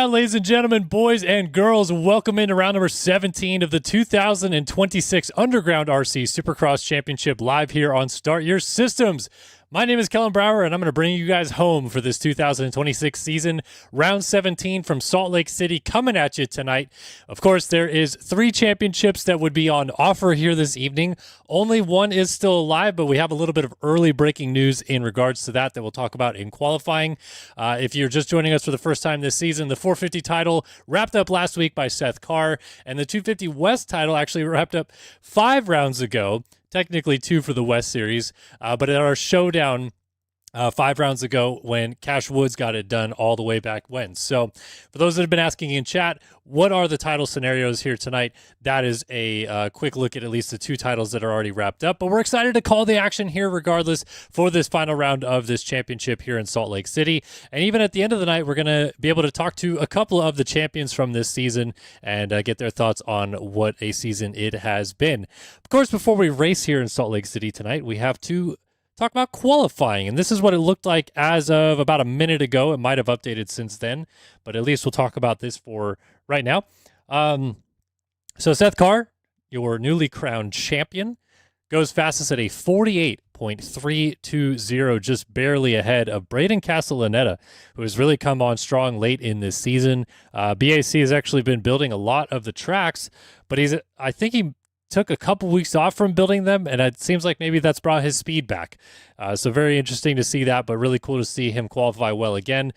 Underground, ladies and gentlemen, boys and girls. Welcome into round number 17 of the 2026 Underground RC Supercross Championship live here on Start Your Systems. My name is Kellen Brower, and I'm going to bring you guys home for this 2026 season. Round 17 from Salt Lake City coming at you tonight. Of course, there is 3 championships that would be on offer here this evening. Only one is still alive, but we have a little bit of early breaking news in regards to that we'll talk about in qualifying. If you're just joining us for the first time this season, the 450 title wrapped up last week by Seth Carr, and the 250 West title actually wrapped up 5 rounds ago. Technically 2 for the West Series, but at our showdown 5 rounds ago when Cash Woods got it done all the way back when. So for those that have been asking in chat, what are the title scenarios here tonight? That is a quick look at least the 2 titles that are already wrapped up. But we're excited to call the action here regardless for this final round of this championship here in Salt Lake City. And even at the end of the night, we're going to be able to talk to a couple of the champions from this season and get their thoughts on what a season it has been. Of course, before we race here in Salt Lake City tonight, we have to talk about qualifying, and this is what it looked like as of about a minute ago. It might have updated since then, but at least we'll talk about this for right now. So Seth Carr, your newly crowned champion, goes fastest at a 48.320, just barely ahead of Braden Castellaneta, who has really come on strong late in this season. BAC has actually been building a lot of the tracks, but I think he took a couple weeks off from building them, and it seems like maybe that's brought his speed back. So very interesting to see that, but really cool to see him qualify well again.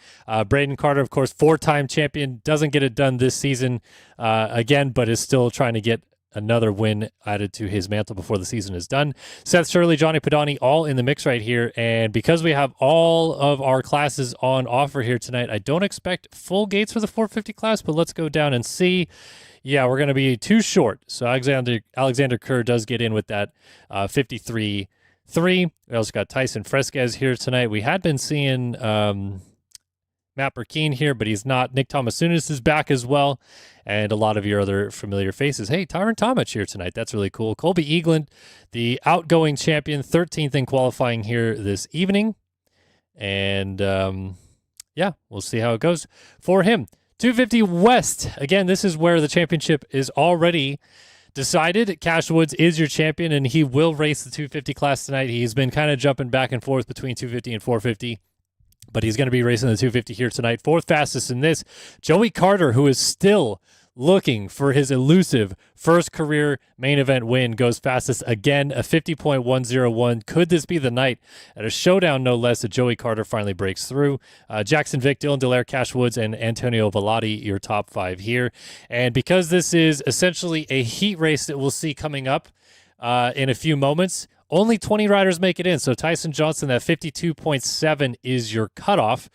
Braden Carter, of course, 4-time champion, doesn't get it done this season again, but is still trying to get another win added to his mantle before the season is done. Seth Shirley, Johnny Padani, all in the mix right here. And because we have all of our classes on offer here tonight, I don't expect full gates for the 450 class, but let's go down and see. Yeah, we're going to be too short. So Alexander Kerr does get in with that 53.3. We also got Tyson Fresquez here tonight. We had been seeing Matt Burkeen here, but he's not. Nick Thomas-Sunis is back as well, and a lot of your other familiar faces. Hey, Tyron Tomich here tonight. That's really cool. Colby Eaglin, the outgoing champion, 13th in qualifying here this evening. And, yeah, we'll see how it goes for him. 250 West. Again, this is where the championship is already decided. Cash Woods is your champion, and he will race the 250 class tonight. He's been kind of jumping back and forth between 250 and 450. But he's going to be racing the 250 here tonight. 4th fastest in this. Joey Carter, who is still looking for his elusive first career main event win, goes fastest again, a 50.101. Could this be the night at a showdown, no less, that Joey Carter finally breaks through? Jackson Vick, Dylan Delaire, Cash Woods, and Antonio Velati, your top 5 here. And because this is essentially a heat race that we'll see coming up in a few moments, only 20 riders make it in. So Tyson Johnson, that 52.7 is your cutoff.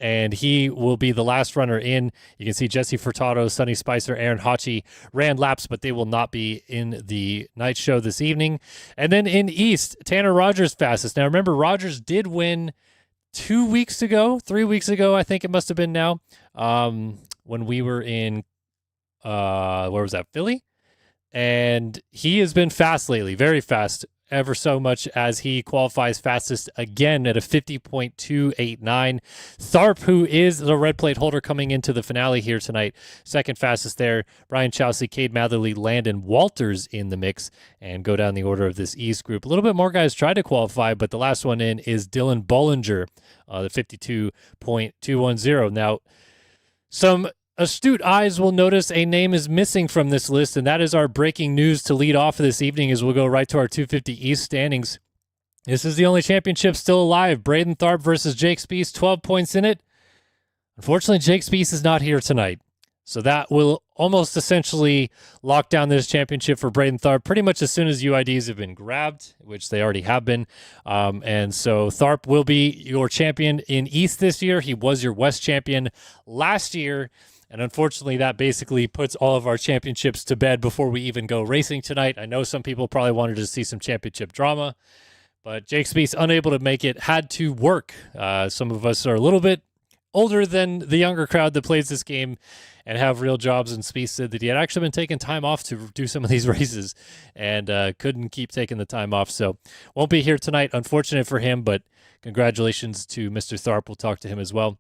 And he will be the last runner in. You can see Jesse Furtado, Sonny Spicer, Aaron Hachi ran laps, but they will not be in the night show this evening. And then in East, Tanner Rogers fastest. Now remember, Rogers did win 3 weeks ago, I think it must have been now, when we were in, where was that, Philly? And he has been fast lately, very fast, ever so much as he qualifies fastest again at a 50.289. Tharp, who is the red plate holder coming into the finale here tonight, 2nd fastest there. Brian Chelsea, Cade Matherly, Landon Walters in the mix, and go down the order of this East group. A little bit more guys tried to qualify, but the last one in is Dylan Bollinger, the 52.210. Now, some astute eyes will notice a name is missing from this list, and that is our breaking news to lead off this evening as we'll go right to our 250 East standings. This is the only championship still alive. Braden Tharp versus Jake Spiess, 12 points in it. Unfortunately, Jake Spiess is not here tonight. So that will almost essentially lock down this championship for Braden Tharp pretty much as soon as UIDs have been grabbed, which they already have been. And so Tharp will be your champion in East this year. He was your West champion last year. And unfortunately, that basically puts all of our championships to bed before we even go racing tonight. I know some people probably wanted to see some championship drama, but Jake Spiess, unable to make it, had to work. Some of us are a little bit older than the younger crowd that plays this game and have real jobs, and Spiess said that he had actually been taking time off to do some of these races and couldn't keep taking the time off. So won't be here tonight. Unfortunate for him, but congratulations to Mr. Tharp. We'll talk to him as well.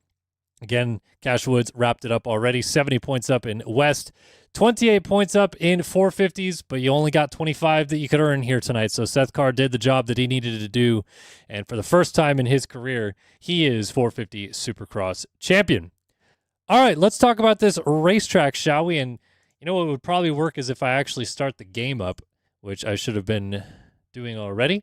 Again, Cash Woods wrapped it up already. 70 points up in West, 28 points up in 450s, but you only got 25 that you could earn here tonight. So Seth Carr did the job that he needed to do. And for the first time in his career, he is 450 Supercross champion. All right, let's talk about this racetrack, shall we? And you know what would probably work is if I actually start the game up, which I should have been doing already.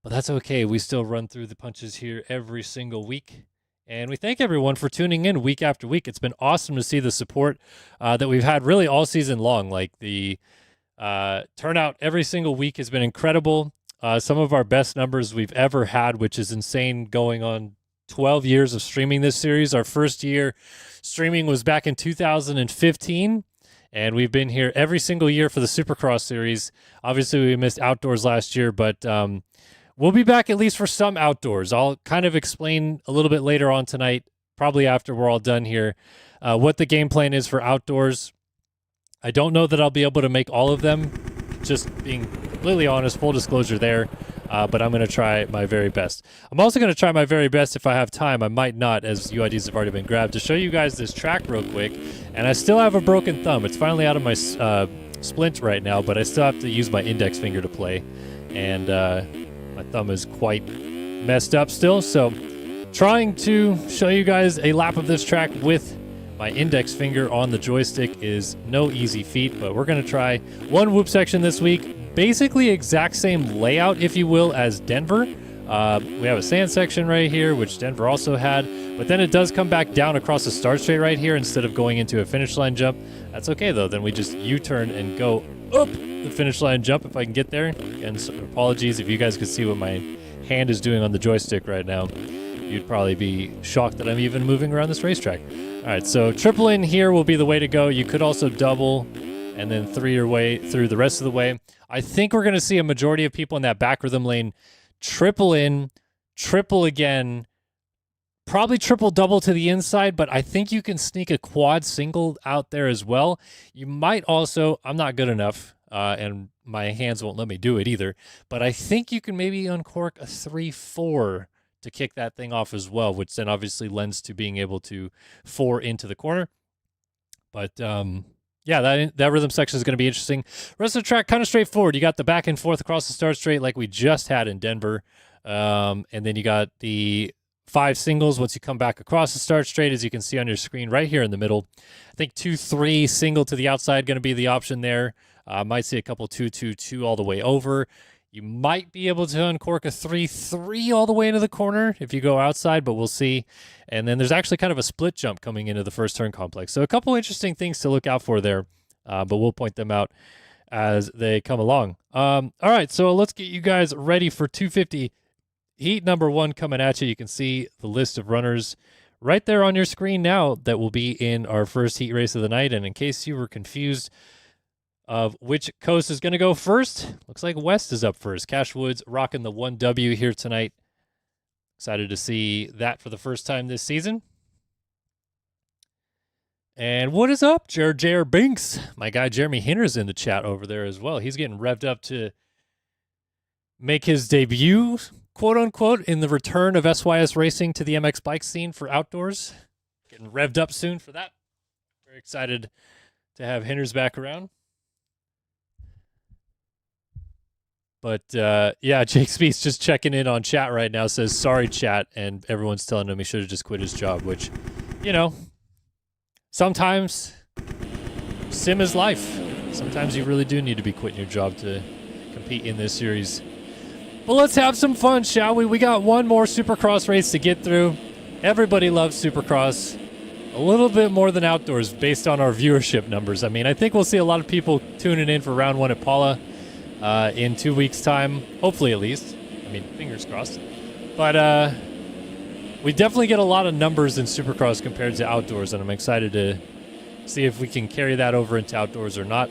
But that's okay. We still run through the punches here every single week. And we thank everyone for tuning in week after week. It's been awesome to see the support that we've had really all season long. Like the turnout every single week has been incredible. Some of our best numbers we've ever had, which is insane, going on 12 years of streaming this series. Our first year streaming was back in 2015. And we've been here every single year for the Supercross series. Obviously, we missed outdoors last year, but we'll be back at least for some outdoors. I'll kind of explain a little bit later on tonight, probably after we're all done here, what the game plan is for outdoors. I don't know that I'll be able to make all of them, just being completely honest, full disclosure there, but I'm going to try my very best. I'm also going to try my very best if I have time. I might not, as UIDs have already been grabbed, to show you guys this track real quick. And I still have a broken thumb. It's finally out of my splint right now, but I still have to use my index finger to play. And my thumb is quite messed up still, so trying to show you guys a lap of this track with my index finger on the joystick is no easy feat, but we're going to try one whoop section this week. Basically exact same layout, if you will, as Denver. We have a sand section right here, which Denver also had, but then it does come back down across the start straight right here instead of going into a finish line jump. That's okay, though. Then we just U-turn and go up the finish line jump if I can get there. And so, apologies if you guys could see what my hand is doing on the joystick right now. You'd probably be shocked that I'm even moving around this racetrack. All right, so triple in here will be the way to go. You could also double and then three your way through the rest of the way. I think we're going to see a majority of people in that back rhythm lane triple in, triple again, probably triple double to the inside, but I think you can sneak a quad single out there as well. You might also, I'm not good enough, and my hands won't let me do it either, but I think you can maybe uncork a 3-4 to kick that thing off as well, which then obviously lends to being able to 4 into the corner. But yeah, that rhythm section is going to be interesting. Rest of the track, kind of straightforward. You got the back and forth across the start straight like we just had in Denver. And then you got the 5 singles once you come back across the start straight, as you can see on your screen right here in the middle. I think 2-3 single to the outside going to be the option there. Might see a couple 2-2-2 all the way over. You might be able to uncork a 3-3 all the way into the corner if you go outside, but we'll see. And then there's actually kind of a split jump coming into the first turn complex. So a couple interesting things to look out for there, but we'll point them out as they come along. All right, so let's get you guys ready for 250 heat number 1 coming at you. You can see the list of runners right there on your screen now that will be in our first heat race of the night. And in case you were confused of which coast is going to go first, looks like West is up first. Cash Woods rocking the 1W here tonight. Excited to see that for the first time this season. And what is up, Jer Binks? My guy Jeremy Hinner's in the chat over there as well. He's getting revved up to make his debut, quote unquote, in the return of SYS Racing to the MX bike scene for outdoors. Getting revved up soon for that. Very excited to have Hinner's back around. But, yeah, Jake Speaks just checking in on chat right now, says, sorry, chat, and everyone's telling him he should have just quit his job, which, you know, sometimes sim is life. Sometimes you really do need to be quitting your job to compete in this series. But let's have some fun, shall we? We got one more Supercross race to get through. Everybody loves Supercross. A little bit more than outdoors based on our viewership numbers. I mean, I think we'll see a lot of people tuning in for round 1 at Paula. In 2 weeks' time, hopefully at least. I mean, fingers crossed. But we definitely get a lot of numbers in Supercross compared to outdoors, and I'm excited to see if we can carry that over into outdoors or not.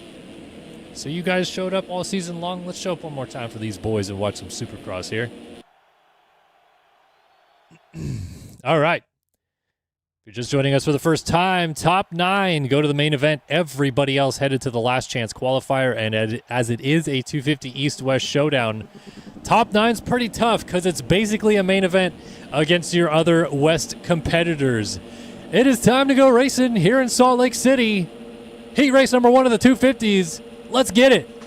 So you guys showed up all season long. Let's show up one more time for these boys and watch some Supercross here. All right. If you're just joining us for the first time, top 9 go to the main event. Everybody else headed to the last chance qualifier, and as it is a 250 East-West showdown, top 9's pretty tough because it's basically a main event against your other West competitors. It is time to go racing here in Salt Lake City. Heat race number 1 of the 250s. Let's get it.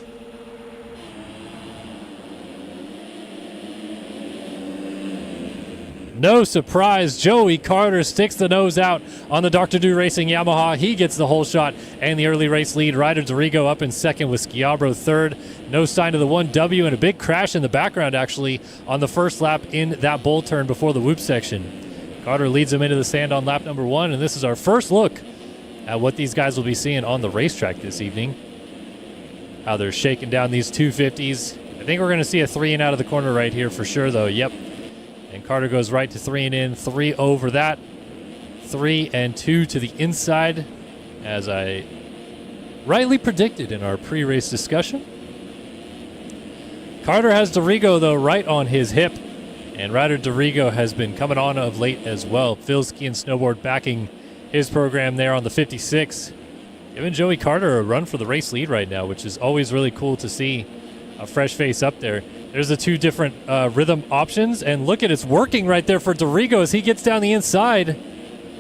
No surprise, Joey Carter sticks the nose out on the Dr. Do Racing Yamaha. He gets the whole shot and the early race lead. Ryder Dorigo up in second with Schiabro third. No sign of the 1W, and a big crash in the background actually on the first lap in that bull turn before the whoop section. Carter leads him into the sand on lap number 1, and this is our first look at what these guys will be seeing on the racetrack this evening. How they're shaking down these 250s. I think we're going to see a 3 and out of the corner right here for sure though. Yep. And Carter goes right to 3 and in, 3 over that, 3 and 2 to the inside, as I rightly predicted in our pre-race discussion. Carter has Dorigo, though, right on his hip, and Ryder Dorigo has been coming on of late as well. Phil Ski and Snowboard backing his program there on the 56. Giving Joey Carter a run for the race lead right now, which is always really cool to see a fresh face up there. There's the 2 different rhythm options, and look at it's working right there for Dorigo as he gets down the inside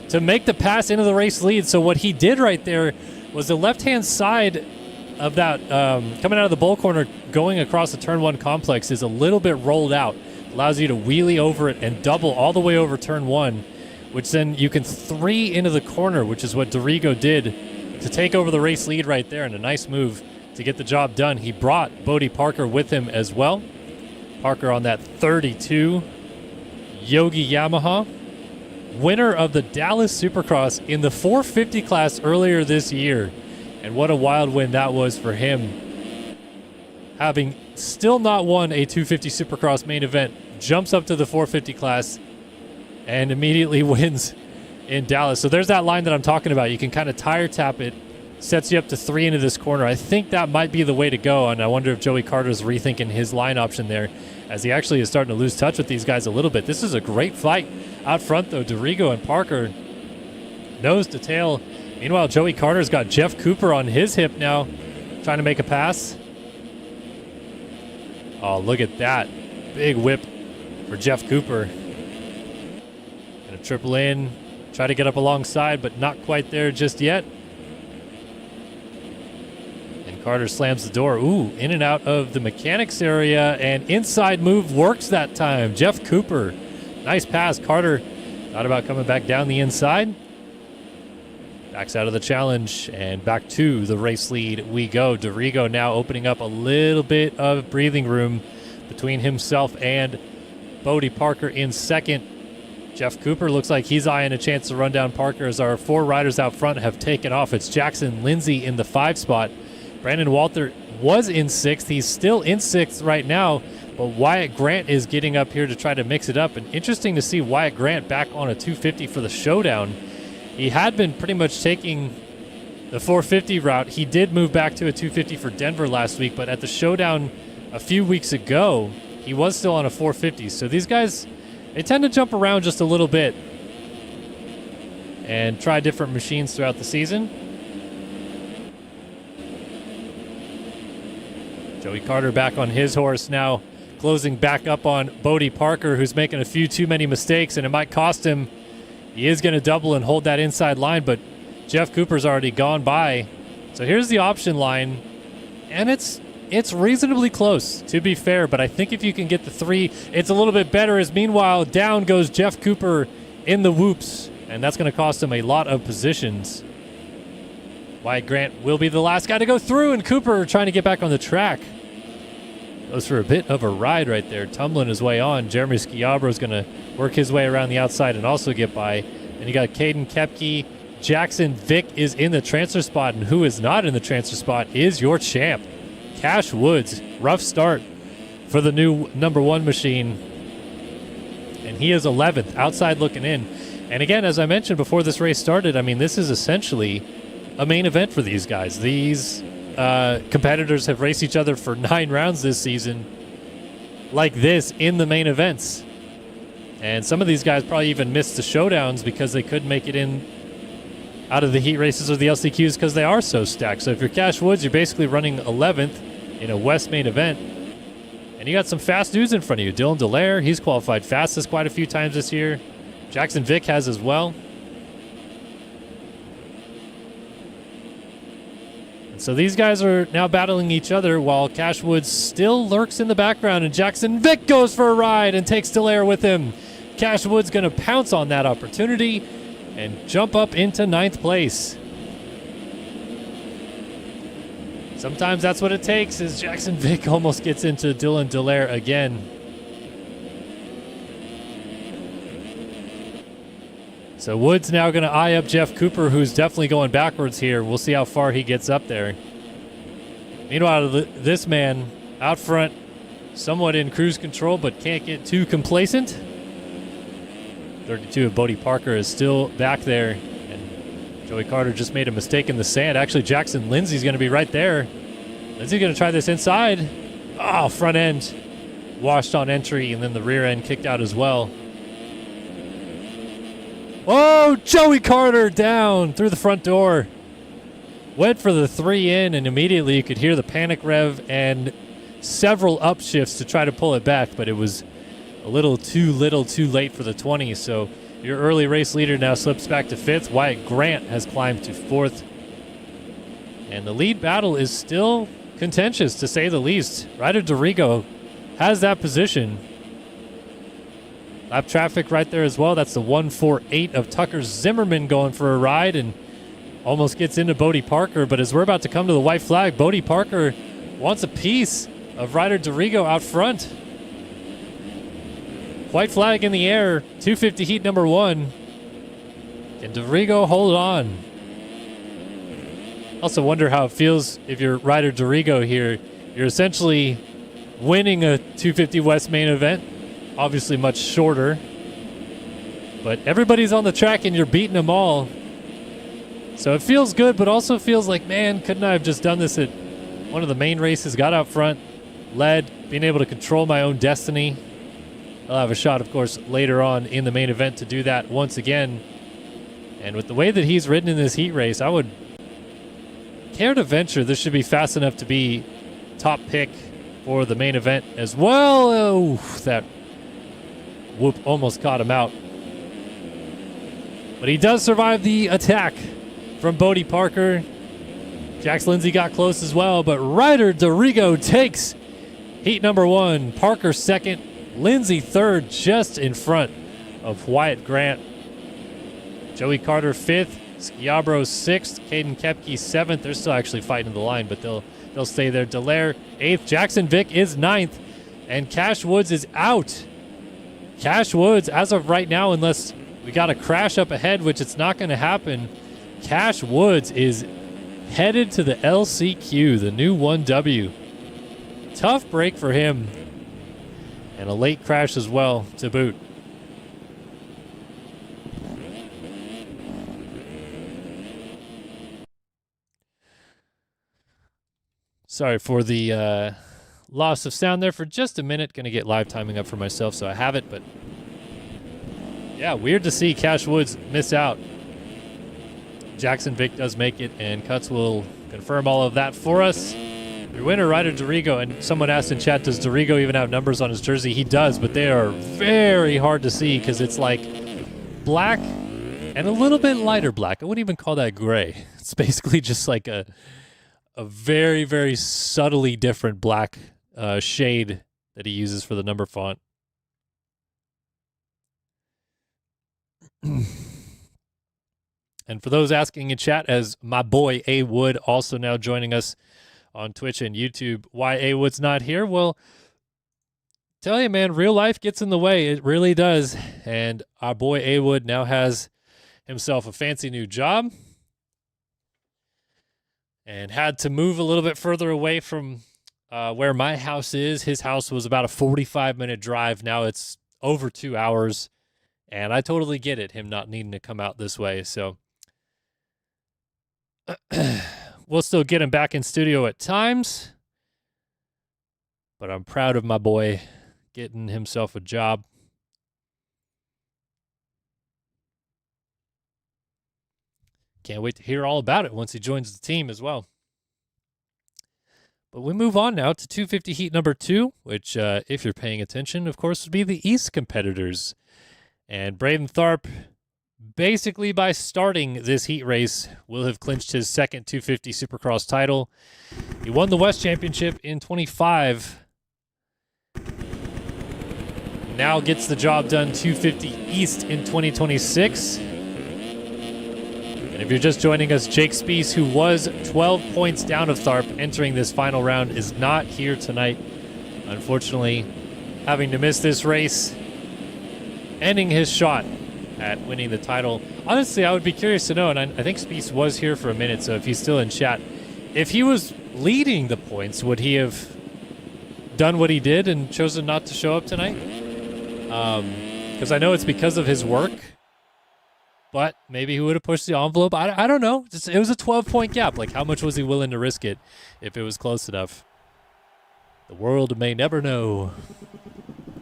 to make the pass into the race lead. So what he did right there was the left-hand side of that coming out of the bowl corner going across the turn 1 complex is a little bit rolled out. Allows you to wheelie over it and double all the way over turn 1, which then you can 3 into the corner, which is what Dorigo did to take over the race lead right there, and a nice move to get the job done. He brought Bodie Parker with him as well. Parker on that 32 Yogi Yamaha. Winner of the Dallas Supercross in the 450 class earlier this year. And what a wild win that was for him. Having still not won a 250 Supercross main event, jumps up to the 450 class and immediately wins in Dallas. So there's that line that I'm talking about. You can kind of tire tap it. Sets you up to 3 into this corner. I think that might be the way to go, and I wonder if Joey Carter's rethinking his line option there, as he actually is starting to lose touch with these guys a little bit. This is a great fight out front, though. Dorigo and Parker nose to tail. Meanwhile, Joey Carter's got Jeff Cooper on his hip now, trying to make a pass. Oh, look at that. Big whip for Jeff Cooper. Gonna triple in, try to get up alongside, but not quite there just yet. Carter slams the door. Ooh, in and out of the mechanics area, and inside move works that time. Jeff Cooper, nice pass. Carter thought about coming back down the inside. Backs out of the challenge, and back to the race lead we go. Dorigo now opening up a little bit of breathing room between himself and Bodie Parker in second. Jeff Cooper looks like he's eyeing a chance to run down Parker as our 4 riders out front have taken off. It's Jackson Lindsay in the 5 spot. Brandon Walter was in 6th. He's still in 6th right now, but Wyatt Grant is getting up here to try to mix it up. And interesting to see Wyatt Grant back on a 250 for the showdown. He had been pretty much taking the 450 route. He did move back to a 250 for Denver last week, but at the showdown a few weeks ago, he was still on a 450. So these guys, they tend to jump around just a little bit and try different machines throughout the season. Joey Carter back on his horse now, closing back up on Bodie Parker, who's making a few too many mistakes, and it might cost him. He is going to double and hold that inside line, but Jeff Cooper's already gone by. So here's the option line, and it's reasonably close, to be fair, but I think if you can get the 3, it's a little bit better, as meanwhile, down goes Jeff Cooper in the whoops, and that's going to cost him a lot of positions. Wyatt Grant will be the last guy to go through, and Cooper trying to get back on the track. Goes for a bit of a ride right there, tumbling his way on. Jeremy Schiabro is going to work his way around the outside and also get by. And you got Caden Kepke. Jackson Vick is in the transfer spot, and who is not in the transfer spot is your champ, Cash Woods. Rough start for the new number 1 machine, and he is 11th, outside looking in. And again, as I mentioned before this race started, I mean, this is essentially a main event for these guys. These competitors have raced each other for 9 rounds this season like this in the main events. And some of these guys probably even missed the showdowns because they couldn't make it in out of the heat races or the LCQs because they are so stacked. So if you're Cash Woods, you're basically running 11th in a West main event. And you got some fast dudes in front of you. Dylan Dallaire, he's qualified fastest quite a few times this year. Jackson Vick has as well. And so these guys are now battling each other while Cash Woods still lurks in the background, and Jackson Vick goes for a ride and takes Dallaire with him. Cash Woods going to pounce on that opportunity and jump up into 9th place. Sometimes that's what it takes, as Jackson Vick almost gets into Dylan Dallaire again. So Woods now going to eye up Jeff Cooper, who's definitely going backwards here. We'll see how far he gets up there. Meanwhile, this man out front, somewhat in cruise control, but can't get too complacent. 32 of Bodie Parker is still back there, and Joey Carter just made a mistake in the sand. Actually, Jackson Lindsay's going to be right there. Lindsay's going to try this inside. Oh, front end washed on entry, and then the rear end kicked out as well. Oh, Joey Carter down through the front door. Went for the 3 in, and immediately you could hear the panic rev and several upshifts to try to pull it back, but it was a little too late for the 20. So your early race leader now slips back to 5th. Wyatt Grant has climbed to 4th. And the lead battle is still contentious, to say the least. Ryder Dorigo has that position. Lap traffic right there as well. That's the 148 of Tucker Zimmerman going for a ride and almost gets into Bodie Parker. But as we're about to come to the white flag, Bodie Parker wants a piece of Ryder Dorigo out front. White flag in the air, 250 heat number 1. Can Dorigo hold on? Also wonder how it feels if you're Ryder Dorigo here. You're essentially winning a 250 West main event. Obviously much shorter, but everybody's on the track and you're beating them all. So it feels good, but also feels like, man, couldn't I have just done this at one of the main races, got out front, led, being able to control my own destiny. I'll have a shot, of course, later on in the main event to do that once again. And with the way that he's ridden in this heat race, I would care to venture this should be fast enough to be top pick for the main event as well. Oh, that whoop almost caught him out. But he does survive the attack from Bodie Parker. Jax Lindsay got close as well, but Ryder Dorigo takes heat number 1. Parker 2nd, Lindsay 3rd, just in front of Wyatt Grant. Joey Carter 5th, Schiabro 6th, Caden Kepke 7th. They're still actually fighting the line, but they'll stay there. Dallaire 8th, Jackson Vick is 9th, and Cash Woods is out. Cash Woods, as of right now, unless we got a crash up ahead, which it's not going to happen, Cash Woods is headed to the LCQ, the new 1W. Tough break for him, and a late crash as well to boot. Sorry for the loss of sound there for just a minute. Going to get live timing up for myself so I have it, but yeah, weird to see Cash Woods miss out. Jackson Vick does make it, and Cuts will confirm all of that for us. Your winner, Ryder Dorigo, and someone asked in chat, does Dorigo even have numbers on his jersey? He does, but they are very hard to see because it's like black and a little bit lighter black. I wouldn't even call that gray. It's basically just like a very, very subtly different black shade that he uses for the number font. And for those asking in chat, as my boy A Wood also now joining us on Twitch and YouTube, why A Wood's not here? Well, tell you, man, real life gets in the way. It really does. And our boy A Wood now has himself a fancy new job and had to move a little bit further away from where my house is. His house was about a 45-minute drive. Now it's over 2 hours. And I totally get it, him not needing to come out this way. So we'll still get him back in studio at times. But I'm proud of my boy getting himself a job. can't wait to hear all about it once he joins the team as well. But we move on now to 250 heat number 2, which, if you're paying attention, of course, would be the East competitors. And Braden Tharp, basically by starting this heat race, will have clinched his second 250 Supercross title. He won the West Championship in 25. Now gets the job done 250 East in 2026. And if you're just joining us, Jake Spiess, who was 12 points down of Tharp entering this final round, is not here tonight. Unfortunately, having to miss this race, ending his shot at winning the title. Honestly, I would be curious to know, and I think Spiess was here for a minute, so if he's still in chat, if he was leading the points, would he have done what he did and chosen not to show up tonight? Because I know it's because of his work. But maybe he would have pushed the envelope. I don't know. It was a 12-point gap. Like, how much was he willing to risk it if it was close enough? The world may never know.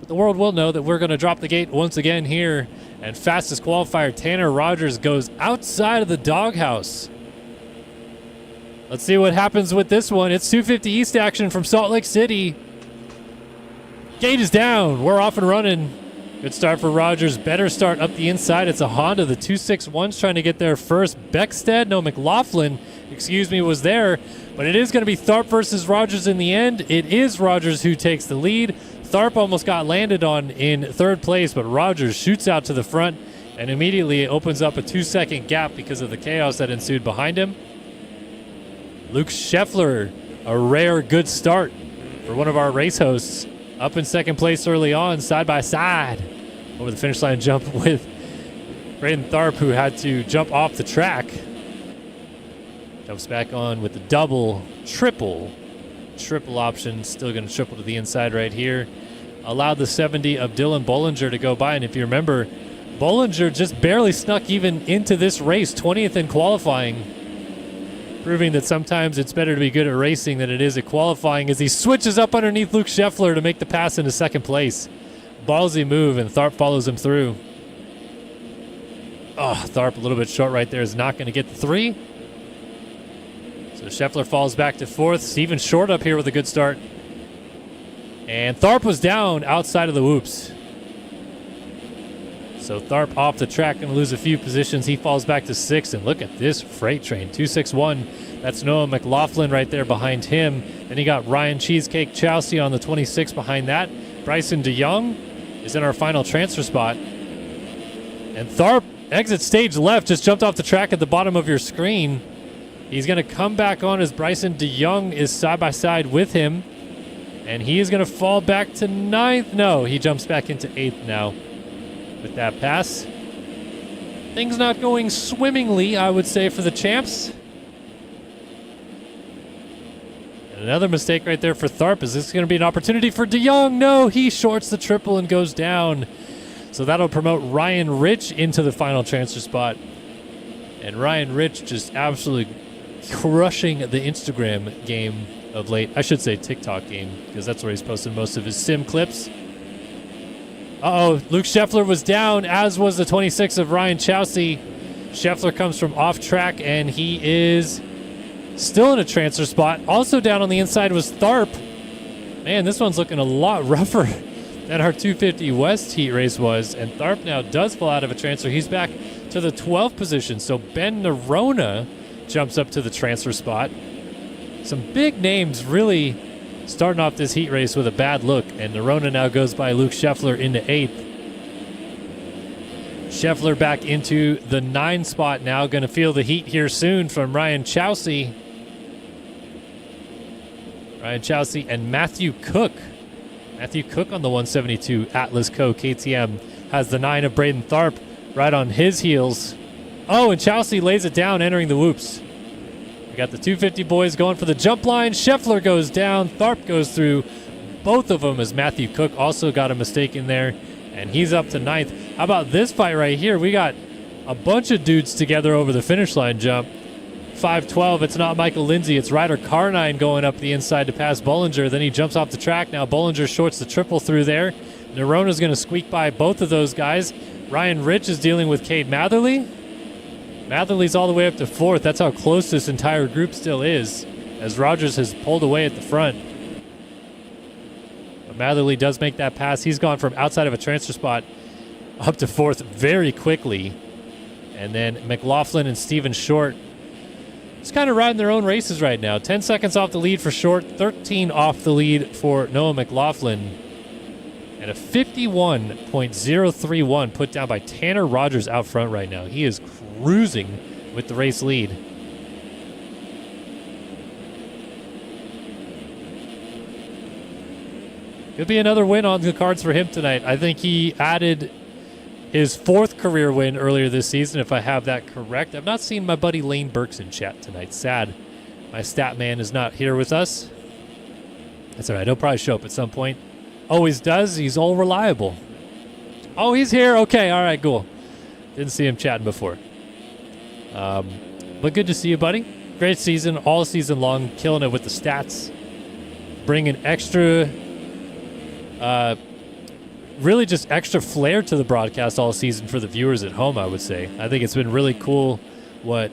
The world will know that we're going to drop the gate once again here. And fastest qualifier, Tanner Rogers, goes outside of the doghouse. Let's see what happens with this one. It's 250 East action from Salt Lake City. Gate is down. We're off and running. Good start for Rogers. Better start up the inside. It's a Honda. The 261's trying to get there first. McLaughlin, was there. But it is going to be Tharp versus Rogers in the end. It is Rogers who takes the lead. Tharp almost got landed on in third place, but Rogers shoots out to the front and immediately opens up a 2-second gap because of the chaos that ensued behind him. Luke Scheffler, a rare good start for one of our race hosts. Up in second place early on, side by side. Over the finish line jump with Braden Tharp, who had to jump off the track. Jumps back on with the double, triple option. Still going to triple to the inside right here. Allowed the 70 of Dylan Bollinger to go by. And if you remember, Bollinger just barely snuck even into this race, 20th in qualifying. Proving that sometimes it's better to be good at racing than it is at qualifying, as he switches up underneath Luke Scheffler to make the pass into second place. Ballsy move, and Tharp follows him through. Oh, Tharp a little bit short right there, is not going to get the 3. So Scheffler falls back to 4th. Steven Short up here with a good start. And Tharp was down outside of the whoops. So Tharp off the track, going to lose a few positions. He falls back to 6th, and look at this freight train, 261. That's Noah McLaughlin right there behind him. Then you got Ryan Cheesecake Chowsey on the 26 behind that. Bryson DeYoung is in our final transfer spot. And Tharp, exit stage left, just jumped off the track at the bottom of your screen. He's going to come back on as Bryson DeYoung is side by side with him. And he is going to fall back to 9th. No, he jumps back into 8th now with that pass. Things not going swimmingly, I would say, for the champs. And another mistake right there for Tharp. Is this going to be an opportunity for DeYoung? No, he shorts the triple and goes down. So that'll promote Ryan Rich into the final transfer spot. And Ryan Rich just absolutely crushing the Instagram game of late. I should say TikTok game, because that's where he's posted most of his sim clips. Uh-oh, Luke Scheffler was down, as was the 26 of Ryan Chowsey. Scheffler comes from off track, and he is still in a transfer spot. Also down on the inside was Tharp. Man, this one's looking a lot rougher than our 250 West heat race was, and Tharp now does fall out of a transfer. He's back to the 12th position, so Ben Nerona jumps up to the transfer spot. Some big names really starting off this heat race with a bad look, and Nerona now goes by Luke Scheffler into 8th. Scheffler back into the 9 spot now, going to feel the heat here soon from Ryan Chowsey. Ryan Chowsey and Matthew Cook. Matthew Cook on the 172 Atlas Co. KTM has the 9 of Braden Tharp right on his heels. Oh, and Chowsey lays it down, entering the whoops. We got the 250 boys going for the jump line. Scheffler goes down. Tharp goes through both of them, as Matthew Cook also got a mistake in there, and he's up to 9th. How about this fight right here? We got a bunch of dudes together over the finish line jump. 512, it's not Michael Lindsay, it's Ryder Carnine going up the inside to pass Bollinger. Then he jumps off the track. Now Bollinger shorts the triple through there. Nerona's going to squeak by both of those guys. Ryan Rich is dealing with Cade Matherly. Matherly's all the way up to 4th. That's how close this entire group still is, as Rogers has pulled away at the front. But Matherly does make that pass. He's gone from outside of a transfer spot up to 4th very quickly. And then McLaughlin and Steven Short just kind of riding their own races right now. 10 seconds off the lead for Short, 13 off the lead for Noah McLaughlin. And a 51.031 put down by Tanner Rogers out front right now. He is cruising with the race lead. Could be another win on the cards for him tonight. I think he added his 4th career win earlier this season, if I have that correct. I've not seen my buddy Lane Burks in chat tonight. Sad. My stat man is not here with us. That's all right. He'll probably show up at some point. Always does. He's all reliable. Oh, he's here. Okay. All right, cool. Didn't see him chatting before. But good to see you, buddy. Great season, all season long, killing it with the stats. Bringing extra, really just extra flair to the broadcast all season for the viewers at home, I would say. I think it's been really cool what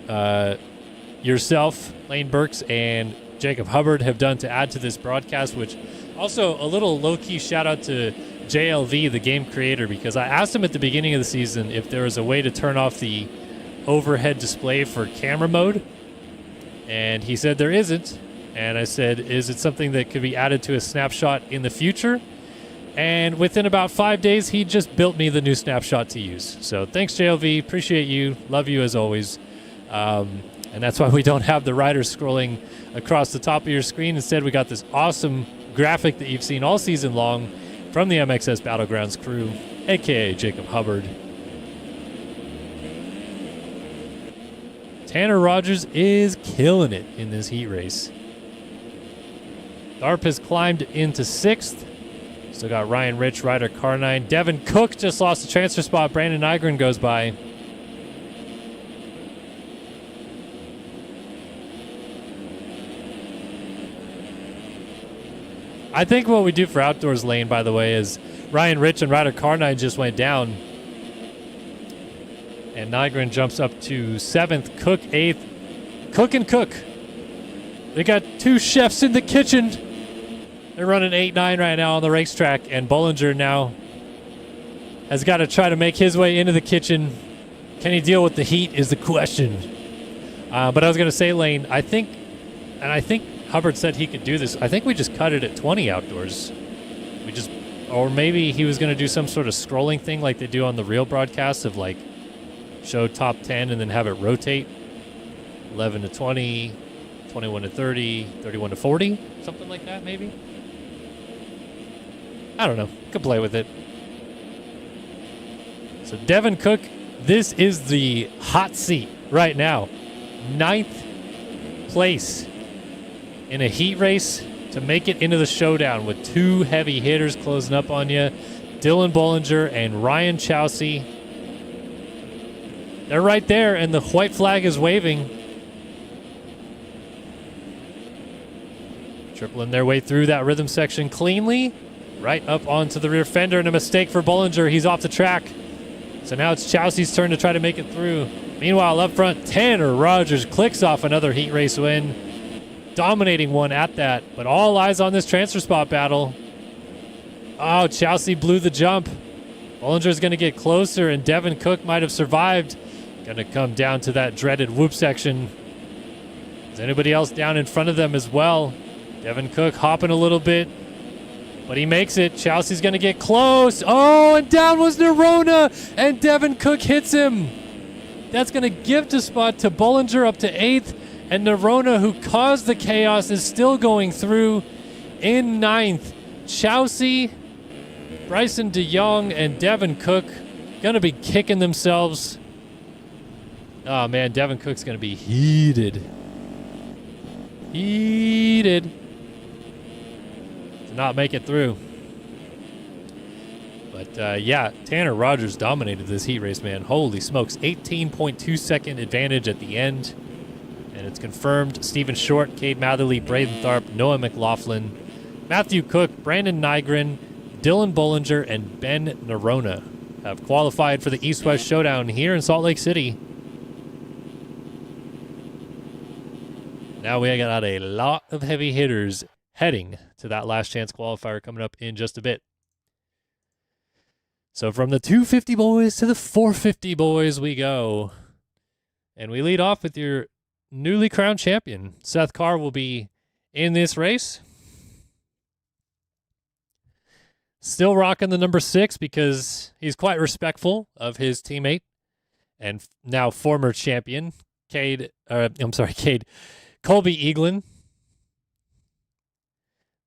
yourself, Lane Burks, and Jacob Hubbard have done to add to this broadcast, which also a little low-key shout-out to JLV, the game creator, because I asked him at the beginning of the season if there was a way to turn off the overhead display for camera mode, and he said there isn't. And I said, is it something that could be added to a snapshot in the future? And within about 5 days, he just built me the new snapshot to use. So thanks, JLV. Appreciate you. Love you as always. And that's why we don't have the riders scrolling across the top of your screen. Instead, we got this awesome graphic that you've seen all season long from the MXS Battlegrounds crew, a.k.a. Jacob Hubbard. Tanner Rogers is killing it in this heat race. Tharp has climbed into 6th. Still got Ryan Rich, Ryder Carnine. Devin Cook just lost a transfer spot. Brandon Nygren goes by. I think what we do for Outdoors Lane, by the way, is Ryan Rich and Ryder Carnine just went down. And Nygren jumps up to 7th. Cook 8th. Cook and Cook. They got 2 chefs in the kitchen. They're running 8-9 right now on the racetrack, and Bollinger now has got to try to make his way into the kitchen. Can he deal with the heat is the question. But I was going to say, Lane, I think Hubbard said he could do this. I think we just cut it at 20 outdoors. Or maybe he was going to do some sort of scrolling thing like they do on the real broadcasts of like show top 10 and then have it rotate. 11 to 20, 21 to 30, 31 to 40, something like that maybe. I don't know. Could play with it. So Devin Cook, this is the hot seat right now. 9th place in a heat race to make it into the showdown with 2 heavy hitters closing up on you. Dylan Bollinger and Ryan Chowsey. They're right there, and the white flag is waving. Tripling their way through that rhythm section cleanly. Right up onto the rear fender, and a mistake for Bollinger. He's off the track. So now it's Chowsey's turn to try to make it through. Meanwhile, up front, Tanner Rogers clicks off another heat race win. Dominating one at that, but all eyes on this transfer spot battle. Oh, Chowsey blew the jump. Bollinger's going to get closer, and Devin Cook might have survived. Going to come down to that dreaded whoop section. Is anybody else down in front of them as well? Devin Cook hopping a little bit, but he makes it. Chowsey's going to get close. Oh, and down was Nerona, and Devin Cook hits him. That's going to give the spot to Bollinger up to 8th, and Nerona, who caused the chaos, is still going through in 9th. Chowsey, Bryson DeYoung, and Devin Cook going to be kicking themselves. Oh, man, Devin Cook's going to be heated. Heated. To not make it through. But, yeah, Tanner Rogers dominated this heat race, man. Holy smokes. 18.2-second advantage at the end. And it's confirmed. Steven Short, Cade Matherly, Braden Tharp, Noah McLaughlin, Matthew Cook, Brandon Nygren, Dylan Bollinger, and Ben Nerona have qualified for the East-West Showdown here in Salt Lake City. Now we got a lot of heavy hitters heading to that last chance qualifier coming up in just a bit. So from the 250 boys to the 450 boys we go. And we lead off with your newly crowned champion. Seth Carr will be in this race. Still rocking the number 6 because he's quite respectful of his teammate and now former champion, Colby Eaglin.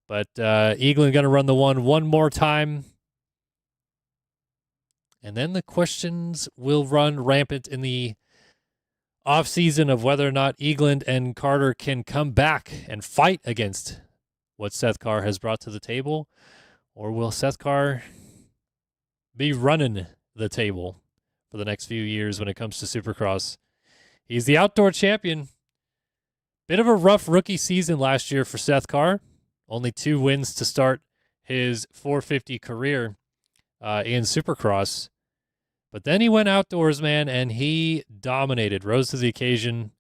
But Eaglin going to run the one more time. And then the questions will run rampant in the offseason of whether or not Eaglin and Carter can come back and fight against what Seth Carr has brought to the table. Or will Seth Carr be running the table for the next few years when it comes to Supercross? He's the outdoor champion. Bit of a rough rookie season last year for Seth Carr. Only 2 wins to start his 450 career in Supercross. But then he went outdoors, man, and he dominated, rose to the occasion,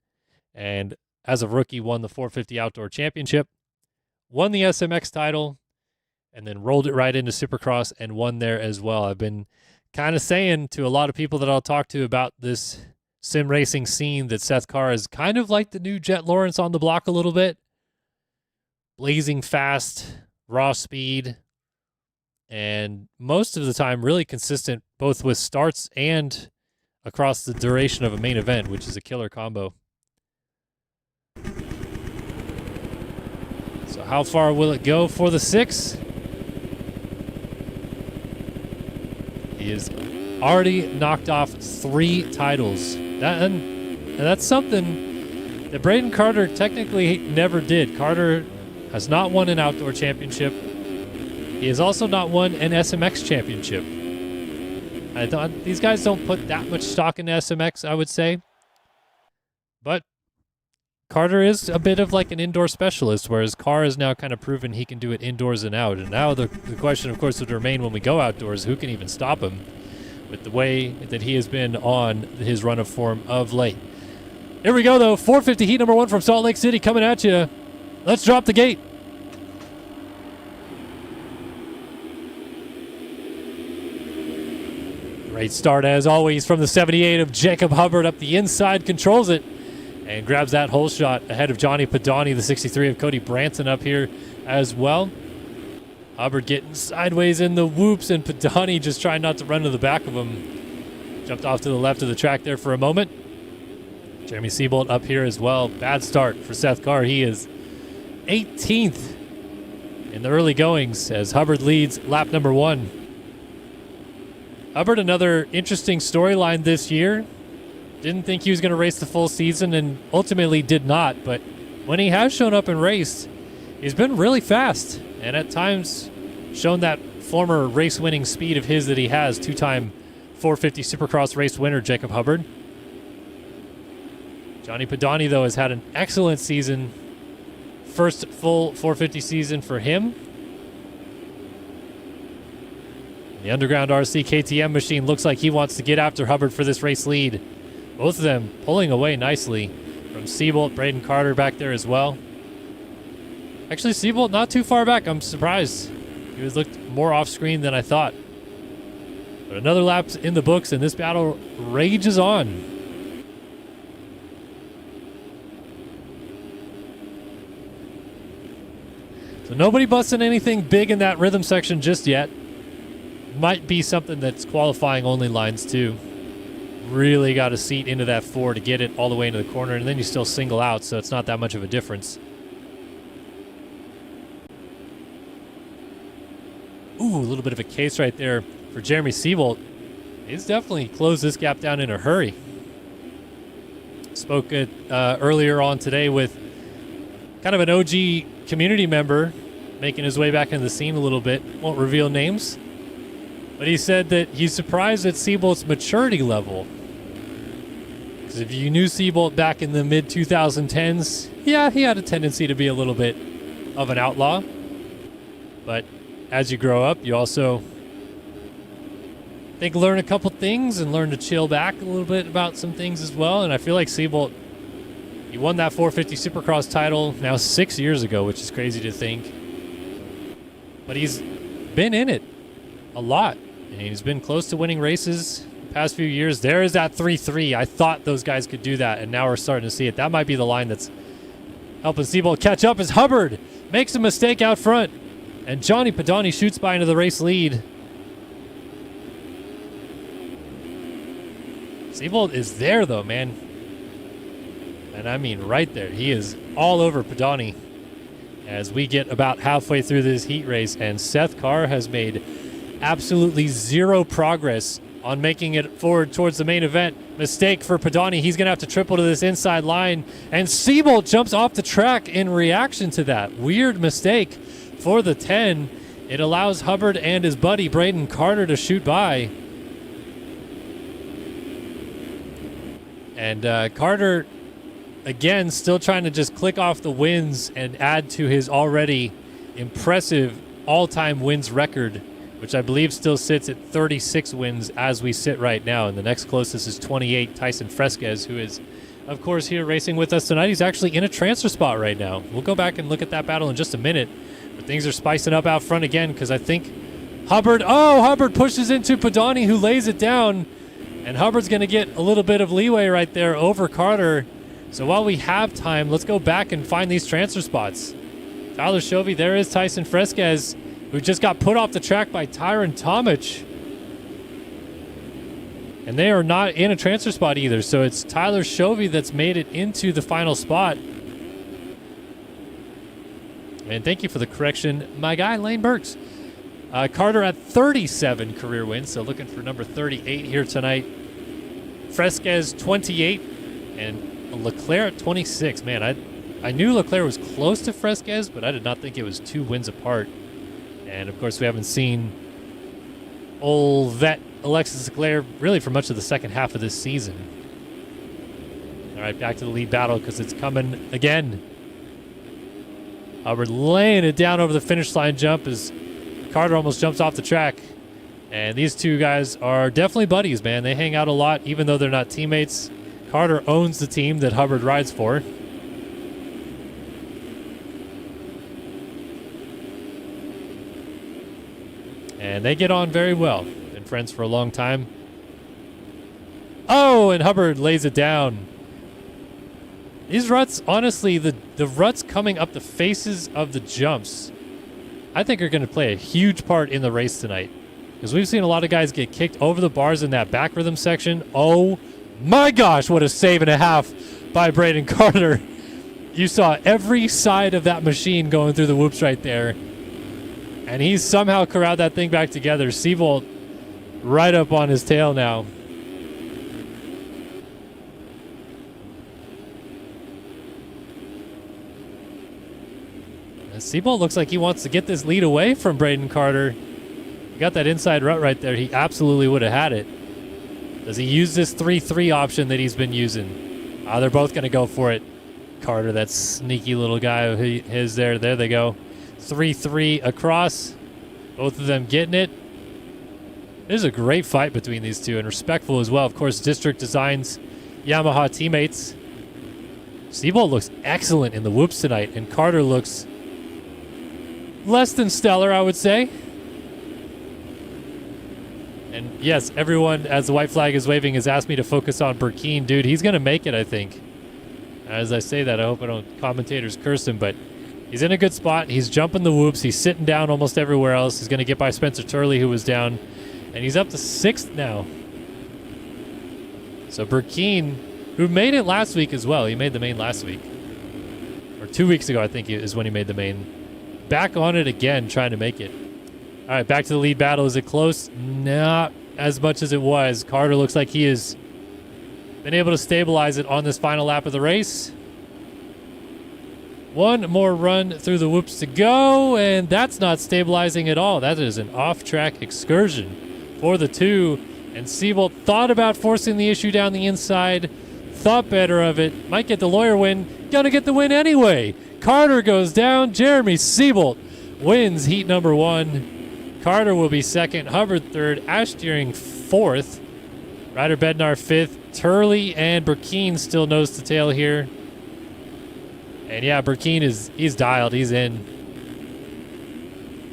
and as a rookie won the 450 Outdoor Championship, won the SMX title, and then rolled it right into Supercross and won there as well. I've been kind of saying to a lot of people that I'll talk to about this sim racing scene that Seth Carr is kind of like the new Jet Lawrence on the block a little bit. Blazing fast, raw speed, and most of the time really consistent both with starts and across the duration of a main event, which is a killer combo. So how far will it go for the 6? He has already knocked off 3 titles. And that's something that Braden Carter technically never did. Carter has not won an outdoor championship. He has also not won an SMX championship. These guys don't put that much stock in SMX, I would say. But Carter is a bit of like an indoor specialist, whereas Carr has now kind of proven he can do it indoors and out. And now the question, of course, would remain when we go outdoors, who can even stop him with the way that he has been on his run of form of late. Here we go, though. 450 heat number 1 from Salt Lake City coming at you. Let's drop the gate. Great start, as always, from the 78 of Jacob Hubbard up the inside, controls it, and grabs that hole shot ahead of Johnny Padani, the 63 of Cody Branson up here as well. Hubbard getting sideways in the whoops, and Padani just trying not to run to the back of him. Jumped off to the left of the track there for a moment. Jeremy Seabolt up here as well. Bad start for Seth Carr. He is 18th in the early goings as Hubbard leads lap number 1. Hubbard, another interesting storyline this year. Didn't think he was going to race the full season and ultimately did not. But when he has shown up and raced, he's been really fast and at times shown that former race-winning speed of his that he has. 2-time 450 Supercross race winner, Jacob Hubbard. Johnny Padani, though, has had an excellent season. First full 450 season for him. The Underground RC KTM machine looks like he wants to get after Hubbard for this race lead. Both of them pulling away nicely from Seabolt, Braden Carter back there as well. Actually, Seabolt not too far back. I'm surprised. He was looked more off screen than I thought. But another lap's in the books, and this battle rages on. So nobody busting anything big in that rhythm section just yet. Might be something that's qualifying only lines too. Really got a seat into that 4 to get it all the way into the corner, and then you still single out, so it's not that much of a difference. Ooh, a little bit of a case right there for Jeremy Seabolt. He's definitely closed this gap down in a hurry. Spoke earlier on today with kind of an OG community member making his way back into the scene a little bit. Won't reveal names. But he said that he's surprised at Seabolt's maturity level. Because if you knew Seabolt back in the mid-2010s, yeah, he had a tendency to be a little bit of an outlaw. But as you grow up, you also, I think, learn a couple things and learn to chill back a little bit about some things as well. And I feel like Seabolt He won that 450 Supercross title now 6 years ago, which is crazy to think. But he's been in it a lot, and he's been close to winning races the past few years. There is that 3-3. I thought those guys could do that, and now we're starting to see it. That might be the line that's helping Seabolt catch up as Hubbard makes a mistake out front, and Johnny Padani shoots by into the race lead. Seabolt is there, though, man. And I mean right there. He is all over Padani as we get about halfway through this heat race, and Seth Carr has made absolutely zero progress on making it forward towards the main event. Mistake for Padani. He's going to have to triple to this inside line, and Seabolt jumps off the track in reaction to that. Weird mistake for the 10. It allows Hubbard and his buddy Braden Carter to shoot by. And Carter, again, still trying to just click off the wins and add to his already impressive all-time wins record, which I believe still sits at 36 wins as we sit right now. And the next closest is 28, Tyson Fresquez, who is, of course, here racing with us tonight. He's actually in a transfer spot right now. We'll go back and look at that battle in just a minute. But things are spicing up out front again, because I think Hubbard pushes into Padani, who lays it down. And Hubbard's going to get a little bit of leeway right there over Carter. So while we have time, let's go back and find these transfer spots. Tyler Shovey, there is Tyson Fresquez, who just got put off the track by Tyron Tomich. And they are not in a transfer spot either. So it's Tyler Shovey that's made it into the final spot. And thank you for the correction, my guy, Lane Burks. Carter at 37 career wins, so looking for number 38 here tonight. Fresquez 28, and Leclerc at 26. Man, I knew Leclerc was close to Fresquez, but I did not think it was 2 wins apart. And of course, we haven't seen old vet Alexis Leclerc really for much of the second half of this season. All right, back to the lead battle, because it's coming again. Hubbard laying it down over the finish line jump as Carter almost jumps off the track. And these two guys are definitely buddies, man. They hang out a lot, even though they're not teammates. Carter owns the team that Hubbard rides for. And they get on very well. Been friends for a long time. Oh, and Hubbard lays it down. These ruts, honestly, the ruts coming up the faces of the jumps, I think are going to play a huge part in the race tonight. Because we've seen a lot of guys get kicked over the bars in that back rhythm section. Oh my gosh, what a save and a half by Braden Carter. You saw every side of that machine going through the whoops right there. And he's somehow corralled that thing back together. Seabolt right up on his tail now. Seabolt looks like he wants to get this lead away from Braden Carter. He got that inside rut right there. He absolutely would have had it. Does he use this 3-3 option that he's been using? They're both going to go for it. Carter, that sneaky little guy of his there. There they go. 3-3 across. Both of them getting it. There's a great fight between these two, and respectful as well. Of course, District Designs, Yamaha teammates. Seabolt looks excellent in the whoops tonight, and Carter looks less than stellar, I would say. And yes, everyone, as the white flag is waving, has asked me to focus on Burkeen. Dude, he's going to make it, I think. As I say that, I hope I don't commentators curse him, but he's in a good spot. He's jumping the whoops. He's sitting down almost everywhere else. He's going to get by Spencer Turley, who was down. And he's up to 6th now. So Burkeen, who made it last week as well. He made the main last week. Or 2 weeks ago, I think, is when he made the main. Back on it again, trying to make it. All right, back to the lead battle. Is it close? Not as much as it was. Carter looks like he has been able to stabilize it on this final lap of the race. One more run through the whoops to go, and that's not stabilizing at all. That is an off-track excursion for the two. And Seabolt thought about forcing the issue down the inside, thought better of it, might get the lawyer win, gonna get the win anyway. Carter goes down. Jeremy Seabolt wins heat number 1. Carter will be 2nd, Hubbard 3rd, Ash Deering 4th, Ryder Bednar 5th, Turley and Burkeen still nose to tail here. And yeah, Burkeen he's dialed. He's in.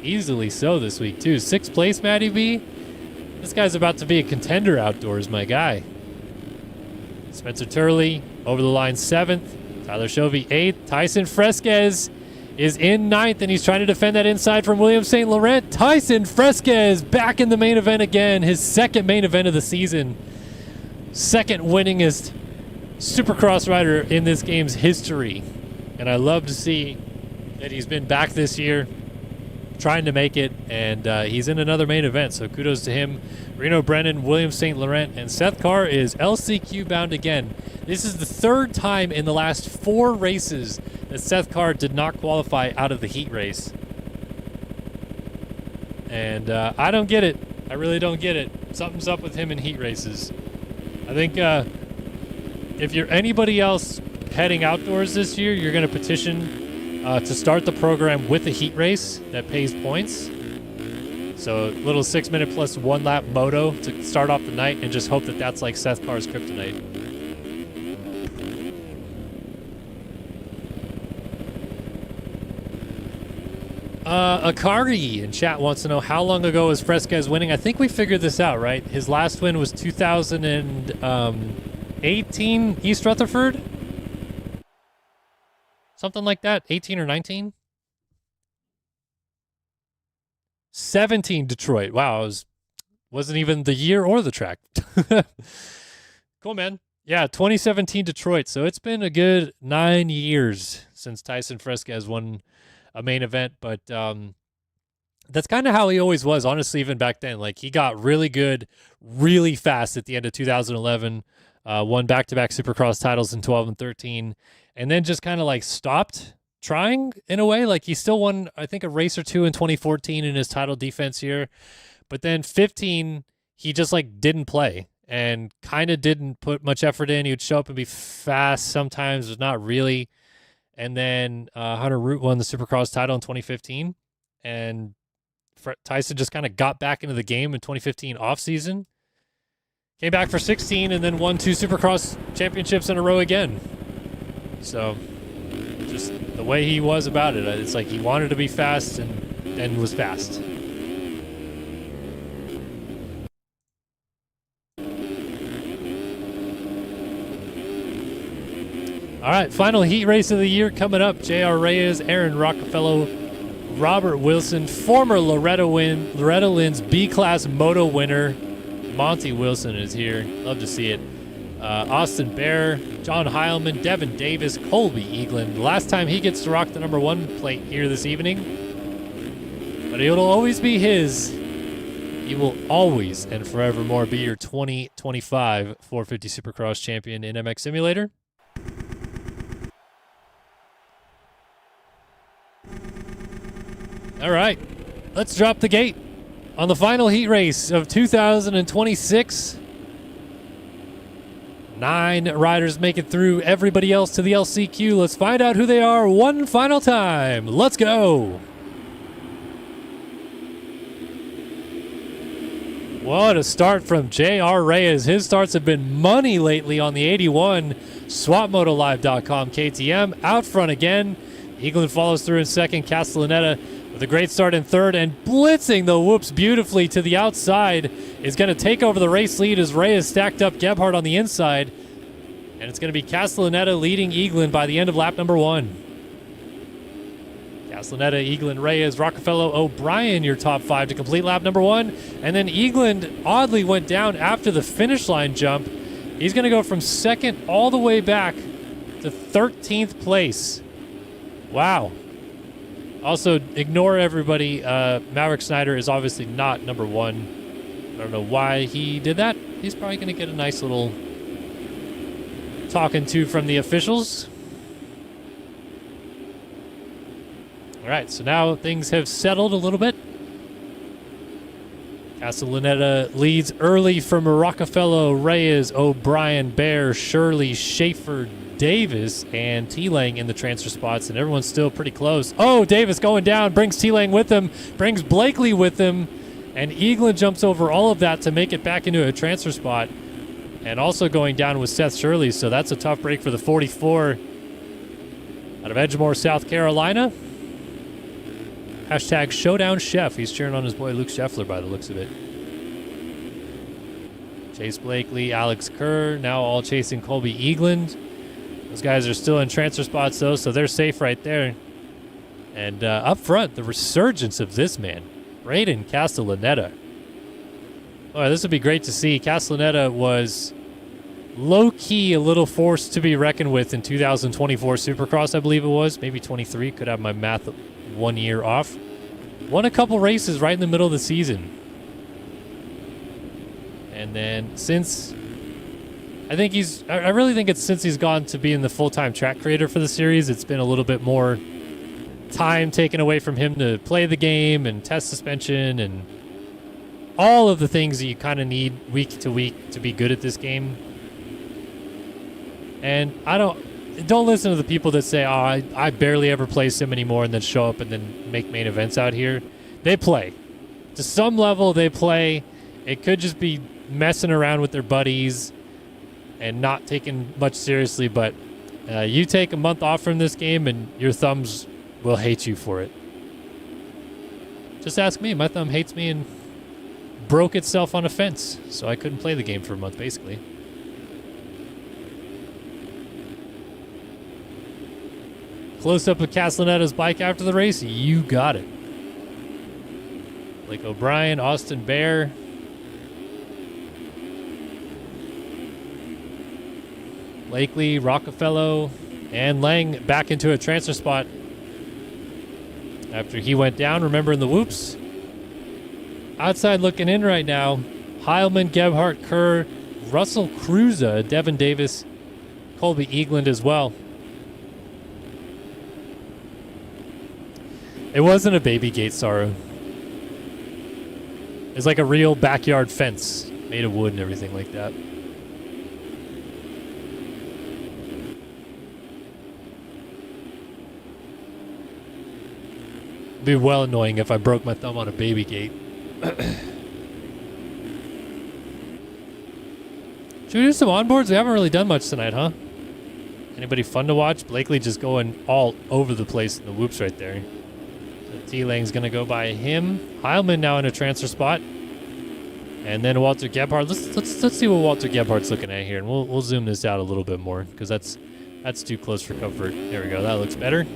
Easily so this week, too. 6th place, Matty B. This guy's about to be a contender outdoors, my guy. Spencer Turley, over the line 7th. Tyler Shovey, 8th. Tyson Fresquez is in 9th, and he's trying to defend that inside from William St. Laurent. Tyson Fresquez back in the main event again. His 2nd main event of the season. 2nd winningest Supercross rider in this game's history. And I love to see that he's been back this year, trying to make it, and he's in another main event, so kudos to him. Reno Brennan, William St. Laurent, and Seth Carr is LCQ bound again. This is the 3rd time in the last 4 races that Seth Carr did not qualify out of the heat race. And I don't get it. I really don't get it. Something's up with him in heat races. I think if you're anybody else heading outdoors this year, you're going to petition to start the program with a heat race that pays points. So a little 6-minute plus 1 lap moto to start off the night, and just hope that that's like Seth Carr's kryptonite. Akari in chat wants to know how long ago was Fresquez winning. I think we figured this out, right? His last win was 2018 East Rutherford. Something like that, 18 or 19? 17 Detroit. Wow, wasn't even the year or the track. Cool, man. Yeah, 2017 Detroit. So it's been a good 9 years since Tyson Fresquez won a main event. But that's kind of how he always was, honestly, even back then. Like, he got really good really fast at the end of 2011, won back-to-back Supercross titles in 12 and 13. And then just kind of like stopped trying in a way. Like, he still won, I think, a race or 2 in 2014 in his title defense year. But then 15, he just like didn't play and kind of didn't put much effort in. He would show up and be fast sometimes, but not really. And then Hunter Root won the Supercross title in 2015. And Tyson just kind of got back into the game in 2015 off season. Came back for 16 and then won 2 Supercross championships in a row again. So, just the way he was about it, it's like he wanted to be fast and was fast. All right, final heat race of the year coming up. J.R. Reyes, Aaron Rockefeller, Robert Wilson, former Loretta Lynn's B-Class Moto winner, Monty Wilson is here. Love to see it. Austin Bear, John Heilman, Devin Davis, Colby Eaglin. The last time he gets to rock the number 1 plate here this evening. But it'll always be his. He will always and forevermore be your 2025 450 Supercross champion in MX Simulator. All right, let's drop the gate on the final heat race of 2026. 9 riders make it through, everybody else to the LCQ. Let's find out who they are one final time. Let's go. What a start from J.R. Reyes. His starts have been money lately on the 81. SwapMotoLive.com KTM out front again. Eaglin follows through in second. Castellaneta with a great start in third, and blitzing the whoops beautifully to the outside is going to take over the race lead as Reyes stacked up Gebhardt on the inside. And it's going to be Castellaneta leading Eaglin by the end of lap number 1. Castellaneta, Eaglin, Reyes, Rockefeller, O'Brien, your top 5 to complete lap number 1. And then Eaglin oddly went down after the finish line jump. He's going to go from second all the way back to 13th place. Wow. Also, ignore everybody. Maverick Snyder is obviously not number 1. I don't know why he did that. He's probably going to get a nice little talking to from the officials. All right, so now things have settled a little bit. Castellaneta leads early from Rockefeller, Reyes, O'Brien, Bear, Shirley, Schaefer, Davis, and T-Lang in the transfer spots, and everyone's still pretty close. Oh, Davis going down, brings T-Lang with him, brings Blakely with him, and Eaglin jumps over all of that to make it back into a transfer spot. And also going down with Seth Shirley, so that's a tough break for the 44. out of Edgemore, South Carolina. Hashtag Showdown Chef. He's cheering on his boy Luke Scheffler by the looks of it. Chase Blakely, Alex Kerr, now all chasing Colby Eagland. Those guys are still in transfer spots, though, so they're safe right there. And up front, the resurgence of this man, Braden Castellaneta. Boy, this would be great to see. Castellaneta was low-key a little force to be reckoned with in 2024 Supercross, I believe it was. Maybe 23, could have my math 1 year off. Won a couple races right in the middle of the season. And then since, I really think it's since he's gone to being the full-time track creator for the series, it's been a little bit more time taken away from him to play the game and test suspension and all of the things that you kind of need week to week to be good at this game. And don't listen to the people that say, oh, I barely ever play sim anymore, and then show up and then make main events out here. They play. To some level, they play. It could just be messing around with their buddies and not taking much seriously, but you take a month off from this game and your thumbs will hate you for it. Just ask me. My thumb hates me and broke itself on a fence, so I couldn't play the game for a month, basically. Close up of Castellaneta's bike after the race. You got it. Blake O'Brien, Austin Bear. Blakely, Rockefeller, and Lang back into a transfer spot after he went down. Remember in the whoops. Outside looking in right now. Heilman, Gebhardt, Kerr, Russell Cruza, Devin Davis, Colby Eagland as well. It wasn't a baby gate, Saru. It's like a real backyard fence made of wood and everything like that. It'd be well annoying if I broke my thumb on a baby gate. Should we do some onboards? We haven't really done much tonight, huh? Anybody fun to watch? Blakely just going all over the place in the whoops right there. T-Lang's going to go by him. Heilman now in a transfer spot. And then Walter Gebhardt. Let's see what Walter Gebhardt's looking at here. And we'll zoom this out a little bit more because that's too close for comfort. There we go. That looks better.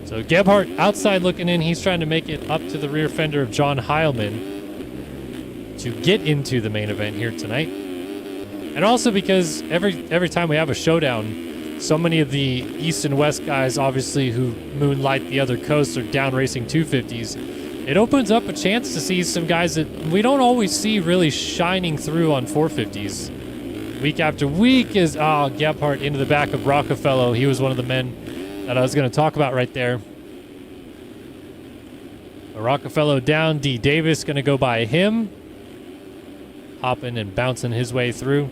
So Gebhardt outside looking in. He's trying to make it up to the rear fender of John Heilman to get into the main event here tonight. And also because every time we have a showdown, so many of the East and West guys, obviously, who moonlight the other coasts are down racing 250s. It opens up a chance to see some guys that we don't always see really shining through on 450s. Week after week is, Gebhardt into the back of Rockefeller. He was one of the men that I was going to talk about right there. Rockefeller down, D. Davis going to go by him. Hopping and bouncing his way through.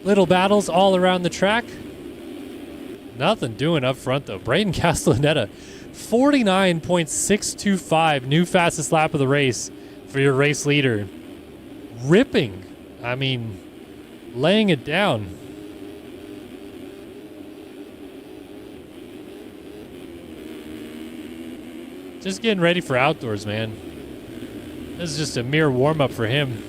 Little battles all around the track. Nothing doing up front, though. Braden Castellaneta, 49.625, new fastest lap of the race for your race leader. Ripping. I mean, laying it down. Just getting ready for outdoors, man. This is just a mere warm-up for him.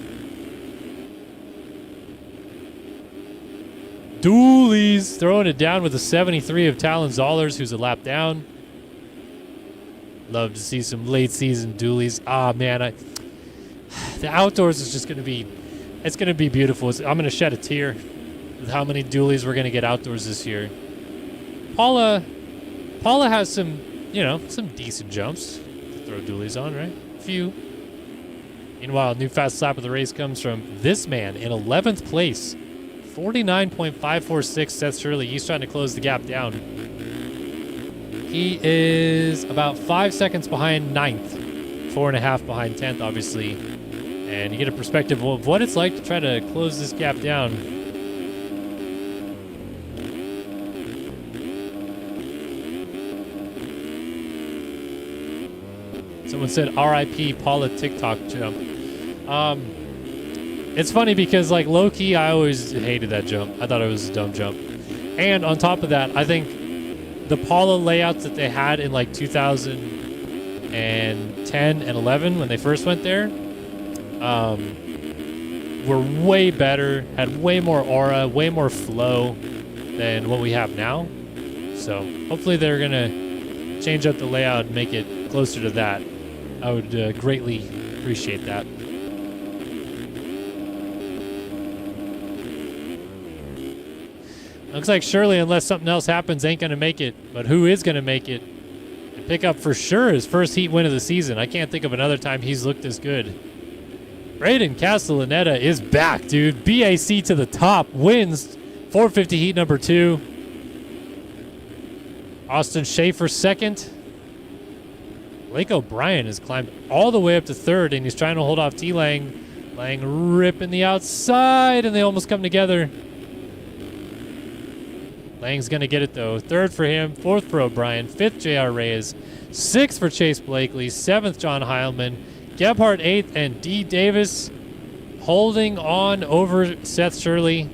Doolies throwing it down with a 73 of Talon Zollers, who's a lap down. Love to see some late season dualies. Ah, man, the outdoors is just going to be, it's going to be beautiful. I'm going to shed a tear with how many dualies we're going to get outdoors this year. Paula has some, some decent jumps to throw dualies on, right? A few. Meanwhile, new fast lap of the race comes from this man in 11th place. 49.546, Seth Shirley. He's trying to close the gap down. He is about 5 seconds behind 9th. 4.5 behind 10th, obviously. And you get a perspective of what it's like to try to close this gap down. Someone said R.I.P. Paula TikTok jump. It's funny because, like, low-key, I always hated that jump. I thought it was a dumb jump. And on top of that, I think the Paula layouts that they had in, like, 2010 and 11 when they first went there were way better, had way more aura, way more flow than what we have now. So hopefully they're going to change up the layout and make it closer to that. I would greatly appreciate that. Looks like Shirley, unless something else happens, ain't going to make it. But who is going to make it and pick up for sure his first heat win of the season? I can't think of another time he's looked this good. Braden Castellaneta is back, dude. BAC to the top, wins 450 heat number 2. Austin Schaefer second. Blake O'Brien has climbed all the way up to third, and he's trying to hold off T-Lang. Lang ripping the outside, and they almost come together. Lang's going to get it, though. Third for him, fourth for O'Brien, fifth J.R. Reyes, sixth for Chase Blakely, seventh John Heilman, Gebhardt eighth, and D. Davis holding on over Seth Shirley.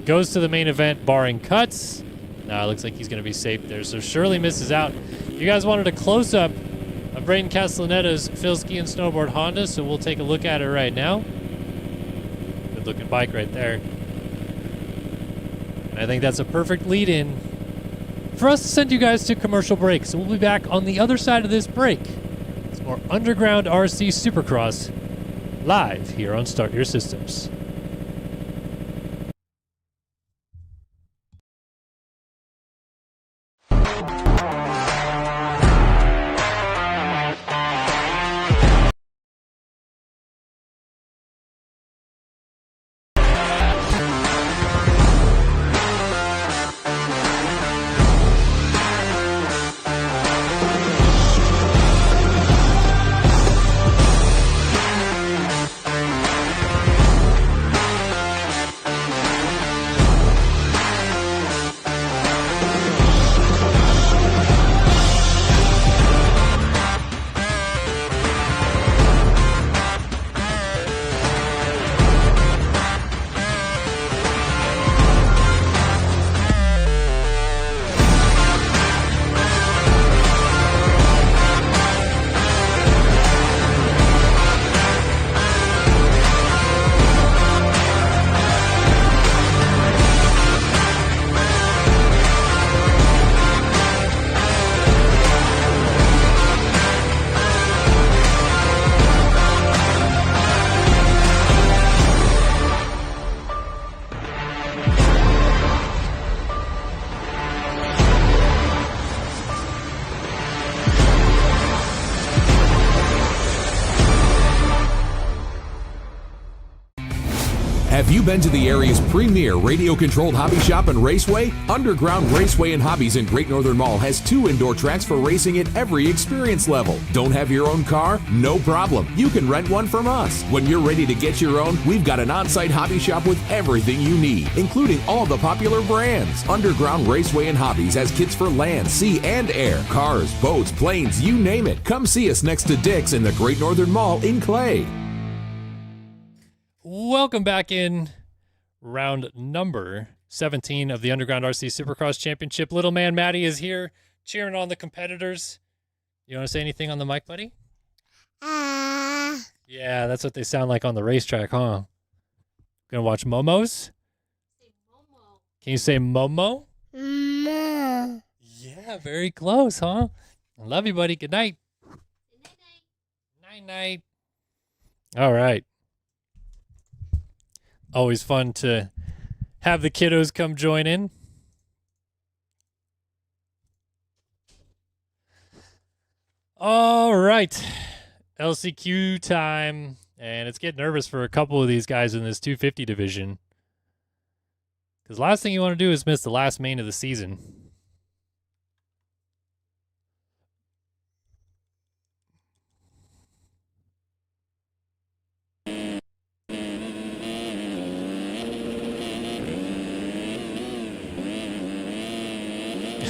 Goes to the main event, barring cuts. It looks like he's going to be safe there. So Shirley misses out. You guys wanted a close-up of Braden Castellaneta's Phil Ski and Snowboard Honda, so we'll take a look at it right now. Good-looking bike right there. And I think that's a perfect lead-in for us to send you guys to commercial break. So we'll be back on the other side of this break. It's more Underground RC Supercross live here on Start Your Systems. Have you been to the area's premier radio-controlled hobby shop and raceway? Underground Raceway and Hobbies in Great Northern Mall has 2 indoor tracks for racing at every experience level. Don't have your own car? No problem. You can rent one from us. When you're ready to get your own, we've got an on-site hobby shop with everything you need, including all the popular brands. Underground Raceway and Hobbies has kits for land, sea, and air. Cars, boats, planes, you name it. Come see us next to Dick's in the Great Northern Mall in Clay. Welcome back in round number 17 of the Underground RC Supercross Championship. Little man Matty is here cheering on the competitors. You want to say anything on the mic, buddy? Yeah, that's what they sound like on the racetrack, huh? Gonna watch Momos? Momo. Can you say Momo? No. Yeah, very close, huh? I love you, buddy. Good night. Night, night. All right. Always fun to have the kiddos come join in. All right. LCQ time. And it's getting nervous for a couple of these guys in this 250 division. Because last thing you want to do is miss the last main of the season.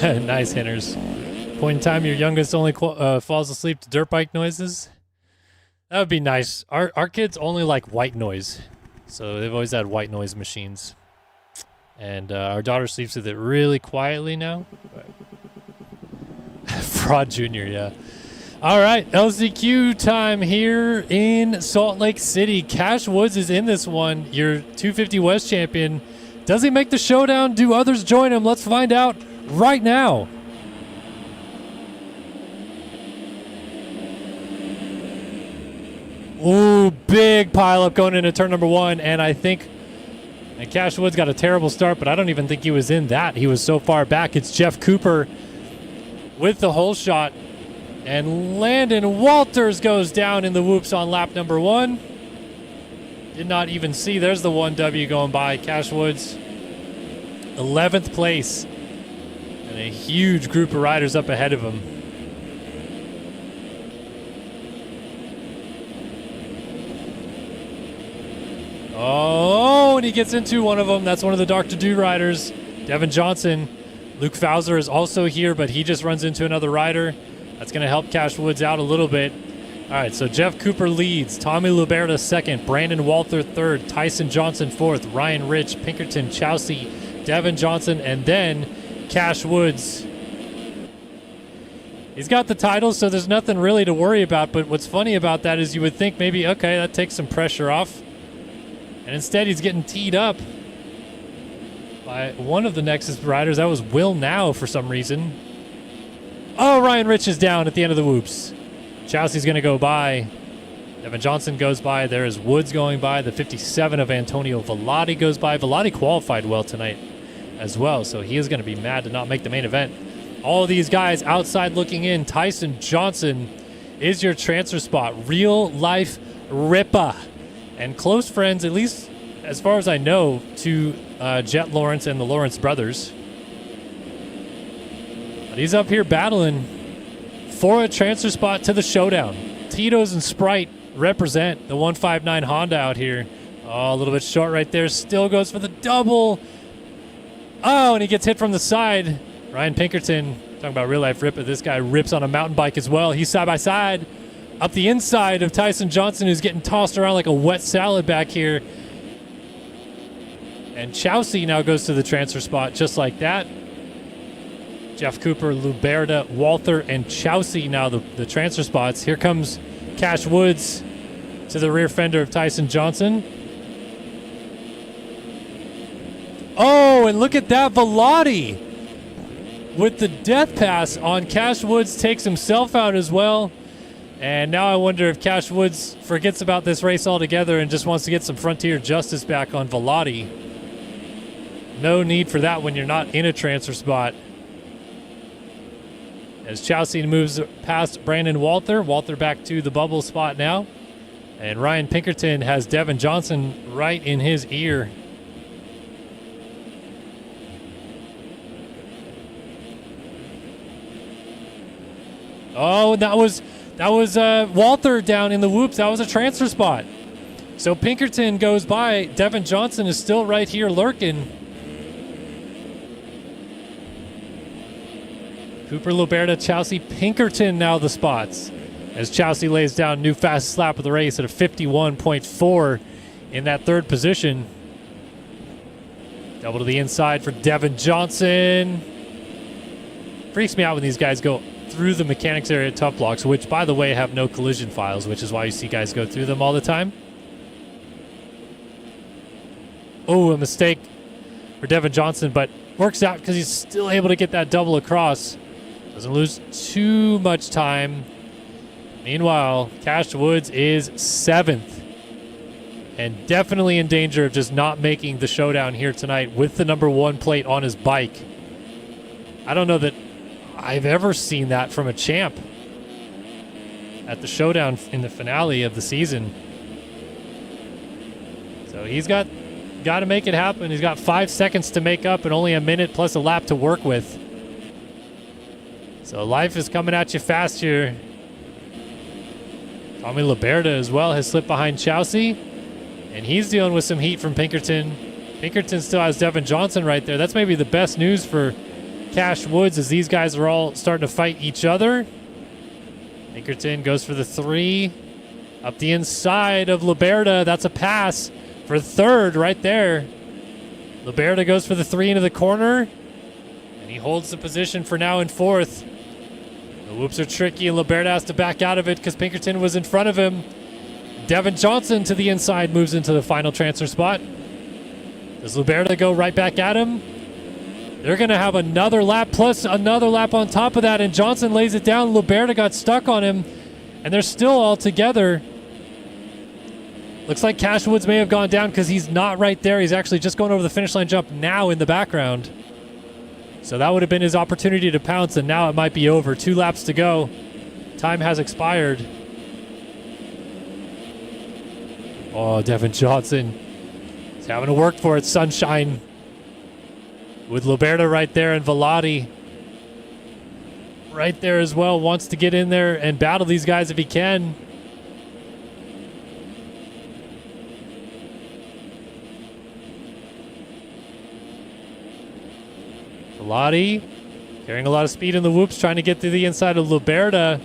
Nice hitters. point in time your youngest only falls asleep to dirt bike noises? That would be nice. Our kids only like white noise. So they've always had white noise machines. And our daughter sleeps with it really quietly now. Fraud Junior, yeah. All right, LZQ time here in Salt Lake City. Cash Woods is in this one, your 250 West champion. Does he make the showdown? Do others join him? Let's find out right now. Ooh, big pileup going into turn number 1, and I think Cash Woods got a terrible start, but I don't even think he was in that. He was so far back. It's Jeff Cooper with the hole shot, and Landon Walters goes down in the whoops on lap number 1. Did not even see. There's the 1W going by. Cash Woods, 11th place, and a huge group of riders up ahead of him. Oh, and he gets into one of them. That's one of the Dr. Do riders, Devin Johnson. Luke Fauser is also here, but he just runs into another rider. That's going to help Cash Woods out a little bit. All right, so Jeff Cooper leads. Tommy Luberta second. Brandon Walther third. Tyson Johnson fourth. Ryan Rich, Pinkerton, Chowsey, Devin Johnson, and then Cash Woods. He's got the title, so there's nothing really to worry about. But what's funny about that is you would think maybe, okay, that takes some pressure off. And instead, he's getting teed up by one of the Nexus riders. That was Will Now for some reason. Oh, Ryan Rich is down at the end of the whoops. Chowsey's going to go by. Devin Johnson goes by. There is Woods going by. The 57 of Antonio Vellotti goes by. Vellotti qualified well tonight as well, so he is going to be mad to not make the main event. All of these guys outside looking in. Tyson Johnson is your transfer spot. Real life Rippa. And close friends, at least as far as I know, to Jet Lawrence and the Lawrence brothers. But he's up here battling for a transfer spot to the showdown. Tito's and Sprite represent the 159 Honda out here. Oh, a little bit short right there. Still goes for the double. Oh, and he gets hit from the side. Ryan Pinkerton, talking about real life rip, but this guy rips on a mountain bike as well. He's side by side up the inside of Tyson Johnson, who's getting tossed around like a wet salad back here. And Chowsey now goes to the transfer spot just like that. Jeff Cooper, Luberta, Walther, and Chowsey now the transfer spots. Here comes Cash Woods to the rear fender of Tyson Johnson. Oh, and look at that, Vellotti with the death pass on Cash Woods takes himself out as well. And now I wonder if Cash Woods forgets about this race altogether and just wants to get some Frontier justice back on Vellotti. No need for that when you're not in a transfer spot. As Chowsey moves past Brandon Walther. Walther back to the bubble spot now. And Ryan Pinkerton has Devin Johnson right in his ear. Oh, that was Walther down in the whoops. That was a transfer spot. So Pinkerton goes by. Devin Johnson is still right here lurking. Cooper, Luberta, Chowsey, Pinkerton now the spots. As Chowsey lays down new fastest lap of the race at a 51.4 in that third position. Double to the inside for Devin Johnson. Freaks me out when these guys go through the mechanics area tough blocks, which, by the way, have no collision files, which is why you see guys go through them all the time. Oh, a mistake for Devin Johnson, but works out because he's still able to get that double across. Doesn't lose too much time. Meanwhile, Cash Woods is 7th and definitely in danger of just not making the showdown here tonight with the number 1 plate on his bike. I don't know that I've ever seen that from a champ at the showdown in the finale of the season. So he's got to make it happen. He's got 5 seconds to make up and only a minute plus a lap to work with. So life is coming at you fast here. Tommy Luberta as well has slipped behind Chowsey, and he's dealing with some heat from Pinkerton. Pinkerton still has Devin Johnson right there. That's maybe the best news for Cash Woods as these guys are all starting to fight each other. Pinkerton goes for the 3. Up the inside of Liberta. That's a pass for third right there. Liberta goes for the 3 into the corner. And he holds the position for now in fourth. The whoops are tricky, and Liberta has to back out of it because Pinkerton was in front of him. Devin Johnson to the inside moves into the final transfer spot. Does Liberta go right back at him? They're going to have another lap plus another lap on top of that, and Johnson lays it down. Liberta got stuck on him, and they're still all together. Looks like Cash Woods may have gone down because he's not right there. He's actually just going over the finish line jump now in the background. So that would have been his opportunity to pounce, and now it might be over. 2 laps to go. Time has expired. Oh, Devin Johnson. He's having to work for it, sunshine. With Liberta right there and Velati right there as well. Wants to get in there and battle these guys if he can. Velati carrying a lot of speed in the whoops, trying to get to the inside of Liberta,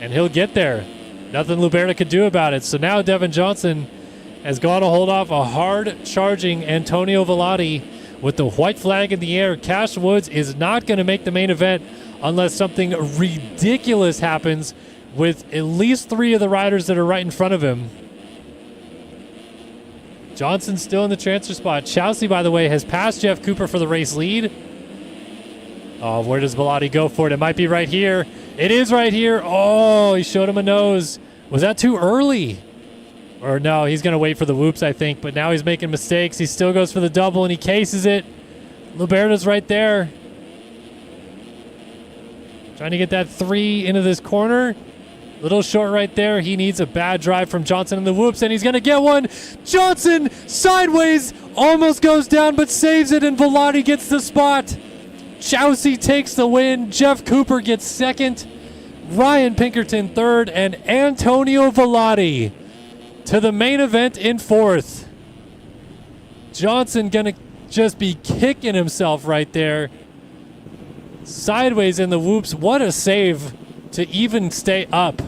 and he'll get there. Nothing Liberta could do about it. So now Devin Johnson has gone to hold off a hard-charging Antonio Velati with the white flag in the air. Cash Woods is not going to make the main event unless something ridiculous happens with at least 3 of the riders that are right in front of him. Johnson's still in the transfer spot. Chelsea, by the way, has passed Jeff Cooper for the race lead. Oh, where does Velati go for it? It might be right here. It is right here. Oh, he showed him a nose. Was that too early? Or no, he's going to wait for the whoops, I think. But now he's making mistakes. He still goes for the double, and he cases it. Liberta's right there. Trying to get that 3 into this corner. Little short right there. He needs a bad drive from Johnson in the whoops, and he's going to get one. Johnson sideways. Almost goes down, but saves it, and Velati gets the spot. Chelsea takes the win. Jeff Cooper gets second. Ryan Pinkerton third, and Antonio Velati to the main event in fourth. Johnson gonna just be kicking himself right there. Sideways in the whoops. What a save to even stay up.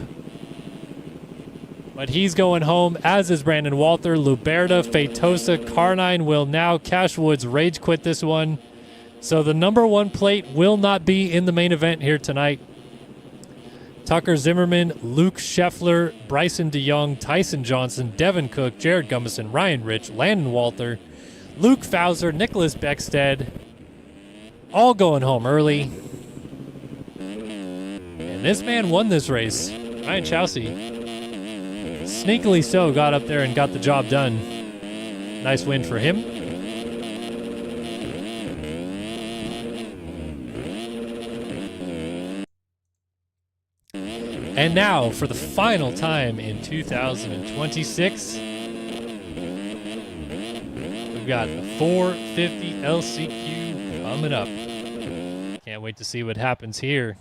But he's going home, as is Brandon Walter, Luberta, Feitosa, Carnine will now. Cash Woods rage quit this one. So the number 1 plate will not be in the main event here tonight. Tucker Zimmerman, Luke Scheffler, Bryson DeYoung, Tyson Johnson, Devin Cook, Jared Gummison, Ryan Rich, Landon Walter, Luke Fauser, Nicholas Beckstead, all going home early. And this man won this race. Ryan Chelsea, sneakily so, got up there and got the job done. Nice win for him. And now, for the final time in 2026, we've got the 450 LCQ coming up. Can't wait to see what happens here.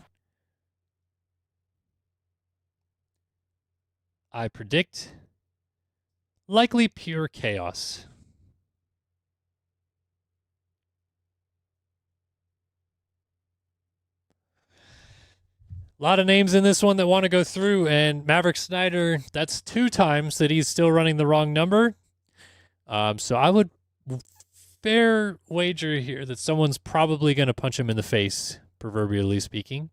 I predict likely pure chaos. A lot of names in this one that want to go through, and Maverick Snyder, that's 2 times that he's still running the wrong number. So I would fair wager here that someone's probably going to punch him in the face, proverbially speaking.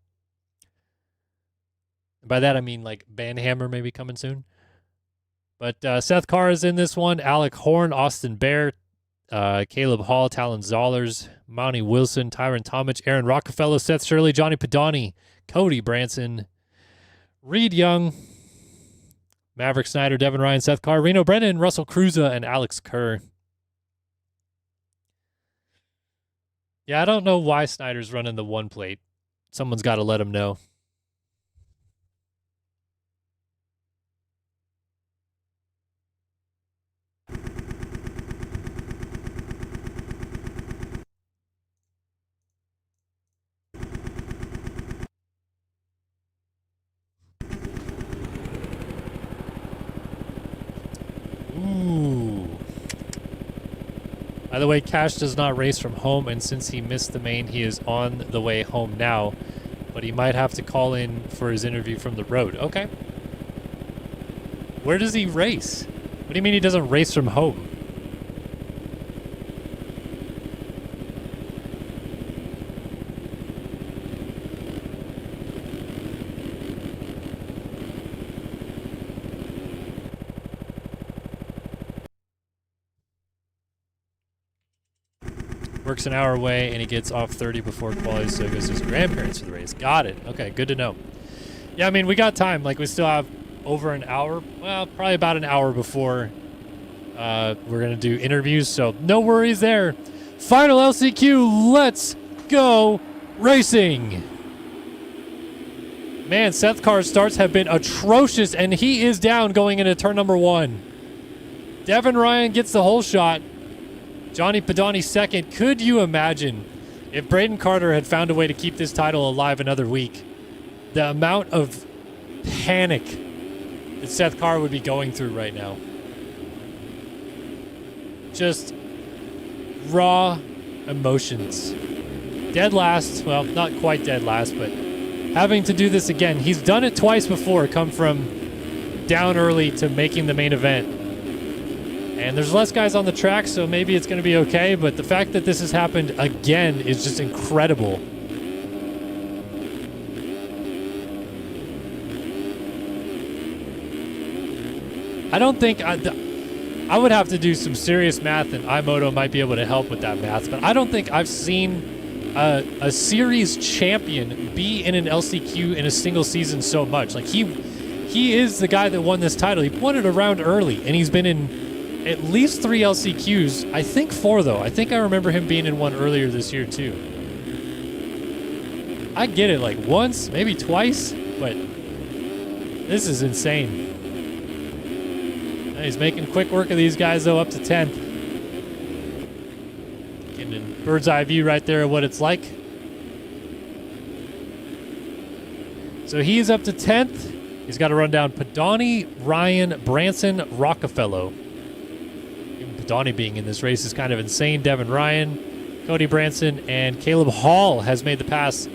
And by that I mean like Banhammer maybe coming soon. But Seth Carr is in this one, Alec Horn, Austin Bear, Caleb Hall, Talon Zollers, Monty Wilson, Tyron Tomich, Aaron Rockefeller, Seth Shirley, Johnny Padani, Cody Branson, Reed Young, Maverick Snyder, Devin Ryan, Seth Carr, Reno Brennan, Russell Cruza, and Alex Kerr. Yeah, I don't know why Snyder's running the 1 plate. Someone's got to let him know. By the way, Cash does not race from home, and since he missed the main, he is on the way home now. But he might have to call in for his interview from the road. Okay. Where does he race? What do you mean he doesn't race from home? Works an hour away, and he gets off 30 before quality, so he goes to his grandparents for the race. Got it. Okay, good to know. Yeah, I mean, we got time. Like, we still have over an hour. Well, probably about an hour before we're going to do interviews, so no worries there. Final LCQ, let's go racing. Man, Seth Carr's starts have been atrocious, and he is down going into turn number 1. Devin Ryan gets the whole shot. Johnny Padani second. Could you imagine if Braden Carter had found a way to keep this title alive another week? The amount of panic that Seth Carr would be going through right now. Just raw emotions. Dead last. Well, not quite dead last, but having to do this again. He's done it twice before, come from down early to making the main event. And there's less guys on the track, so maybe it's going to be okay. But the fact that this has happened again is just incredible. I don't think... I would have to do some serious math, and iMoto might be able to help with that math. But I don't think I've seen a series champion be in an LCQ in a single season so much. Like, he is the guy that won this title. He won it around early, and he's been in at least 3 LCQs. I think 4, though. I think I remember him being in one earlier this year, too. I get it, like, once, maybe twice, but this is insane. And he's making quick work of these guys, though, up to 10th. Getting a bird's eye view right there of what it's like. So he's up to 10th. He's got to run down Padani, Ryan, Branson, Rockefeller. Donnie being in this race is kind of insane. Devin Ryan, Cody Branson, and Caleb Hall has made the pass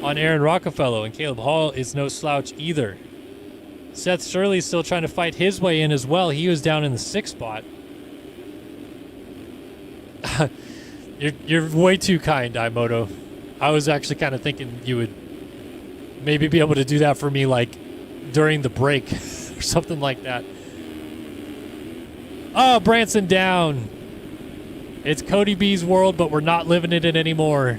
on Aaron Rockefeller, and Caleb Hall is no slouch either. Seth Shirley's still trying to fight his way in as well. He was down in the 6th spot. You're way too kind, iMoto. I was actually kind of thinking you would maybe be able to do that for me, like, during the break or something like that. Oh, Branson down. It's Cody B's world, but we're not living in it anymore.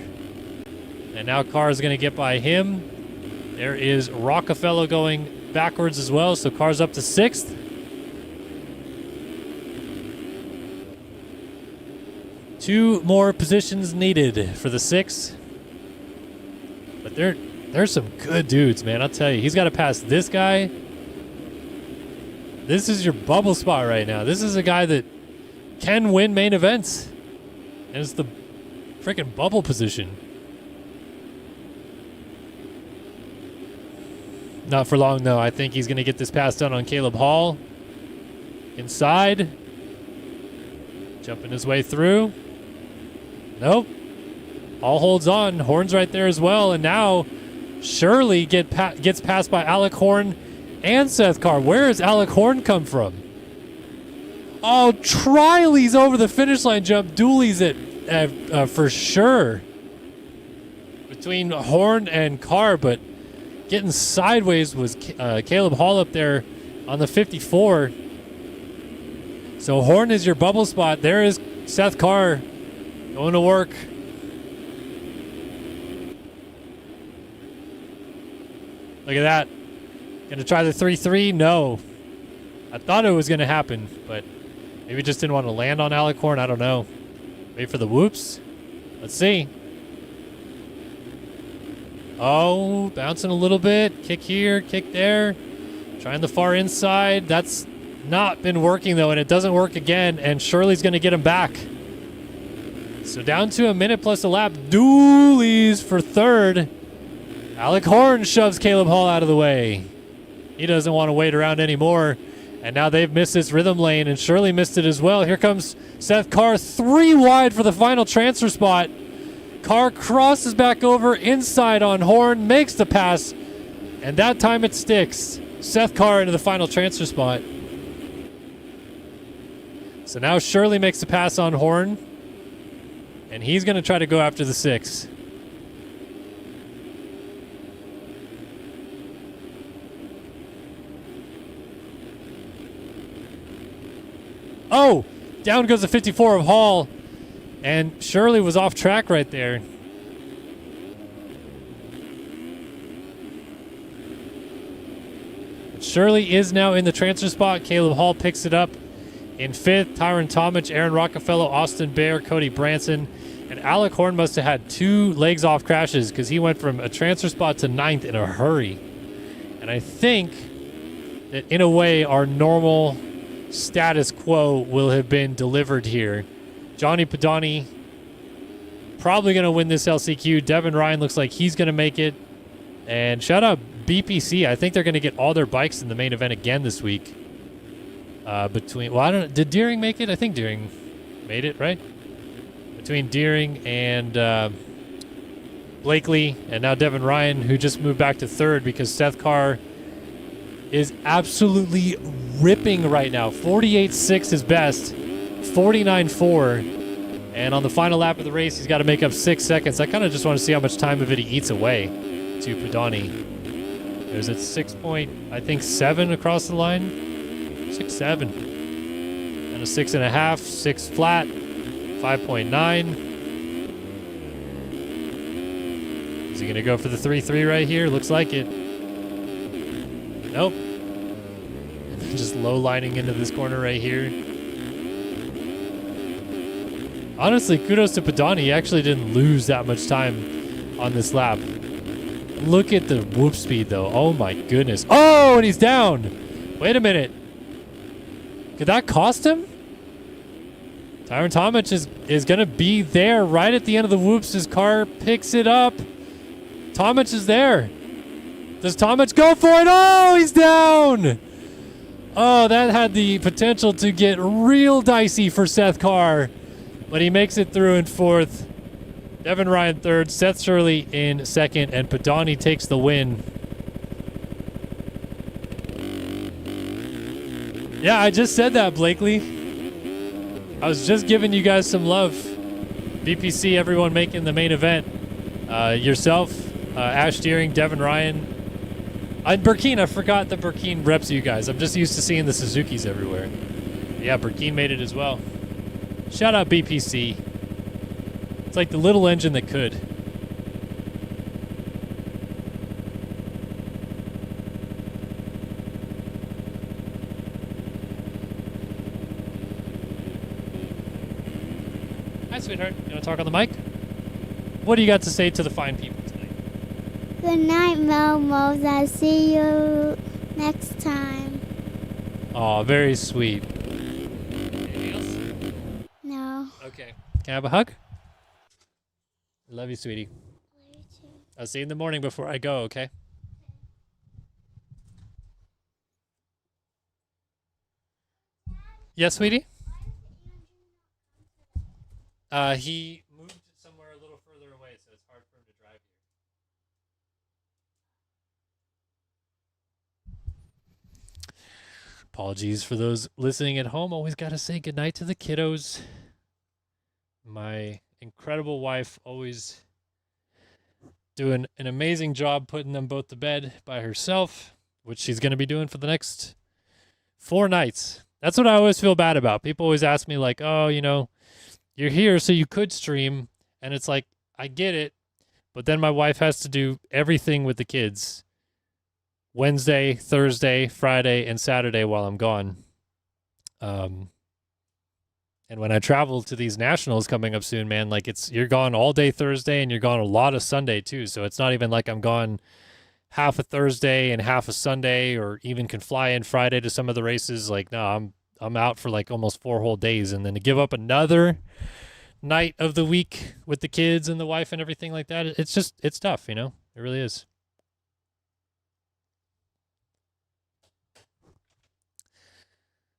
And now Carr's going to get by him. There is Rockefeller going backwards as well, so Carr's up to 6th. Two more positions needed for the 6. But there's some good dudes, man. I'll tell you. He's got to pass this guy. This is your bubble spot right now. This is a guy that can win main events. And it's the freaking bubble position. Not for long, though. I think he's going to get this pass done on Caleb Hall. Inside. Jumping his way through. Nope. Hall holds on. Horn's right there as well. And now Shirley gets passed by Alec Horn and Seth Carr. Where has Alec Horn come from? Oh, Triley's over the finish line jump. Dooley's it for sure. Between Horn and Carr, but getting sideways was Caleb Hall up there on the 54. So Horn is your bubble spot. There is Seth Carr going to work. Look at that. Going to try the 3-3? No. I thought it was going to happen, but maybe just didn't want to land on Alec Horn. I don't know. Wait for the whoops. Let's see. Oh, bouncing a little bit. Kick here, kick there. Trying the far inside. That's not been working, though, and it doesn't work again, and Shirley's going to get him back. So down to a minute plus a lap. Dooley's for 3rd. Alec Horn shoves Caleb Hall out of the way. He doesn't want to wait around anymore. And now they've missed this rhythm lane, and Shirley missed it as well. Here comes Seth Carr, 3 wide for the final transfer spot. Carr crosses back over inside on Horn, makes the pass, and that time it sticks. Seth Carr into the final transfer spot. So now Shirley makes the pass on Horn, and he's going to try to go after the 6. Oh, down goes the 54 of Hall, and Shirley was off track right there. But Shirley is now in the transfer spot. Caleb Hall picks it up in 5th. Tyron Tomic, Aaron Rockefeller, Austin Bear, Cody Branson, and Alec Horn must have had 2 legs off crashes because he went from a transfer spot to 9th in a hurry. And I think that in a way our normal status quo will have been delivered here. Johnny Padani probably going to win this LCQ. Devin Ryan looks like he's going to make it. And shout out BPC. I think they're going to get all their bikes in the main event again this week. I don't know. Did Deering make it? I think Deering made it, right? Between Deering and Blakely, and now Devin Ryan, who just moved back to 3rd because Seth Carr is absolutely ripping right now. 48.6 is best, 49.4. And on the final lap of the race, he's got to make up 6 seconds. I kind of just want to see how much time of it he eats away to Padani. There's at 6.7 across the line. 6.7. And a 6.5, 6 flat, 5.9. Is he going to go for the 3.3 right here? Looks like it. Nope. Just low lining into this corner right here. Honestly, kudos to Padani. He actually didn't lose that much time on this lap. Look at the whoop speed, though. Oh, my goodness. Oh, and he's down. Wait a minute. Could that cost him? Tyron Tomic is going to be there right at the end of the whoops. His car picks it up. Tomic is there. Does Tomic go for it? Oh, he's down. Oh, that had the potential to get real dicey for Seth Carr. But he makes it through in 4th. Devin Ryan 3rd. Seth Shirley in 2nd. And Padani takes the win. Yeah, I just said that, Blakely. I was just giving you guys some love. BPC, everyone making the main event. Yourself, Ash Deering, Devin Ryan. Burkeen, I forgot that Burkeen reps you guys. I'm just used to seeing the Suzukis everywhere. Yeah, Burkeen made it as well. Shout out BPC. It's like the little engine that could. Hi, sweetheart. You want to talk on the mic? What do you got to say to the fine people tonight? Good night, Momos. I'll see you next time. Aw, very sweet. Anything else? No. Okay. Can I have a hug? I love you, sweetie. Love you too. I'll see you in the morning before I go, okay? Yes, sweetie? He moved somewhere a little further away, so it's hard for him to drive here. Apologies for those listening at home. Always got to say goodnight to the kiddos. My incredible wife always doing an amazing job putting them both to bed by herself, which she's going to be doing for the next 4 nights. That's what I always feel bad about. People always ask me like, oh, you know, you're here so you could stream. And it's like, I get it. But then my wife has to do everything with the kids Wednesday, Thursday, Friday, and Saturday while I'm gone. And when I travel to these nationals coming up soon, man, like you're gone all day Thursday and you're gone a lot of Sunday too. So it's not even like I'm gone half a Thursday and half a Sunday, or even can fly in Friday to some of the races. Like, no, I'm out for like almost 4 whole days, and then to give up another night of the week with the kids and the wife and everything like that, it's tough, you know? It really is.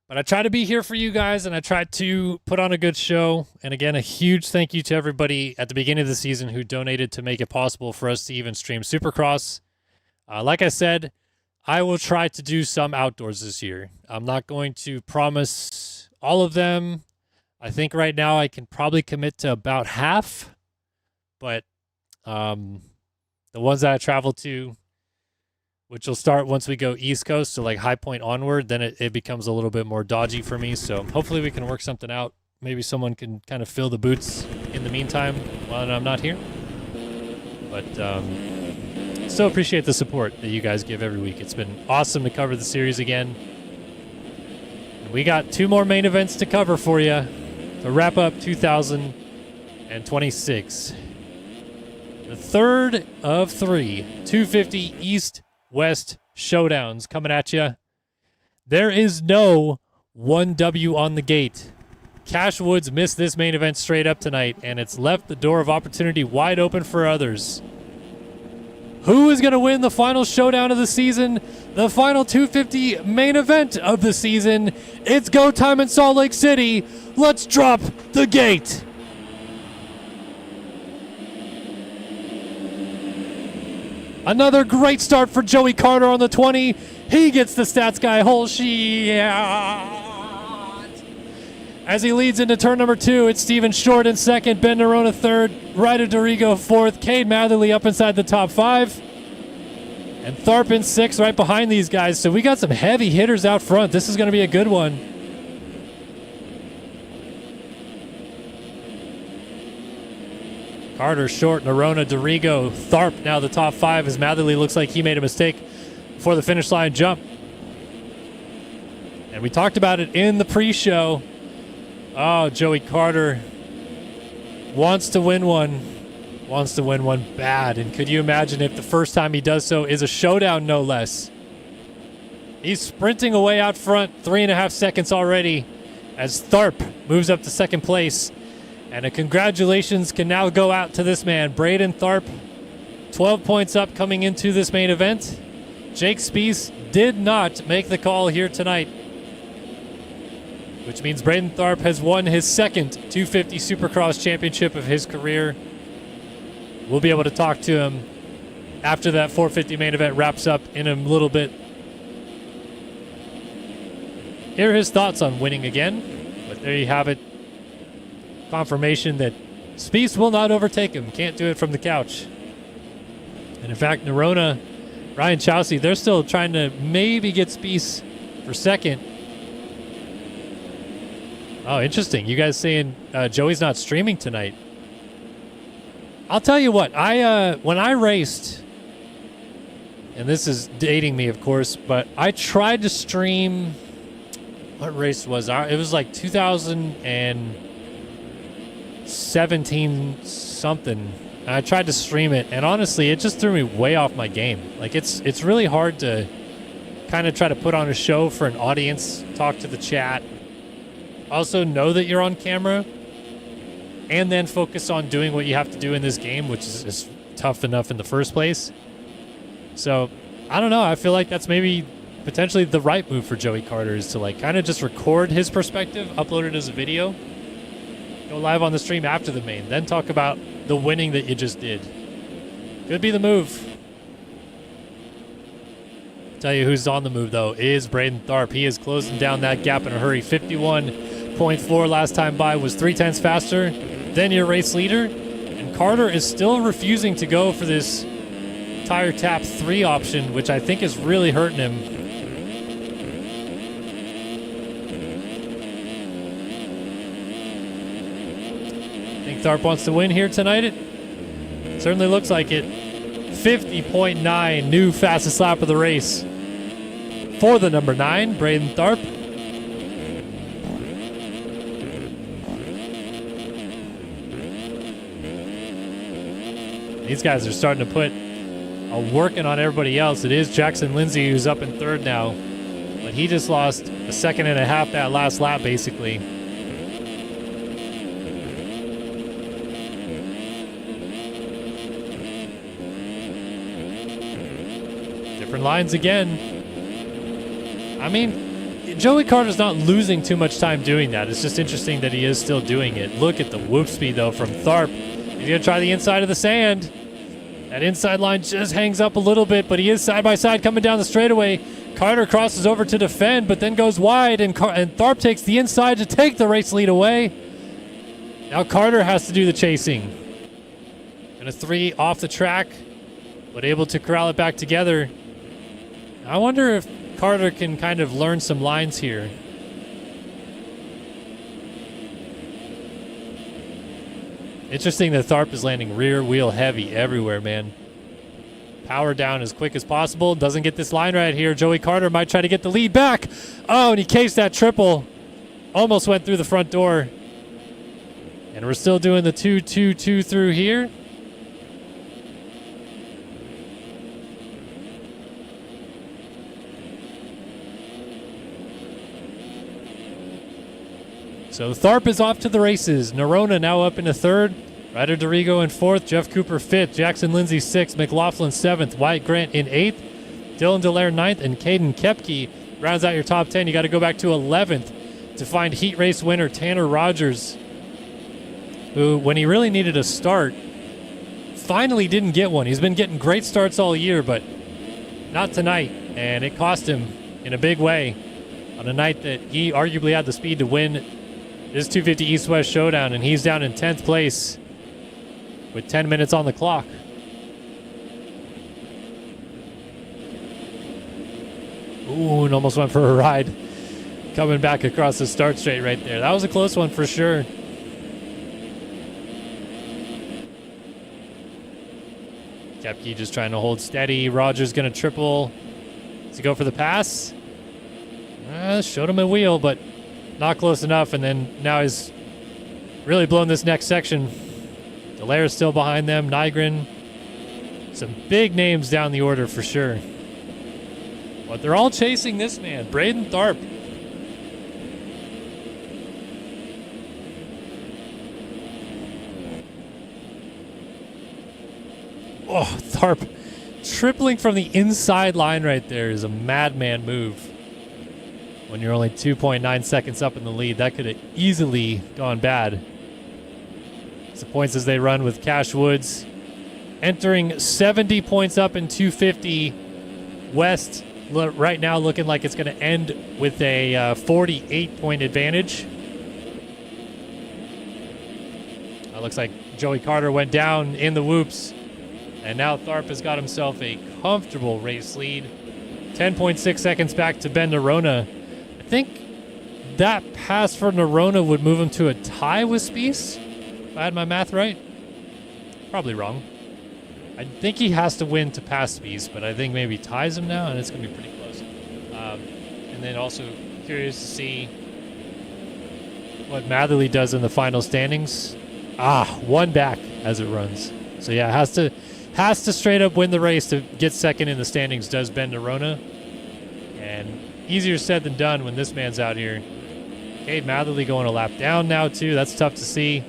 But I try to be here for you guys, and I try to put on a good show. And again, a huge thank you to everybody at the beginning of the season who donated to make it possible for us to even stream Supercross. Like I said, I will try to do some outdoors this year. I'm not going to promise all of them. I think right now I can probably commit to about half. But the ones that I travel to, which will start once we go East Coast, so like High Point onward, then it becomes a little bit more dodgy for me. So hopefully we can work something out. Maybe someone can kind of fill the boots in the meantime while I'm not here. But still appreciate the support that you guys give every week. It's been awesome to cover the series again. And we got 2 more main events to cover for you to wrap up 2026. The third of 3 250 East-West showdowns coming at you. There is no 1W on the gate. Cash Woods missed this main event straight up tonight, and it's left the door of opportunity wide open for others. Who is going to win the final showdown of the season? The final 250 main event of the season. It's go time in Salt Lake City. Let's drop the gate. Another great start for Joey Carter on the 20. He gets the Stats Guy whole shot. As he leads into turn number 2, it's Steven Short in second, Ben Nerona third, Ryder Dorigo fourth, Cade Matherly up inside the top 5, and Tharp in 6th right behind these guys. So we got some heavy hitters out front. This is going to be a good one. Carter, Short, Nerona, Dorigo, Tharp now the top 5 as Matherly looks like he made a mistake before the finish line jump. And we talked about it in the pre-show. Oh, Joey Carter wants to win one bad. And could you imagine if the first time he does so is a showdown, no less? He's sprinting away out front, 3.5 seconds already as Tharp moves up to second place. And a congratulations can now go out to this man, Braden Tharp. 12 points up coming into this main event. Jake Spiess did not make the call here tonight, which means Braden Tharp has won his second 250 Supercross Championship of his career. We'll be able to talk to him after that 450 main event wraps up in a little bit. Here are his thoughts on winning again. But there you have it. Confirmation that Spiess will not overtake him. Can't do it from the couch. And in fact, Nerona, Ryan Chowsey, they're still trying to maybe get Spiess for second. Oh, interesting. You guys saying Joey's not streaming tonight. I'll tell you what. When I raced, and this is dating me, of course, but I tried to stream. What race was it? It was like 2017 something. And I tried to stream it, and honestly, it just threw me way off my game. Like it's really hard to kind of try to put on a show for an audience, talk to the chat. Also know that you're on camera and then focus on doing what you have to do in this game, which is tough enough in the first place. So I don't know. I feel like that's maybe potentially the right move for Joey Carter, is to like kind of just record his perspective, upload it as a video, go live on the stream after the main, then talk about the winning that you just did. Could be the move. Tell you who's on the move though is Braden Tharp. He is closing down that gap in a hurry. 51.4 last time by, was 0.3 faster than your race leader. And Carter is still refusing to go for this tire tap 3 option, which I think is really hurting him. Think Tharp wants to win here tonight? It certainly looks like it. 50.9, new fastest lap of the race for the number 9, Braden Tharp. These guys are starting to put a working on everybody else. It is Jackson Lindsay who's up in 3rd now, but he just lost a 1.5 seconds that last lap, basically. Different lines again. I mean, Joey Carter's not losing too much time doing that. It's just interesting that he is still doing it. Look at the whoop speed, though, from Tharp. He's going to try the inside of the sand. That inside line just hangs up a little bit, but he is side by side coming down the straightaway. Carter crosses over to defend, but then goes wide, and Tharp takes the inside to take the race lead away. Now Carter has to do the chasing. And a 3 off the track, but able to corral it back together. I wonder if Carter can kind of learn some lines here. Interesting that Tharp is landing rear wheel heavy everywhere, man. Power down as quick as possible. Doesn't get this line right here. Joey Carter might try to get the lead back. Oh, and he cased that triple. Almost went through the front door. And we're still doing the 2-2-2 through here. So Tharp is off to the races. Nerona now up into 3rd. Ryder Dorigo in 4th. Jeff Cooper 5th. Jackson Lindsay 6th. McLaughlin 7th. Wyatt Grant in 8th. Dylan Delaire 9th. And Caden Kepke rounds out your top 10. You got to go back to 11th to find heat race winner Tanner Rogers, who, when he really needed a start, finally didn't get one. He's been getting great starts all year, but not tonight. And it cost him in a big way on a night that he arguably had the speed to win this 250 East-West Showdown, and he's down in 10th place with 10 minutes on the clock. Ooh, and almost went for a ride. Coming back across the start straight right there. That was a close one for sure. Kepke just trying to hold steady. Rogers going to triple. Does he go for the pass? Showed him a wheel, but not close enough, and then now he's really blown this next section. Delaire's still behind them. Nygren. Some big names down the order for sure. But they're all chasing this man, Braden Tharp. Oh, Tharp tripling from the inside line right there is a madman move. When you're only 2.9 seconds up in the lead, that could have easily gone bad. So points as they run with Cash Woods entering 70 points up in 250 West. Right now looking like it's going to end with a 48-point advantage. Looks like Joey Carter went down in the whoops. And now Tharp has got himself a comfortable race lead. 10.6 seconds back to Ben Nerona. I think that pass for Nerona would move him to a tie with Spieth, if I had my math right. Probably wrong. I think he has to win to pass Spieth, but I think maybe ties him now, and it's going to be pretty close. And then also curious to see what Matherly does in the final standings. One back as it runs. So yeah, has to straight up win the race to get second in the standings, does Ben Nerona. And easier said than done when this man's out here. Cade Matherly going a lap down now too. That's tough to see.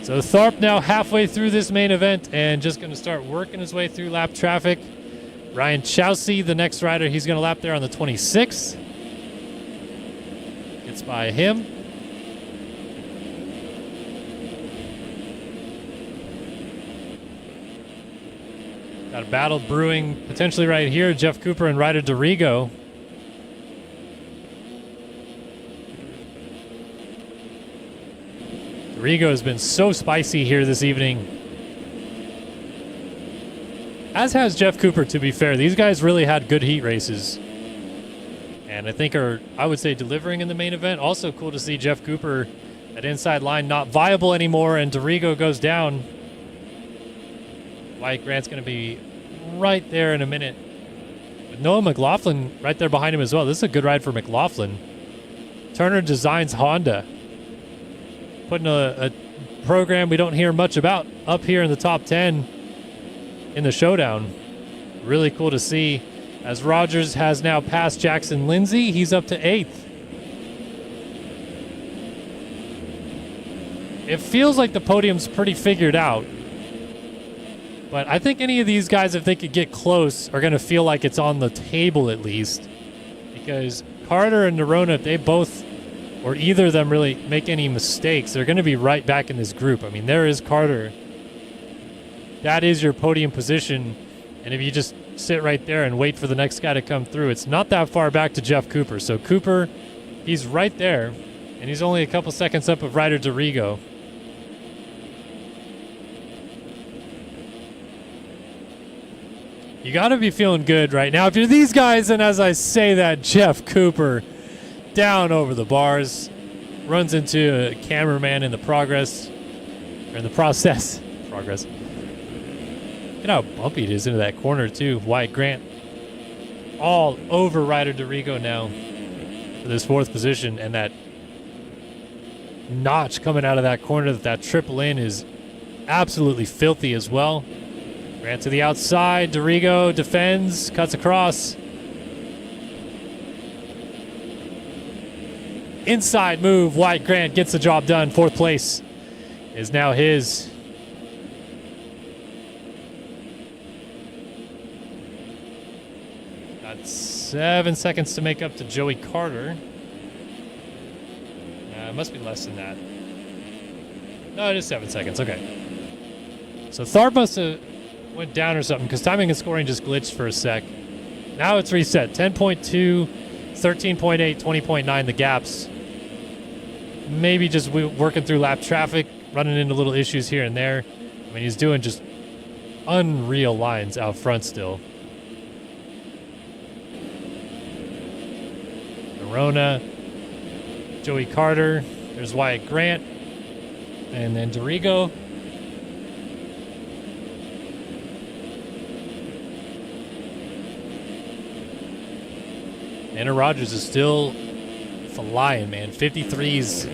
So Tharp now halfway through this main event and just going to start working his way through lap traffic. Ryan Chousey, the next rider, he's going to lap there on the 26th. Gets by him. Got a battle brewing potentially right here. Jeff Cooper and Ryder Dorigo. Dorigo has been so spicy here this evening. As has Jeff Cooper, to be fair. These guys really had good heat races. And I think are, I would say, delivering in the main event. Also cool to see Jeff Cooper at inside line not viable anymore, and Dorigo goes down. Wyatt Grant's going to be right there in a minute. With Noah McLaughlin right there behind him as well. This is a good ride for McLaughlin. Turner Designs Honda. Putting a program we don't hear much about up here in the top 10 in the showdown. Really cool to see. As Rogers has now passed Jackson Lindsay, he's up to 8th. it feels like the podium's pretty figured out. But I think any of these guys, if they could get close, are going to feel like it's on the table at least. Because Carter and Nerona, if they both, or either of them really make any mistakes, they're going to be right back in this group. I mean, there is Carter. That is your podium position. And if you just sit right there and wait for the next guy to come through, it's not that far back to Jeff Cooper. So Cooper, he's right there. And he's only a couple seconds up of Ryder Dorigo. You got to be feeling good right now if you're these guys. And as I say that, Jeff Cooper down over the bars, runs into a cameraman in the process. Look at how bumpy it is into that corner too. Wyatt Grant all over Ryder Dorigo now for this fourth position, and that notch coming out of that corner, that triple in, is absolutely filthy as well. Grant to the outside. Dorigo defends, cuts across. Inside move. Wyatt Grant gets the job done. Fourth place is now his. Got 7 seconds to make up to Joey Carter. It must be less than that. No, it is 7 seconds. Okay. So Tharp must have went down or something, because timing and scoring just glitched for a sec. Now it's reset. 10.2, 13.8, 20.9, the gaps. Maybe just working through lap traffic, running into little issues here and there. I mean, he's doing just unreal lines out front still. Nerona, Joey Carter, there's Wyatt Grant, and then Dorigo. Tanner Rogers is still flying, man. 53s,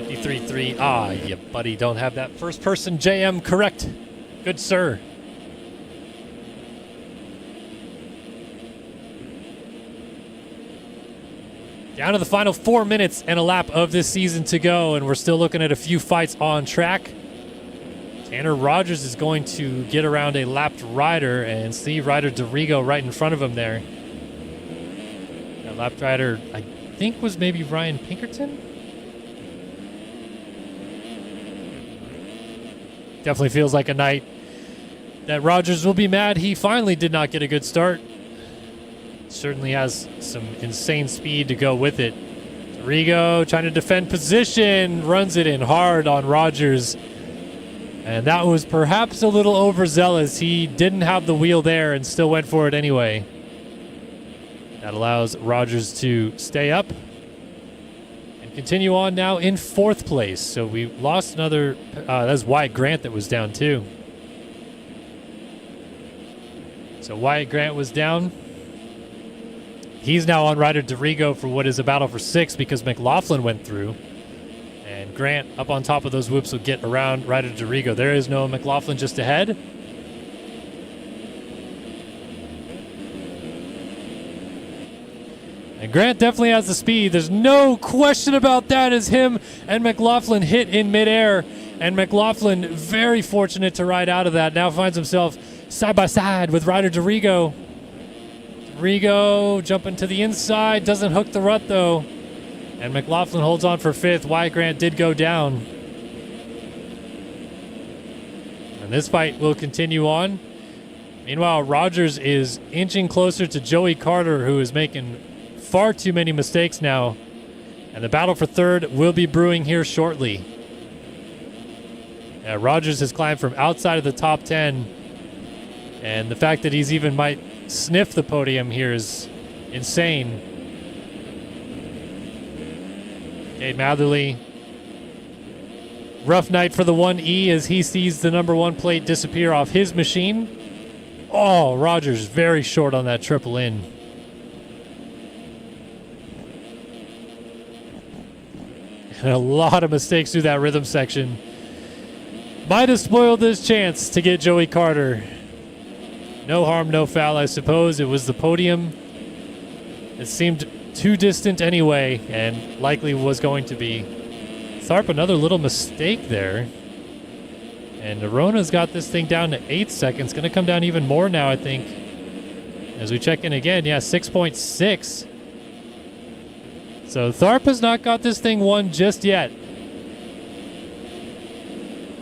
53.3. Ah, you buddy, don't have that first person JM correct. Good sir. Down to the final 4 minutes and a lap of this season to go, and we're still looking at a few fights on track. Tanner Rogers is going to get around a lapped rider and see Ryder Dorigo right in front of him there. That lapped rider, I think, was maybe Ryan Pinkerton? Definitely feels like a night that Rogers will be mad he finally did not get a good start. Certainly has some insane speed to go with it. Dorigo trying to defend position, runs it in hard on Rogers. And that was perhaps a little overzealous. He didn't have the wheel there and still went for it anyway. That allows Rogers to stay up and continue on now in fourth place. So we lost another, that's Wyatt Grant that was down too. So Wyatt Grant was down. He's now on Ryder Dorigo for what is a battle for sixth because McLaughlin went through. And Grant up on top of those whoops will get around Ryder Dorigo. There is no McLaughlin just ahead. And Grant definitely has the speed. There's no question about that as him and McLaughlin hit in midair. And McLaughlin, very fortunate to ride out of that, now finds himself side by side with Ryder Dorigo. Dorigo jumping to the inside, doesn't hook the rut though. And McLaughlin holds on for fifth. Wyatt Grant did go down. And this fight will continue on. Meanwhile, Rogers is inching closer to Joey Carter, who is making far too many mistakes now. And the battle for third will be brewing here shortly. Rogers has climbed from outside of the top 10. And the fact that he's even might sniff the podium here is insane. Cade Matherly. Rough night for the 1E as he sees the number one plate disappear off his machine. Oh, Rogers very short on that triple in. And a lot of mistakes through that rhythm section. Might have spoiled this chance to get Joey Carter. No harm, no foul, I suppose. It was the podium. It seemed too distant anyway, and likely was going to be. Tharp, another little mistake there. And Nerona's got this thing down to 8 seconds. Going to come down even more now, I think. As we check in again, yeah, 6.6. So Tharp has not got this thing won just yet.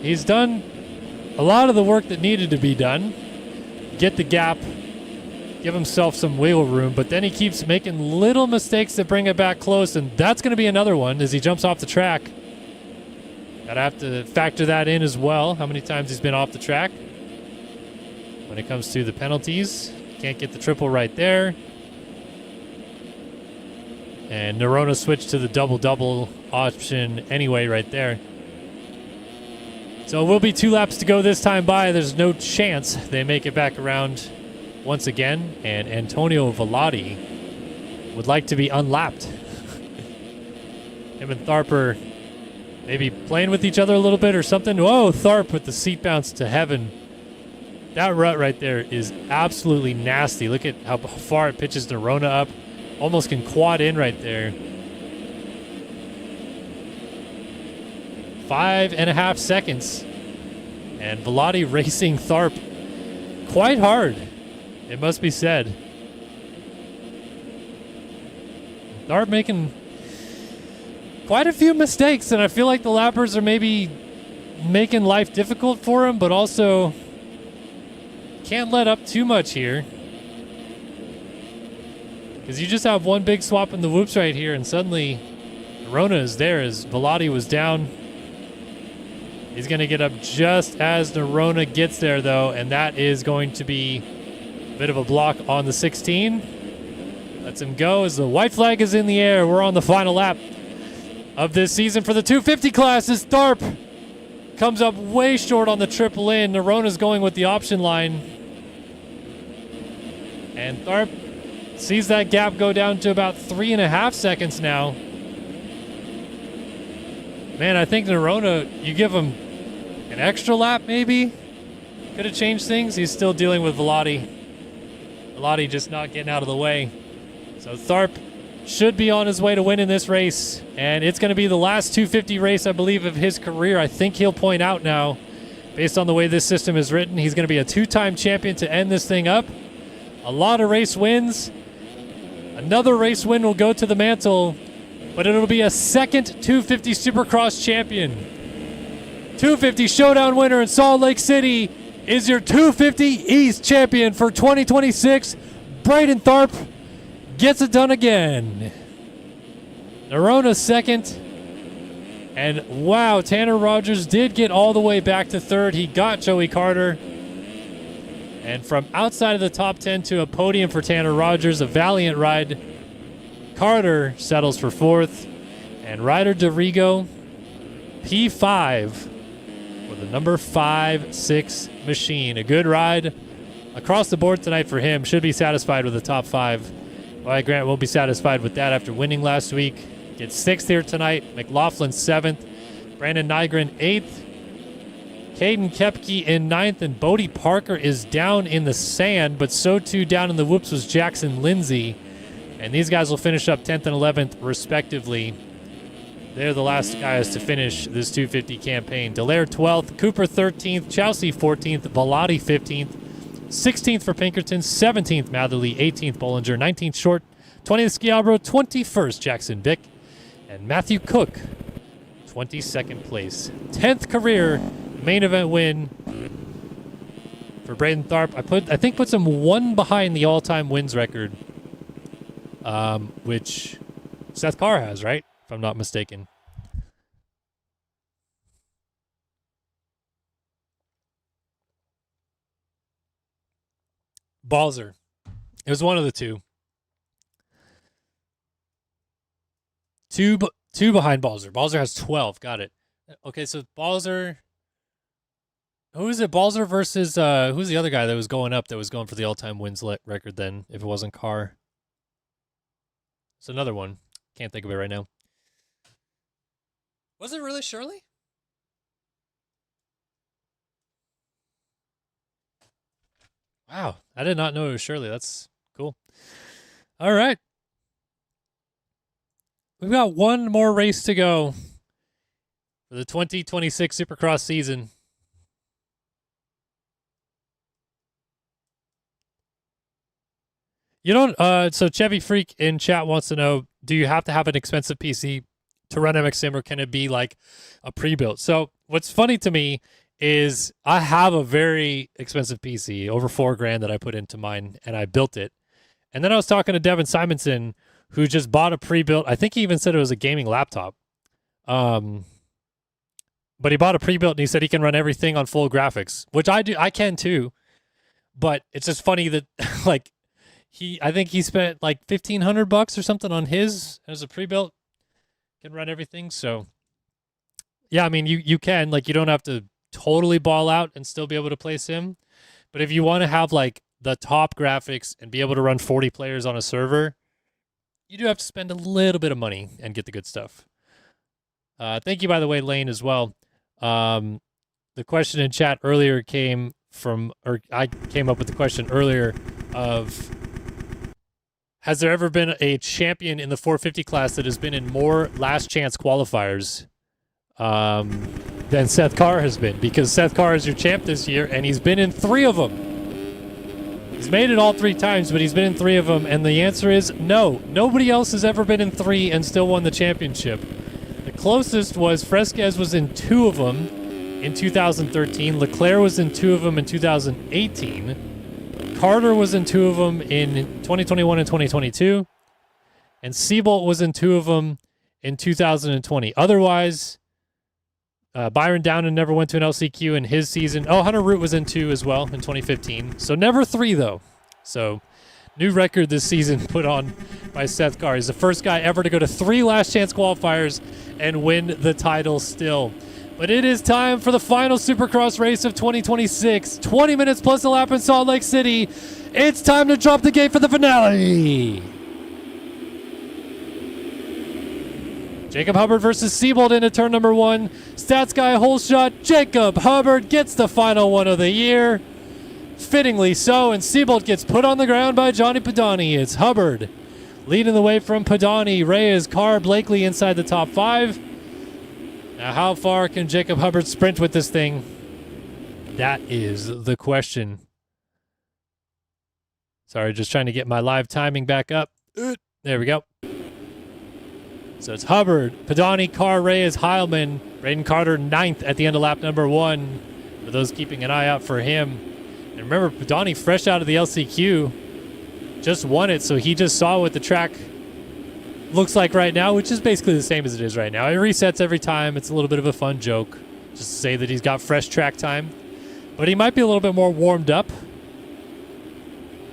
He's done a lot of the work that needed to be done. Get the gap, give himself some wiggle room, but then he keeps making little mistakes that bring it back close, and that's going to be another one as he jumps off the track. Gotta have to factor that in as well, how many times he's been off the track. When it comes to the penalties, can't get the triple right there. And Nerona switched to the double-double option anyway right there. So it will be 2 laps to go this time by. There's no chance they make it back around once again. And Antonio Vellotti would like to be unlapped. Him and Tharp are maybe playing with each other a little bit or something. Whoa, Tharp with the seat bounce to heaven. That rut right there is absolutely nasty. Look at how far it pitches Nerona up. Almost can quad in right there. 5.5 seconds. And Vellotti racing Tharp quite hard, it must be said. Tharp making quite a few mistakes, and I feel like the lappers are maybe making life difficult for him, but also can't let up too much here. Because you just have one big swap in the whoops right here, and suddenly Nerona is there as Vellotti was down. He's going to get up just as Nerona gets there, though, and that is going to be a bit of a block on the 16. Lets him go as the white flag is in the air. We're on the final lap of this season for the 250 class as Tharp comes up way short on the triple in. Nerona's going with the option line. And Tharp sees that gap go down to about 3.5 seconds now. Man, I think Nerona, you give him an extra lap maybe? Could have changed things. He's still dealing with Vellotti. Vellotti just not getting out of the way. So Tharp should be on his way to winning this race. And it's going to be the last 250 race, I believe, of his career. I think he'll point out now, based on the way this system is written, he's going to be a 2-time champion to end this thing up. A lot of race wins. Another race win will go to the mantle, but it'll be a second 250 Supercross champion. 250 Showdown winner in Salt Lake City is your 250 East champion for 2026. Braden Tharp gets it done again. Nerona second. And wow, Tanner Rogers did get all the way back to third. He got Joey Carter. And from outside of the top 10 to a podium for Tanner Rogers, a valiant ride. Carter settles for fourth. And Ryder DeRigo, P5 with a number 5-6 machine. A good ride across the board tonight for him. Should be satisfied with the top 5. Wyatt Grant won't be satisfied with that after winning last week. Gets 6th here tonight. McLaughlin 7th. Brandon Nygren 8th. Caden Kepke in 9th, and Bodie Parker is down in the sand, but so too down in the whoops was Jackson Lindsay. And these guys will finish up 10th and 11th, respectively. They're the last guys to finish this 250 campaign. Dallaire 12th, Cooper 13th, Chelsea 14th, Vellotti 15th, 16th for Pinkerton, 17th Matherly, 18th Bollinger, 19th Short, 20th Schiabro, 21st Jackson Vick, and Matthew Cook, 22nd place. 10th career main event win for Braden Tharp. I think puts him one behind the all-time wins record, which Seth Carr has, right? If I'm not mistaken. Balzer. It was one of the two. Two behind Balzer. Balzer has 12. Got it. Okay, so Balzer. Who is it? Balzer versus who's the other guy that was going up that was going for the all-time wins record then, if it wasn't Carr? It's another one. Can't think of it right now. Was it really Shirley? Wow, I did not know it was Shirley. That's cool. All right. We've got one more race to go for the 2026 Supercross season. You don't. So Chevy Freak in chat wants to know: do you have to have an expensive PC to run MX Sim, or can it be like a pre-built? So what's funny to me is I have a very expensive PC, over $4,000 that I put into mine, and I built it. And then I was talking to Devin Simonson, who just bought a pre-built. I think he even said it was a gaming laptop. But he bought a pre-built, and he said he can run everything on full graphics, which I do. I can too. But it's just funny that like. I think he spent like $1,500 or something on his as a pre-built. Can run everything. So yeah, I mean you can, like, you don't have to totally ball out and still be able to play sim. But if you want to have like the top graphics and be able to run 40 players on a server, you do have to spend a little bit of money and get the good stuff. Thank you, by the way, Lane, as well. The question in chat earlier came from, or I came up with the question earlier of, has there ever been a champion in the 450 class that has been in more last chance qualifiers than Seth Carr has been? Because Seth Carr is your champ this year, and he's been in 3 of them. He's made it all 3 times, but he's been in 3 of them, and the answer is no. Nobody else has ever been in 3 and still won the championship. The closest was Fresquez was in 2 of them in 2013. Leclerc was in 2 of them in 2018. Carter was in 2 of them in 2021 and 2022. And Seabolt was in 2 of them in 2020. Otherwise, Byron Downen never went to an LCQ in his season. Oh, Hunter Root was in 2 as well in 2015. So never 3, though. So new record this season put on by Seth Carr. He's the first guy ever to go to 3 last chance qualifiers and win the title still. But it is time for the final Supercross race of 2026. 20 minutes plus a lap in Salt Lake City. It's time to drop the gate for the finale. Jacob Hubbard versus Seabolt into turn number 1. Stats guy hole shot. Jacob Hubbard gets the final one of the year. Fittingly so, and Seabolt gets put on the ground by Johnny Padani. It's Hubbard leading the way from Padani. Reyes, Carr, Blakely inside the top 5. Now, how far can Jacob Hubbard sprint with this thing? That is the question. Sorry, just trying to get my live timing back up. There we go. So it's Hubbard, Padani, Carr, Reyes, Heilman, Braden Carter 9th at the end of lap number 1. For those keeping an eye out for him. And remember, Padani, fresh out of the LCQ, just won it, so he just saw what the track looks like right now, which is basically the same as it is right now. It resets every time. It's a little bit of a fun joke, just to say that he's got fresh track time. But he might be a little bit more warmed up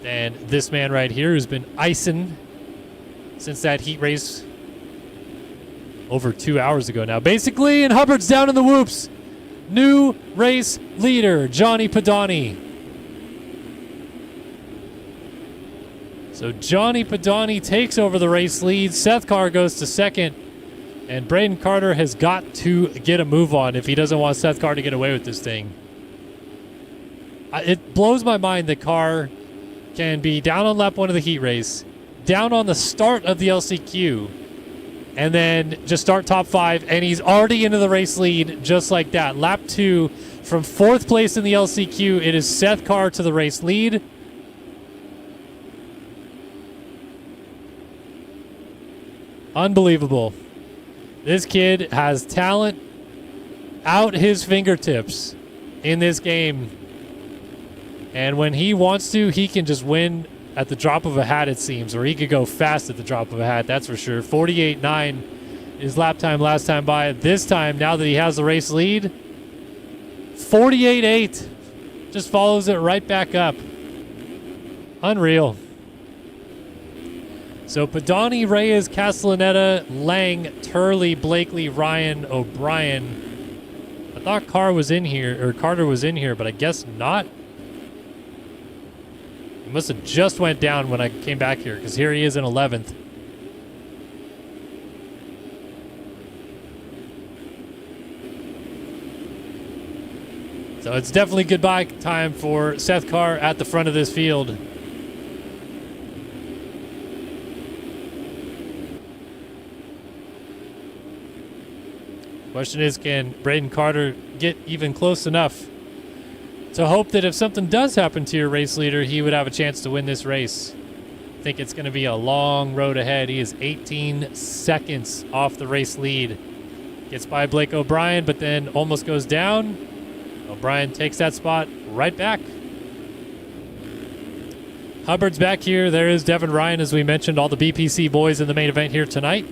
than this man right here, who's been icing since that heat race over 2 hours ago now, basically. And Hubbard's down in the whoops. New race leader, Johnny Padani. So Johnny Padani takes over the race lead. Seth Carr goes to 2nd. And Braden Carter has got to get a move on if he doesn't want Seth Carr to get away with this thing. It blows my mind that Carr can be down on lap 1 of the heat race, down on the start of the LCQ, and then just start top 5, and he's already into the race lead just like that. Lap 2, from 4th place in the LCQ, it is Seth Carr to the race lead. Unbelievable. This kid has talent out his fingertips in this game. And when he wants to, he can just win at the drop of a hat, it seems. Or he could go fast at the drop of a hat, that's for sure. 48.9 is lap time last time by. This time, now that he has the race lead, 48.8. Just follows it right back up. Unreal. So Padani, Reyes, Castellaneta, Lang, Turley, Blakely, Ryan, O'Brien. I thought Carter was in here, but I guess not. He must have just went down when I came back here, because here he is in 11th. So it's definitely goodbye time for Seth Carr at the front of this field. Question is, can Braden Carter get even close enough to hope that if something does happen to your race leader, he would have a chance to win this race? I think it's going to be a long road ahead. He is 18 seconds off the race lead. Gets by Blake O'Brien, but then almost goes down. O'Brien takes that spot right back. Hubbard's back here. There is Devin Ryan, as we mentioned, all the BPC boys in the main event here tonight.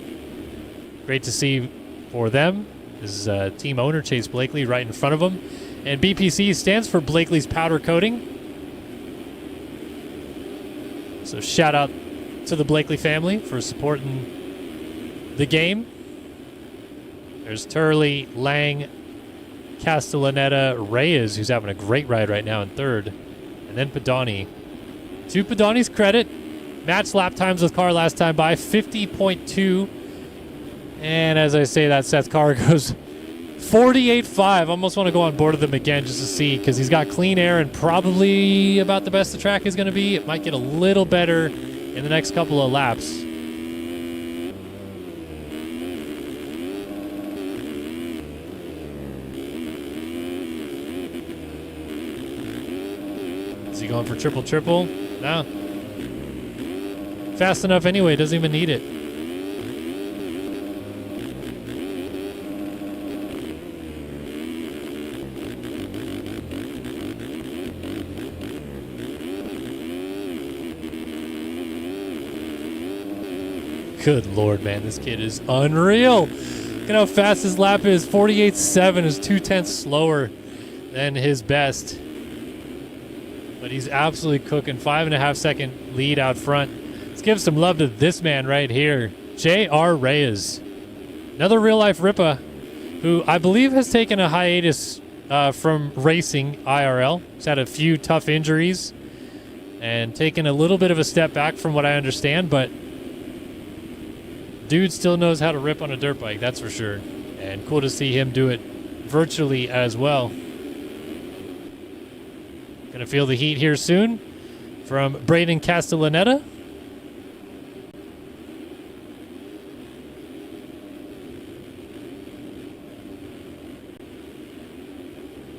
Great to see for them. His team owner, Chase Blakely, right in front of him. And BPC stands for Blakely's Powder Coating. So shout out to the Blakely family for supporting the game. There's Turley, Lang, Castellaneta, Reyes, who's having a great ride right now in third. And then Padani. To Padani's credit, matched lap times with Carr last time by 50.2. And as I say that, Seth Carr goes 48.5. Almost want to go on board with him again just to see, because he's got clean air and probably about the best the track is going to be. It might get a little better in the next couple of laps. Is he going for triple? No. Fast enough anyway, doesn't even need it. Good Lord, man, this kid is unreal. Look at how fast his lap is. 48.7 is 0.2 slower than his best. But he's absolutely cooking. 5.5 second lead out front. Let's give some love to this man right here, J.R. Reyes. Another real-life Rippa, who I believe has taken a hiatus from racing IRL. He's had a few tough injuries and taken a little bit of a step back from what I understand, but dude still knows how to rip on a dirt bike, that's for sure. And cool to see him do it virtually as well. Gonna feel the heat here soon from Braden Castellaneta.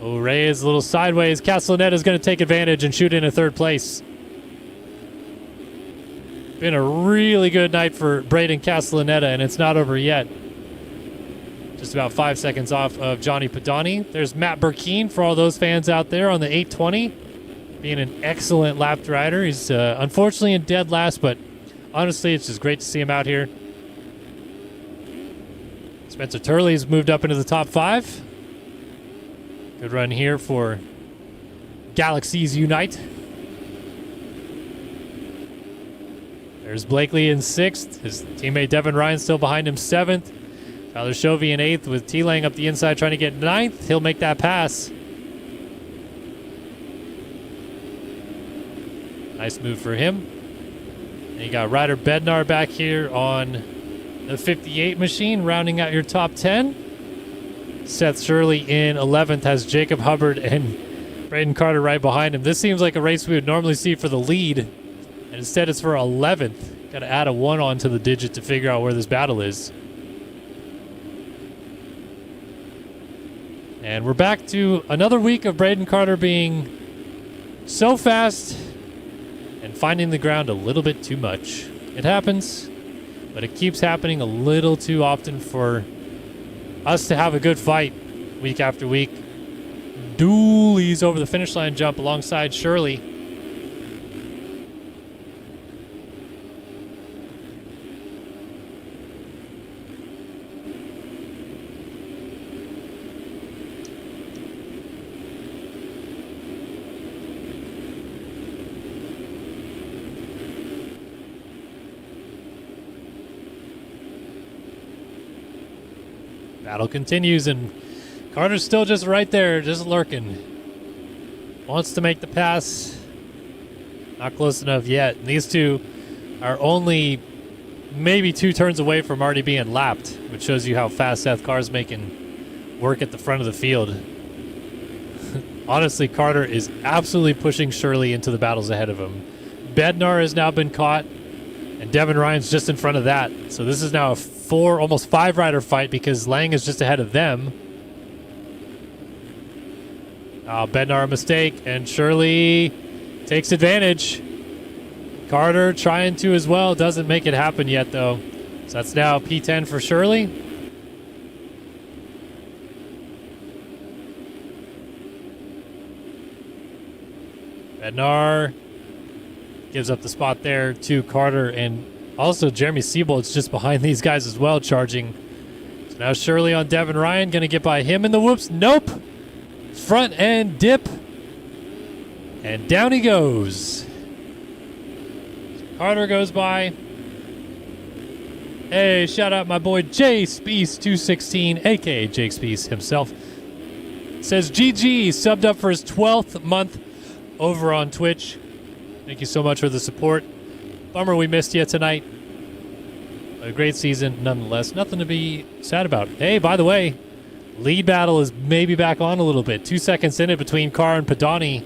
Oh, Reyes a little sideways. Castellaneta is going to take advantage and shoot into third place. Been a really good night for Braden Castellaneta, and it's not over yet. Just about 5 seconds off of Johnny Padani. There's Matt Burkeen for all those fans out there on the 820. Being an excellent lap rider. He's unfortunately in dead last, but honestly, it's just great to see him out here. Spencer Turley's moved up into the top 5. Good run here for Galaxies Unite. There's Blakely in 6th. His teammate Devin Ryan still behind him 7th. Tyler Chovy in 8th with T-Lang up the inside trying to get 9th. He'll make that pass. Nice move for him. And you got Ryder Bednar back here on the 58 machine, rounding out your top 10. Seth Shirley in 11th has Jacob Hubbard and Braden Carter right behind him. This seems like a race we would normally see for the lead, and instead it's for 11th. Got to add a 1 onto the digit to figure out where this battle is. And we're back to another week of Braden Carter being so fast and finding the ground a little bit too much. It happens, but it keeps happening a little too often for us to have a good fight week after week. Dooley's over the finish line jump alongside Shirley. Battle continues, and Carter's still just right there, just lurking. Wants to make the pass. Not close enough yet. And these two are only maybe 2 turns away from already being lapped, which shows you how fast Seth Carr's making work at the front of the field. Honestly, Carter is absolutely pushing Shirley into the battles ahead of him. Bednar has now been caught, and Devin Ryan's just in front of that. So this is now a 4, almost 5 rider fight because Lang is just ahead of them. Bednar a mistake, and Shirley takes advantage. Carter trying to as well. Doesn't make it happen yet, though. So that's now P10 for Shirley. Bednar gives up the spot there to Carter, and also Jeremy Siebold's just behind these guys as well, charging. So now Shirley on Devin Ryan, going to get by him in the whoops. Nope. Front end dip. And down he goes. Carter goes by. Hey, shout out my boy Jay Speece 216, aka Jake Speece himself. Says GG, subbed up for his 12th month over on Twitch. Thank you so much for the support. Bummer we missed you tonight. A great season nonetheless. Nothing to be sad about. Hey, by the way, lead battle is maybe back on a little bit. 2 seconds in it between Carr and Padani.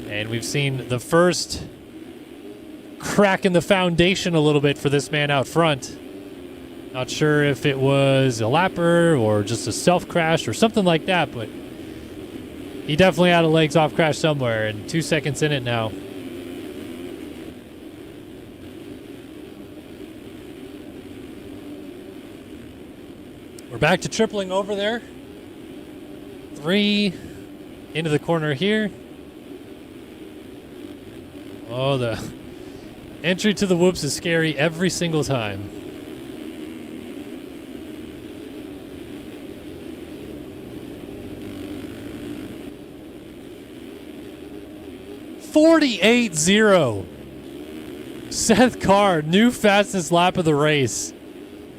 And we've seen the first crack in the foundation a little bit for this man out front. Not sure if it was a lapper or just a self-crash or something like that, but he definitely had a legs off crash somewhere, and 2 seconds in it now. We're back to tripling over there. 3 into the corner here. Oh, the entry to the whoops is scary every single time. .48.0. Seth Carr, new fastest lap of the race.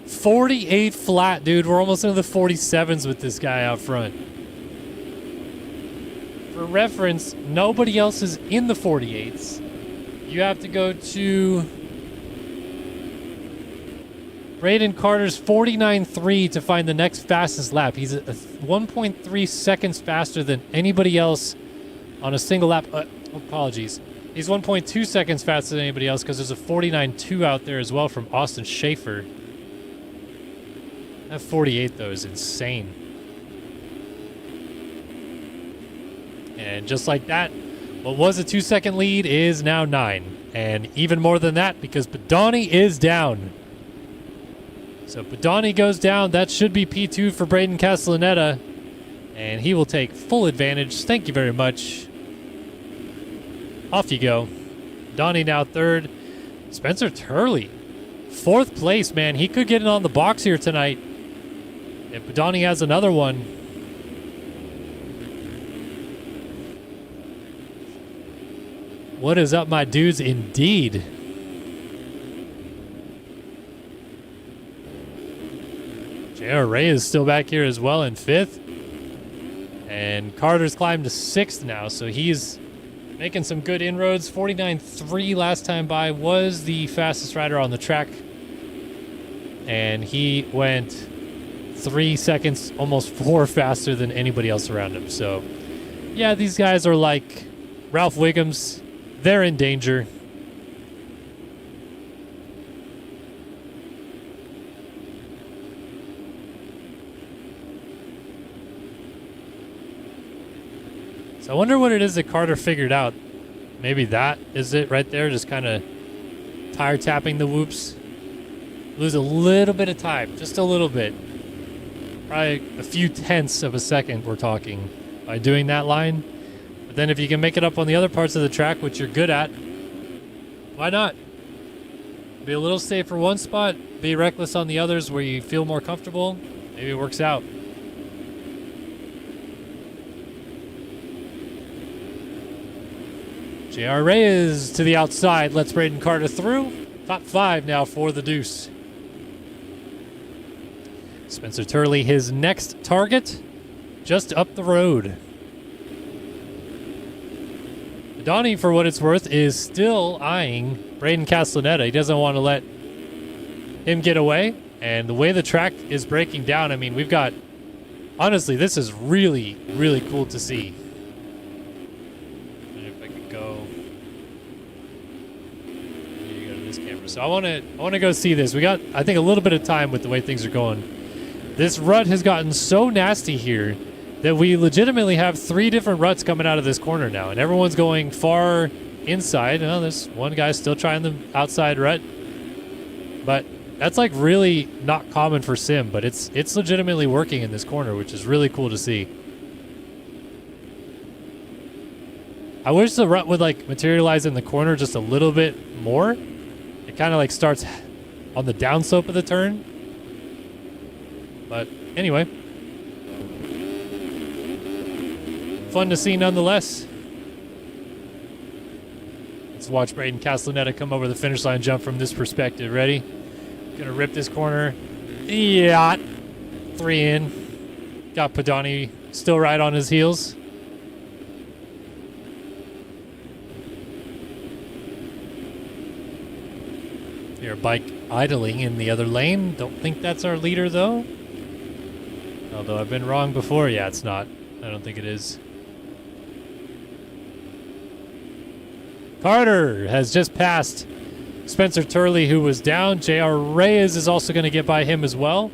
48 flat, dude. We're almost into the 47s with this guy out front. For reference, nobody else is in the 48s. You have to go to Braden Carter's 49.3 to find the next fastest lap. He's 1.3 seconds faster than anybody else on a single lap. Apologies. He's 1.2 seconds faster than anybody else because there's a 49.2 out there as well from Austin Schaefer. That 48, though, is insane. And just like that, what was a 2-second lead is now 9. And even more than that because Badani is down. So Badani goes down. That should be P2 for Braden Castellaneta. And he will take full advantage. Thank you very much. Off you go. Donnie now 3rd. Spencer Turley, 4th place, man. He could get it on the box here tonight. If Badani has another one. What is up, my dudes? Indeed. J.R. Ray is still back here as well in 5th. And Carter's climbed to 6th now, so he's making some good inroads. 49.3 last time by, was the fastest rider on the track. And he went 3 seconds, almost 4 faster than anybody else around him. So, yeah, these guys are like Ralph Wiggums. They're in danger. So I wonder what it is that Carter figured out. Maybe that is it right there, just kind of tire tapping the whoops. Lose a little bit of time, just a little bit. Probably a few tenths of a second we're talking by doing that line. But then if you can make it up on the other parts of the track, which you're good at, why not? Be a little safer one spot, be reckless on the others where you feel more comfortable. Maybe it works out. J.R. Reyes to the outside. Let's Braden Carter through. Top 5 now for the deuce. Spencer Turley, his next target, just up the road. Donnie, for what it's worth, is still eyeing Braden Castellaneta. He doesn't want to let him get away. And the way the track is breaking down, I mean, we've got... Honestly, this is really, really cool to see. If I could go... Here you go to this camera. So I want to go see this. We got, I think, a little bit of time with the way things are going. This rut has gotten so nasty here that we legitimately have 3 different ruts coming out of this corner now, and everyone's going far inside. Oh, there's one guy still trying the outside rut, but that's like really not common for sim, but it's legitimately working in this corner, which is really cool to see. I wish the rut would like materialize in the corner just a little bit more. It kind of like starts on the downslope of the turn. But anyway, fun to see nonetheless. Let's watch Braden Castellaneta come over the finish line jump from this perspective. Ready? Gonna rip this corner. Yeah. 3 in. Got Padani still right on his heels. Your bike idling in the other lane. Don't think that's our leader though. Although I've been wrong before. Yeah, it's not. I don't think it is. Carter has just passed Spencer Turley, who was down. J.R. Reyes is also going to get by him as well.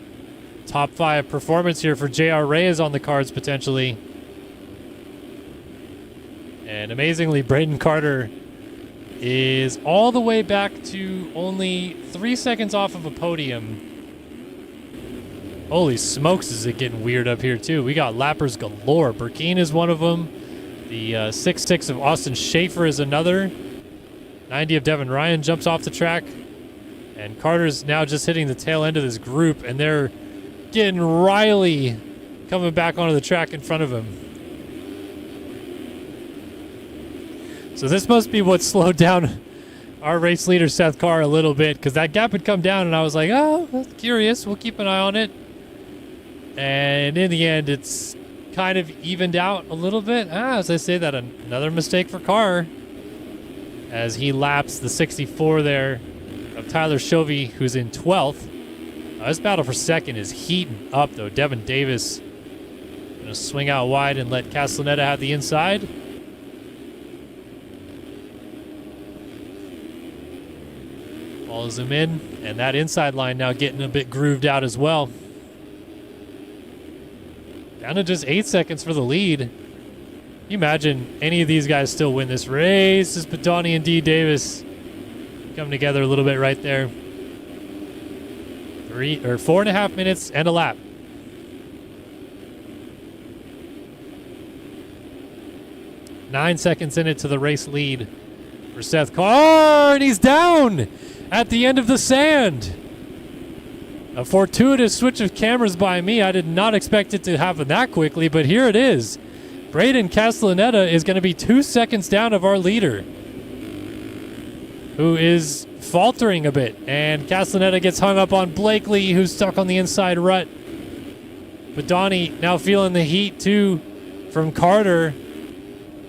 Top 5 performance here for J.R. Reyes on the cards potentially. And amazingly, Braden Carter is all the way back to only 3 seconds off of a podium. Holy smokes, is it getting weird up here too. We got lappers galore. Burkeen is one of them. The 6.6 of Austin Schaefer is another. 90 of Devin Ryan jumps off the track. And Carter's now just hitting the tail end of this group, and they're getting Riley coming back onto the track in front of him. So this must be what slowed down our race leader, Seth Carr, a little bit, because that gap had come down, and I was like, oh, that's curious. We'll keep an eye on it. And in the end, it's kind of evened out a little bit. As I say that, another mistake for Carr, as he laps the 64 there of Tyler Shovey, who's in 12th. This battle for second is heating up, though. Devin Davis going to swing out wide and let Castellaneta have the inside. Follows him in, and that inside line now getting a bit grooved out as well. Down to just 8 seconds for the lead. Can you imagine any of these guys still win this race? As Padani and D. Davis come together a little bit right there. 4.5 minutes and a lap. Nine seconds in it to the race lead for Seth Carr, and he's down at the end of the sand. A fortuitous switch of cameras by me. I did not expect it to happen that quickly, but here it is. Braden Castellaneta is going to be 2 seconds down of our leader, who is faltering a bit. And Castellaneta gets hung up on Blakely, who's stuck on the inside rut. But Donnie now feeling the heat too from Carter.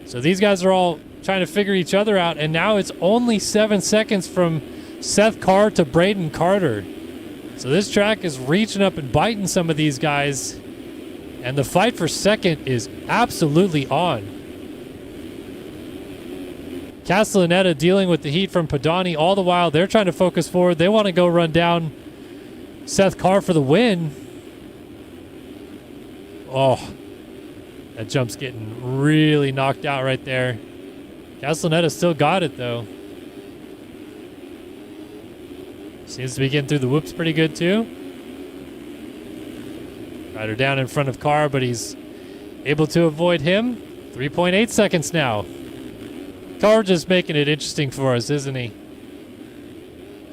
So these guys are all trying to figure each other out. And now it's only 7 seconds from Seth Carr to Braden Carter. So this track is reaching up and biting some of these guys. And the fight for second is absolutely on. Castellaneta dealing with the heat from Padani. All the while, they're trying to focus forward. They want to go run down Seth Carr for the win. Oh, that jump's getting really knocked out right there. Castellaneta still got it, though. Seems to be getting through the whoops pretty good, too. Rider down in front of Carr, but he's able to avoid him. 3.8 seconds now. Carr just making it interesting for us, isn't he?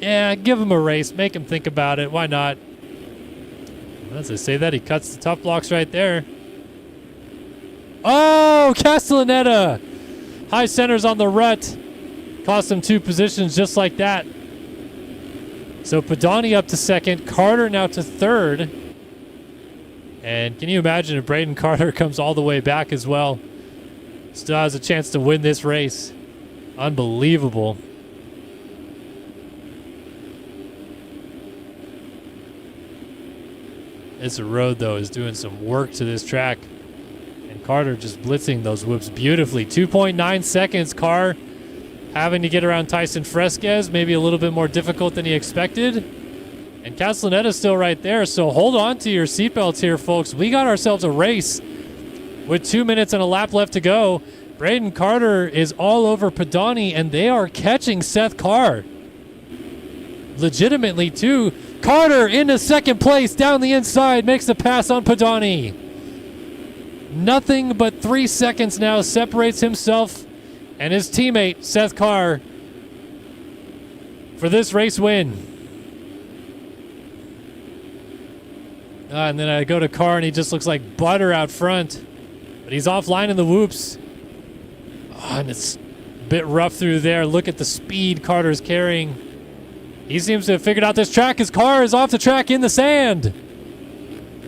Yeah, give him a race. Make him think about it. Why not? As I say that, he cuts the tough blocks right there. Oh, Castellaneta! High centers on the rut. Cost him 2 positions just like that. So Padani up to second. Carter now to third. And can you imagine if Braden Carter comes all the way back as well? Still has a chance to win this race. Unbelievable. This road, though, is doing some work to this track. And Carter just blitzing those whoops beautifully. 2.9 seconds. Carr having to get around Tyson Fresquez, maybe a little bit more difficult than he expected. And Castellaneta's still right there, so hold on to your seatbelts here, folks. We got ourselves a race with 2 minutes and a lap left to go. Braden Carter is all over Padani, and they are catching Seth Carr. Legitimately, too. Carter into second place down the inside, makes the pass on Padani. Nothing but 3 seconds now separates himself and his teammate, Seth Carr, for this race win. And then I go to Carr, and he just looks like butter out front. But he's offline in the whoops. Oh, and it's a bit rough through there. Look at the speed Carter's carrying. He seems to have figured out this track. His car is off the track in the sand.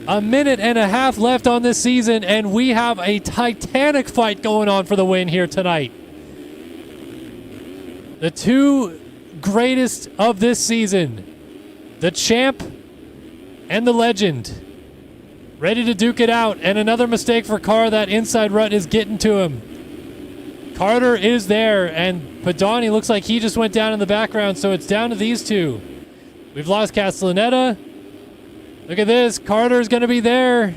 1.5 minutes left on this season, and we have a titanic fight going on for the win here tonight. The two greatest of this season, the champ and the legend, ready to duke it out. And another mistake for Carr. That inside rut is getting to him. Carter is there, and Padani looks like he just went down in the background, so it's down to these two. We've lost Castellaneta. Look at this. Carter's going to be there.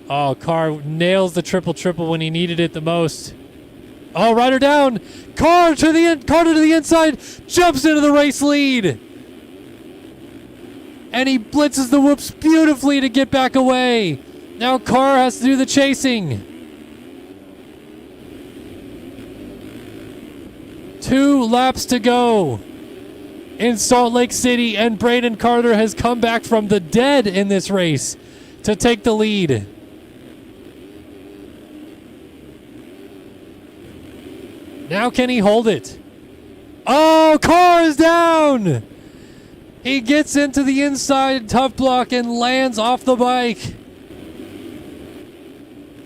Oh, Carr nails the triple when he needed it the most. Oh, rider down. Carter to the inside. Jumps into the race lead. And he blitzes the whoops beautifully to get back away. Now Carr has to do the chasing. 2 laps to go in Salt Lake City, and Braden Carter has come back from the dead in this race to take the lead. Now can he hold it? Oh, Carr is down! He gets into the inside tough block and lands off the bike.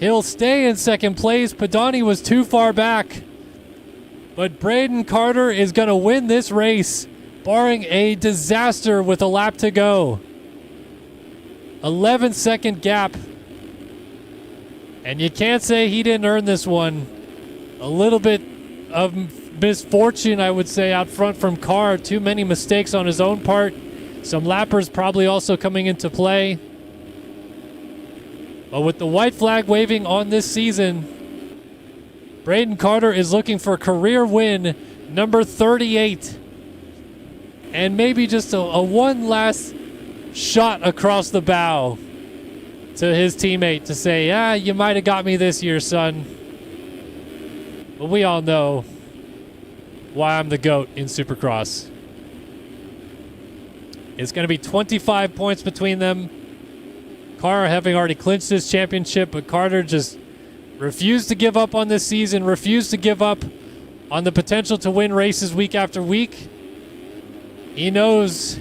He'll stay in second place. Padani was too far back. But Braden Carter is going to win this race, barring a disaster with a lap to go. 11-second gap. And you can't say he didn't earn this one. A little bit of misfortune, I would say, out front from Carr. Too many mistakes on his own part. Some lappers probably also coming into play. But with the white flag waving on this season, Braden Carter is looking for career win number 38. And maybe just a one last shot across the bow to his teammate to say, yeah, you might have got me this year, son. But we all know why I'm the GOAT in Supercross. It's going to be 25 points between them. Carr having already clinched this championship, but Carter just refused to give up on this season, refused to give up on the potential to win races week after week. He knows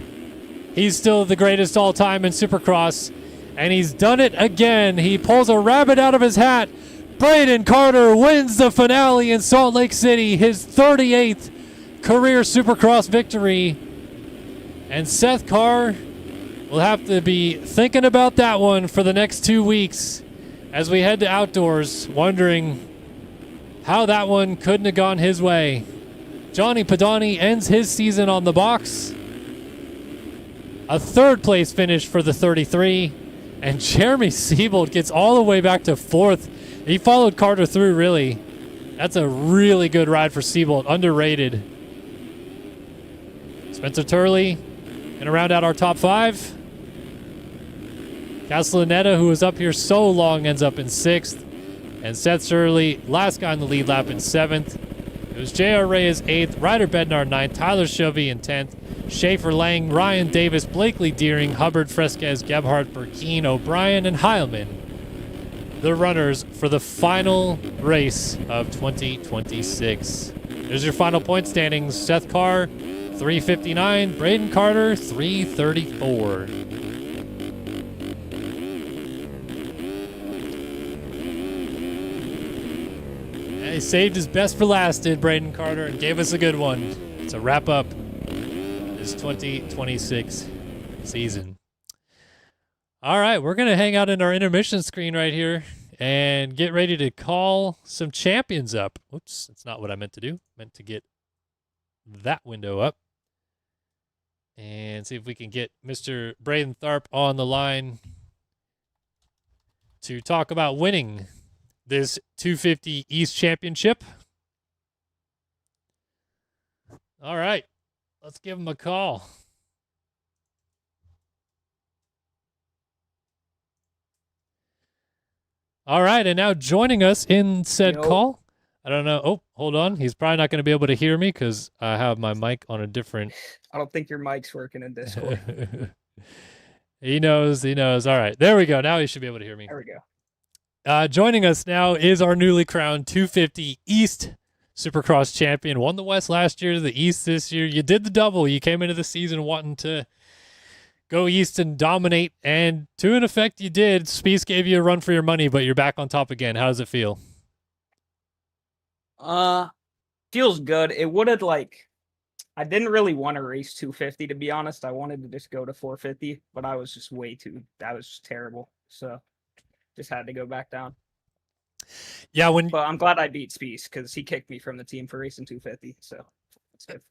he's still the greatest all time in Supercross, and he's done it again. He pulls a rabbit out of his hat. Braden Carter wins the finale in Salt Lake City, his 38th career Supercross victory. And Seth Carr will have to be thinking about that one for the next 2 weeks as we head to outdoors, wondering how that one couldn't have gone his way. Johnny Padani ends his season on the box. A 3rd place finish for the 33. And Jeremy Siebold gets all the way back to 4th. He followed Carter through, really. That's a really good ride for Siebold. Underrated. Spencer Turley going to round out our top 5. Castellaneta, who was up here so long, ends up in 6th. And Seth Shirley, last guy in the lead lap, in 7th. It was J.R. Reyes 8th, Ryder Bednar 9th, Tyler Chovy in 10th, Schaefer Lang, Ryan Davis, Blakely Deering, Hubbard, Fresquez, Gebhardt, Burkeen, O'Brien, and Heilman. The runners for the final race of 2026. There's your final point standings. Seth Carr, 359. Braden Carter, 334. He saved his best for last, did Braden Carter, and gave us a good one to wrap up this 2026 season. All right, we're going to hang out in our intermission screen right here and get ready to call some champions up. Oops, that's not what I meant to do. I meant to get that window up and see if we can get Mr. Braden Tharp on the line to talk about winning this 250 East Championship. All right, let's give him a call. All right, and now joining us in said call. I don't know. Oh, hold on. He's probably not going to be able to hear me because I have my mic on a different. I don't think your mic's working in Discord. He knows. All right, there we go. Now he should be able to hear me. There we go. Joining us now is our newly crowned 250 East Supercross champion. Won the West last year, the East this year. You did the double. You came into the season wanting to go East and dominate, and to an effect you did. Spieth gave you a run for your money, but you're back on top again. How does it feel? Feels good. It would have I didn't really want to race 250, to be honest. I wanted to just go to 450, but I was just that was just terrible. So just had to go back down. Yeah, but I'm glad I beat Spieth because he kicked me from the team for racing 250. So that's good.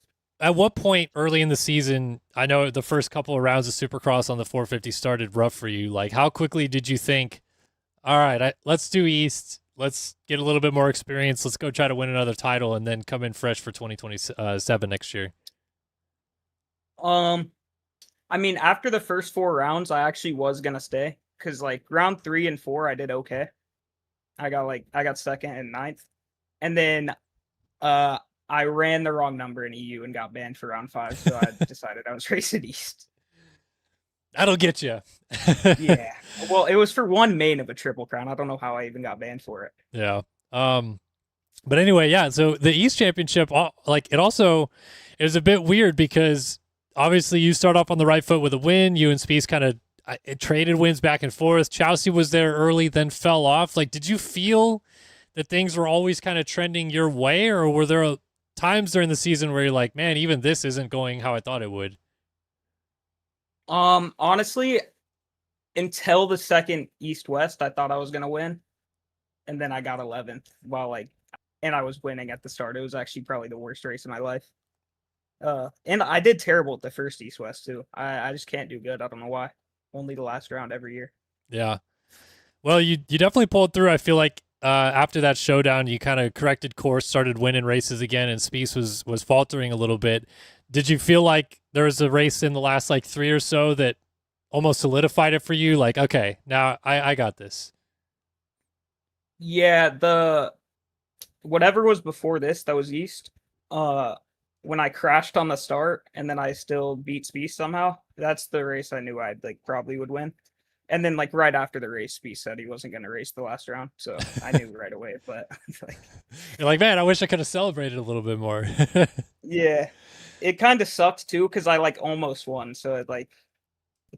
At what point early in the season, I know the first couple of rounds of Supercross on the 450 started rough for you. Like, how quickly did you think, all right, let's do East. Let's get a little bit more experience. Let's go try to win another title and then come in fresh for 2027 next year. I mean, after the first 4 rounds, I actually was going to stay because round 3 and 4, I did okay. I got second and 9th. And then, I ran the wrong number in EU and got banned for round 5. So I decided I was racing East. That'll get you. Yeah. Well, it was for one main of a Triple Crown. I don't know how I even got banned for it. Yeah. But anyway, yeah. So the East Championship, it was a bit weird because obviously you start off on the right foot with a win. You and Spieth kind of traded wins back and forth. Chelsea was there early, then fell off. Did you feel that things were always kind of trending your way, or were there times during the season where you're like, man, even this isn't going how I thought it would? Honestly, until the second East-West, I thought I was gonna win, and then I got 11th and I was winning at the start. It was actually probably the worst race of my life. And I did terrible at the first East-West too. I just can't do good. I don't know why. Only the last round every year. Yeah. Well, you definitely pulled through. I feel like after that showdown, you kind of corrected course, started winning races again, and Spieth was faltering a little bit. Did you feel like there was a race in the last 3 or so that almost solidified it for you? Okay, now I got this. Yeah, whatever was before this, that was East. When I crashed on the start and then I still beat Spieth somehow, that's the race I knew I'd probably would win. And then right after the race, Spieth said he wasn't going to race the last round, so I knew right away. But you're like, man, I wish I could have celebrated a little bit more. Yeah, it kind of sucked too because I almost won, so it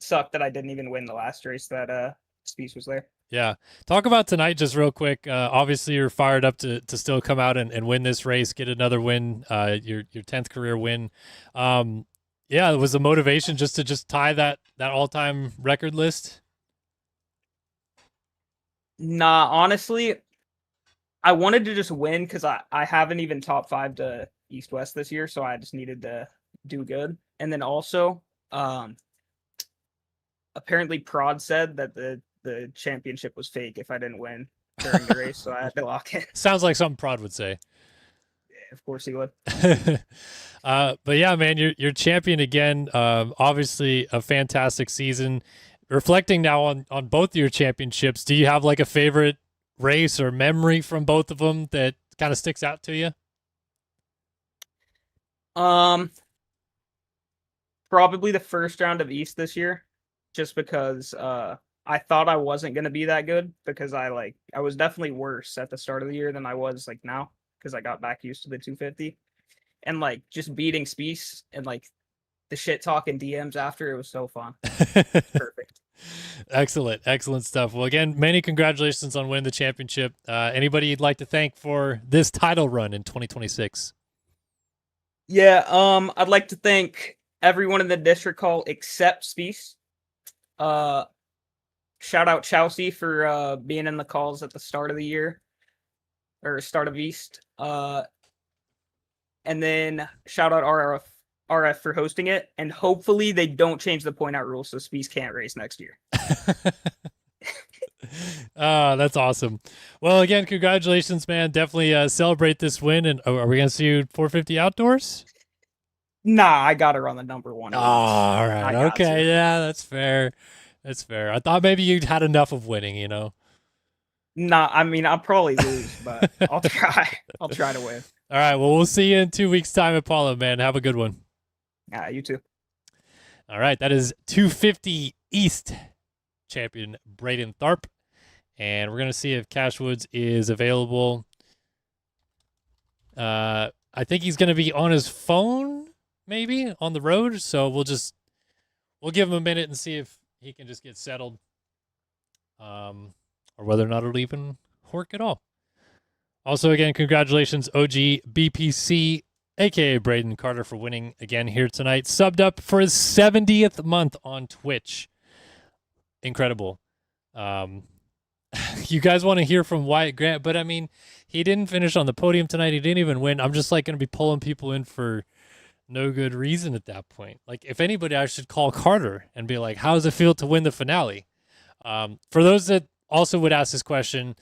sucked that I didn't even win the last race that Spieth was there. Yeah, talk about tonight just real quick. Obviously, you're fired up to still come out and win this race, get another win, your 10th career win. Yeah, it was a motivation just to tie that all-time record list. Nah, honestly, I wanted to just win because I haven't even top 5 to East-West this year, so I just needed to do good. And then also, apparently Prod said that the championship was fake if I didn't win during the race, so I had to lock in. Sounds like something Prod would say. Yeah, of course he would. But yeah, man, you're champion again. Obviously a fantastic season. Reflecting now on both of your championships, do you have a favorite race or memory from both of them that kind of sticks out to you? Probably the first round of East this year, just because I thought I wasn't going to be that good because I was definitely worse at the start of the year than I was now because I got back used to the 250 and just beating Spieth and the shit talking DMs after, it was so fun. Perfect. Excellent stuff. Well, again, many congratulations on winning the championship. Anybody you'd like to thank for this title run in 2026? Yeah, I'd like to thank everyone in the district call except Spieth. Shout out Chelsea for being in the calls at the start of the year or start of East. and then shout out RF for hosting it, and hopefully they don't change the point out rule so Spies can't race next year. That's awesome. Well, again, congratulations, man. Definitely celebrate this win. And are we going to see you 450 outdoors? Nah, I got her on the number one. Oh, all right. Okay. To. Yeah, that's fair. That's fair. I thought maybe you'd had enough of winning, you know? Nah, I mean, I'll probably lose, but I'll try. I'll try to win. All right. Well, we'll see you in 2 weeks' time, Apollo, man. Have a good one. You too. All right. That is 250 East champion Braden Tharp. And we're going to see if Cash Woods is available. I think he's going to be on his phone, maybe, on the road. So we'll give him a minute and see if he can just get settled. Or whether or not it'll even work at all. Also, again, congratulations, OG BPC, a.k.a. Braden Carter, for winning again here tonight. Subbed up for his 70th month on Twitch. Incredible. You guys want to hear from Wyatt Grant, but I mean, he didn't finish on the podium tonight. He didn't even win. I'm just like going to be pulling people in for no good reason at that point. Like, if anybody, I should call Carter and be like, how does it feel to win the finale? For those that also would ask this question,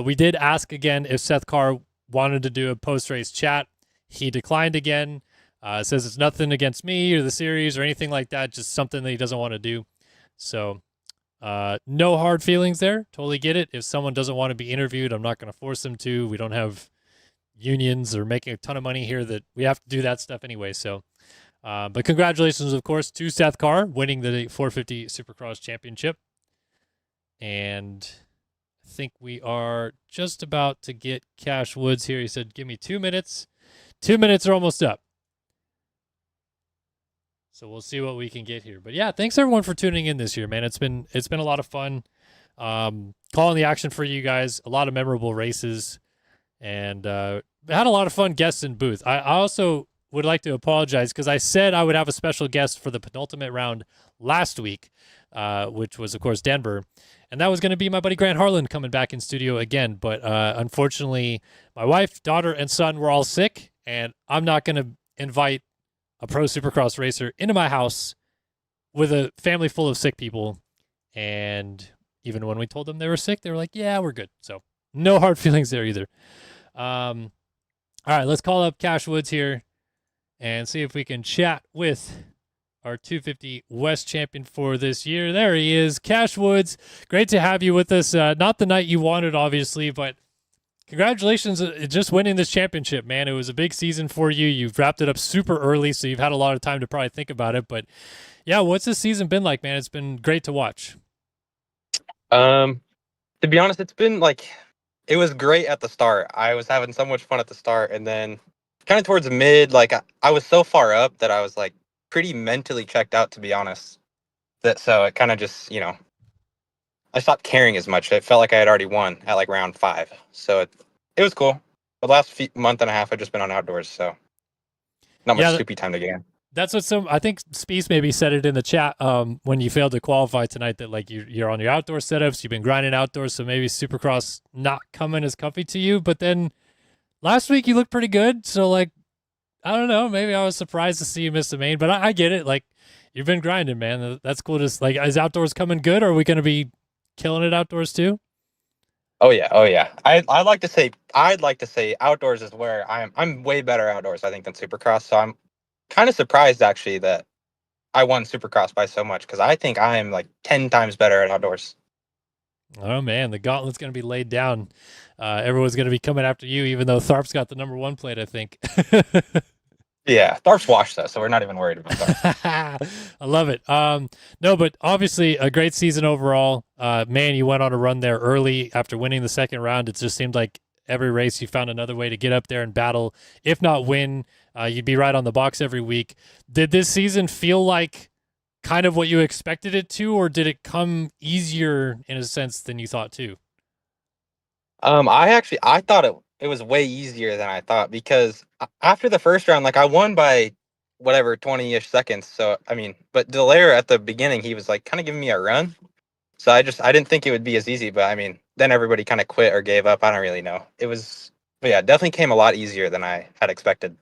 we did ask again if Seth Carr wanted to do a post-race chat. He declined again. Says it's nothing against me or the series or anything like that, just something that he doesn't want to do. So no hard feelings there. Totally get it. If someone doesn't want to be interviewed, I'm not going to force them to. We don't have unions or making a ton of money here that we have to do that stuff anyway. So, but congratulations, of course, to Seth Carr winning the 450 Supercross Championship. And I think we are just about to get Cash Woods here. He said, give me 2 minutes. 2 minutes are almost up. So we'll see what we can get here. But yeah, thanks everyone for tuning in this year, man. It's been a lot of fun. Calling the action for you guys. A lot of memorable races. And had a lot of fun guests in booth. I also would like to apologize because I said I would have a special guest for the penultimate round last week, which was, of course, Denver. And that was going to be my buddy Grant Harlan coming back in studio again. But unfortunately, my wife, daughter, and son were all sick. And I'm not going to invite a pro Supercross racer into my house with a family full of sick people. And even when we told them they were sick, they were like, yeah, we're good. So no hard feelings there either. All right, let's call up Cash Woods here and see if we can chat with our 250 West champion for this year. There he is, Cash Woods. Great to have you with us. Not the night you wanted, obviously, but congratulations just winning this championship, man. It was a big season for you. You've wrapped it up super early, so you've had a lot of time to probably think about it. But yeah, what's this season been like, man? It's been great to watch. To be honest, it's been like, it was great at the start. I was having so much fun at the start, and then kind of towards the mid, like I was so far up that I was like pretty mentally checked out, to be honest. So it kind of just, I stopped caring as much. It felt like I had already won at like round 5. So it was cool. The last month and a half, I've just been on outdoors, so not much soupy time to get in. That's what I think Spies maybe said it in the chat when you failed to qualify tonight, that like you're on your outdoor setups, you've been grinding outdoors, so maybe Supercross not coming as comfy to you. But then last week you looked pretty good, so like, I don't know, maybe I was surprised to see you miss the main, but I get it. Like, you've been grinding, man. That's cool. Just like, is outdoors coming good, or are we going to be killing it outdoors too? Oh yeah. I'd like to say outdoors is where I'm way better outdoors, I think, than Supercross. So I'm kind of surprised actually that I won Supercross by so much, because I think I am like 10 times better at outdoors. Oh man, the gauntlet's going to be laid down. Everyone's going to be coming after you, even though Tharp's got the number 1 plate, I think. Yeah, Tharp's washed though, so we're not even worried about Tharp. I love it. No, but obviously a great season overall. Man, you went on a run there early after winning the second round. It just seemed like every race you found another way to get up there and battle, if not win. You'd be right on the box every week. Did this season feel like kind of what you expected it to, or did it come easier in a sense than you thought too? I thought it was way easier than I thought, because after the first round, like I won by whatever 20-ish seconds. So I mean, but Delaire at the beginning, he was like kind of giving me a run. So I didn't think it would be as easy, but I mean, then everybody kind of quit or gave up. I don't really know. But yeah, it definitely came a lot easier than I had expected.